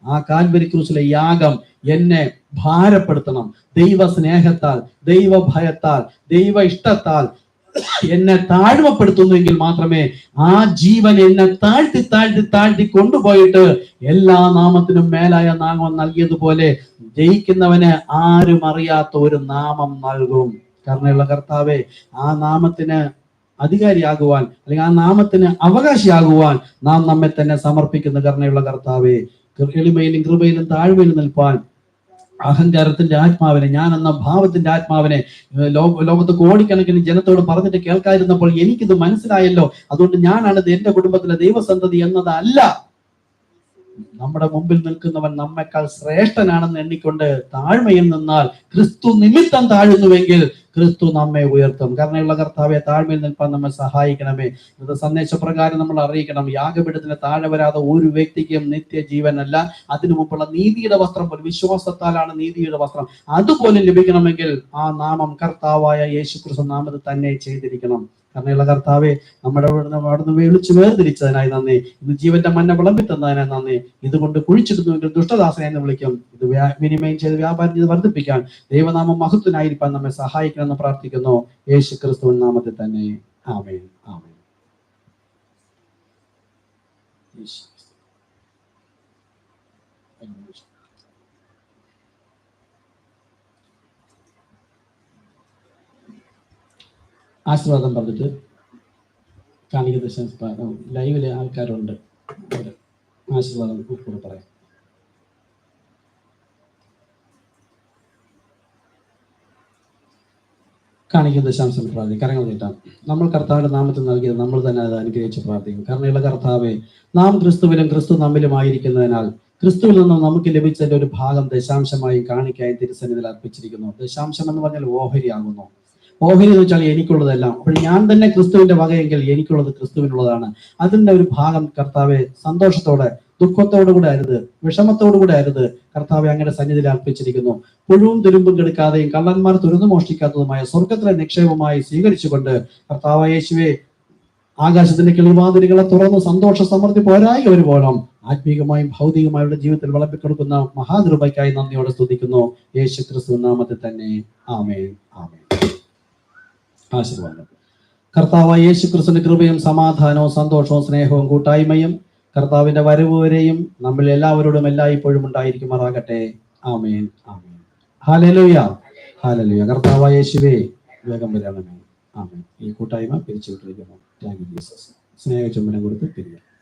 ആ കാൽവരി ക്രൂശിലെ യാഗം എന്നെ ഭാരപ്പെടുത്തണം. ദൈവ സ്നേഹത്താൽ, ദൈവ ഭയത്താൽ, ദൈവ ഇഷ്ടത്താൽ എന്നെ താഴ്മപ്പെടുത്തുന്നുവെങ്കിൽ മാത്രമേ ആ ജീവൻ എന്നെ താഴ്ത്തി താഴ്ത്തി താഴ്ത്തി കൊണ്ടുപോയിട്ട് എല്ലാ നാമത്തിനും മേലായ നാമം നൽകിയതുപോലെ ജയിക്കുന്നവന് ആരും അറിയാത്ത ഒരു നാമം നൽകും. കാരണമുള്ള കർത്താവെ, ആ നാമത്തിന് അധികാരിയാകുവാൻ അല്ലെങ്കിൽ ആ നാമത്തിന് അവകാശിയാകുവാൻ നാം നമ്മെ തന്നെ സമർപ്പിക്കുന്ന കരുണയുള്ള കർത്താവെ, എളിമയിലും കൃപയിലും താഴ്മയിലും നിൽപ്പാൻ അഹങ്കാരത്തിന്റെ ആത്മാവിനെ, ഞാൻ എന്ന ഭാവത്തിന്റെ ആത്മാവിനെ ലോകത്ത് കോടിക്കണക്കിന് ജനത്തോട് പറഞ്ഞിട്ട് കേൾക്കാതിരുന്നപ്പോൾ എനിക്കിത് മനസ്സിലായല്ലോ. അതുകൊണ്ട് ഞാനാണ് എന്റെ കുടുംബത്തിലെ ദൈവസന്തതി എന്നതല്ല, നമ്മുടെ മുമ്പിൽ നിൽക്കുന്നവൻ നമ്മെക്കാൾ ശ്രേഷ്ഠനാണെന്ന് എണ്ണിക്കൊണ്ട് താഴ്മയിൽ നിന്നാൽ, ക്രിസ്തു നിമിത്തം താഴുന്നുവെങ്കിൽ ക്രിസ്തു നമ്മെ ഉയർത്തും. കാരണമുള്ള കർത്താവെ, താഴ്മയിൽ നിൽപ്പാൻ നമ്മെ സഹായിക്കണമേ. ഇത് സന്ദേശപ്രകാരം നമ്മൾ അറിയിക്കണം, യാഗപീഠത്തിന് താഴെ വരാതെ ഒരു വ്യക്തിക്കും നിത്യജീവനല്ല. അതിനു മുമ്പുള്ള നീതിയുടെ വസ്ത്രം പോലെ, വിശ്വാസത്താലാണ് നീതിയുടെ വസ്ത്രം, അതുപോലെ ലഭിക്കണമെങ്കിൽ ആ നാമം കർത്താവായ യേശുക്രിസ്തു നാമത്തിൽ തന്നെ ചെയ്തിരിക്കണം. കാരണമുള്ള കർത്താവെ, നമ്മുടെ അവിടുന്ന് വിളിച്ചു വേർതിരിച്ചതിനായി നന്ദി. ഇന്ന് ജീവന്റെ മന്ന വിളമ്പി തന്നതിനായി നന്ദി. ഇതുകൊണ്ട് കുഴിച്ചിടുന്നുവെങ്കിൽ ദുഷ്ടദാസനെ എന്ന് വിളിക്കും. ഇത് വിനിമയം ചെയ്ത് വ്യാപാരം ചെയ്ത് വർദ്ധിപ്പിക്കാൻ ദൈവനാമം മഹത്വനായിരിക്കാൻ നമ്മെ സഹായിക്കണമെന്ന് പ്രാർത്ഥിക്കുന്നു. യേശു ക്രിസ്തുവിൻ നാമത്തിൽ തന്നെ. ആമേൻ, ആമേൻ. ആശീർവാദം പറഞ്ഞിട്ട് കാണിക്കുന്ന ലൈവിലെ ആൾക്കാരുണ്ട്, ആശീർവാദം കൂടെ പറയാം. കാണിക്കുന്ന ദശാംശം പ്രാർത്ഥിക്കും. കരങ്ങൾ നീട്ടാം. നമ്മൾ കർത്താവിന്റെ നാമത്തിൽ നൽകിയത് നമ്മൾ തന്നെ അത് അനുഗ്രഹിച്ച് പ്രാർത്ഥിക്കും. കാരണമുള്ള കർത്താവെ, നാം ക്രിസ്തുവിലും ക്രിസ്തു നമ്മിലുമായിരിക്കുന്നതിനാൽ ക്രിസ്തുവിൽ നിന്ന് നമുക്ക് ലഭിച്ചതിന്റെ ഒരു ഭാഗം ദശാംശമായി കാണിക്കായി തിരുസന്നിധിയിൽ അർപ്പിച്ചിരിക്കുന്നു. ദശാംശം എന്ന് പറഞ്ഞാൽ ഓഹരി ആകുന്നു. ഓഹരി എന്ന് വെച്ചാൽ എനിക്കുള്ളതെല്ലാം. അപ്പോൾ ഞാൻ തന്നെ ക്രിസ്തുവിന്റെ വകയെങ്കിൽ എനിക്കുള്ളത് ക്രിസ്തുവിനുള്ളതാണ്. അതിന്റെ ഒരു ഭാഗം കർത്താവെ സന്തോഷത്തോടെ, ദുഃഖത്തോടുകൂടെ അരുത്, വിഷമത്തോടുകൂടെ അരുത്, കർത്താവെ അങ്ങയുടെ സന്നിധിയിൽ അർപ്പിച്ചിരിക്കുന്നു. പുഴുവും തുരുമ്പും കെടുക്കാതെയും കള്ളന്മാർ തുറന്നു മോഷ്ടിക്കാത്തതുമായ സ്വർഗത്തിലെ നിക്ഷേപമായി സ്വീകരിച്ചുകൊണ്ട് കർത്താവ് യേശുവെ ആകാശത്തിന്റെ കിളിവാതിലുകളെ തുറന്ന് സന്തോഷ സമൃദ്ധി പോരായി ഒരുപോലും ആത്മീകമായും ഭൗതികമായുള്ള ജീവിതത്തിൽ വിളമ്പിക്കൊടുക്കുന്ന മഹാകൃപയ്ക്കായി നന്ദിയോടെ സ്തുതിക്കുന്നു. യേശു ക്രിസ്തു നാമത്തിൽ തന്നെ. ആമേൻ, ആമേൻ. ആശീർവാദം. കർത്താവായ യേശു ക്രിസ്തുവിന്റെ കൃപയും സമാധാനവും സന്തോഷവും സ്നേഹവും കൂട്ടായ്മയും കർത്താവിന്റെ വരവ് വരെയും നമ്മൾ എല്ലാവരോടും എല്ലായ്പ്പോഴും ഉണ്ടായിരിക്കുമാറാകട്ടെ. ആമേൻ, ആമേൻ. Hallelujah, hallelujah. കർത്താവായ യേശുവേ വേഗം വരണമേ. ആമേൻ. ഈ കൂട്ടായ്മ പിരിച്ചുവിട്ടിരിക്കുന്നു. Thank you Jesus. സ്നേഹ ചുംബനം കൊടുത്ത് പിരിയാം.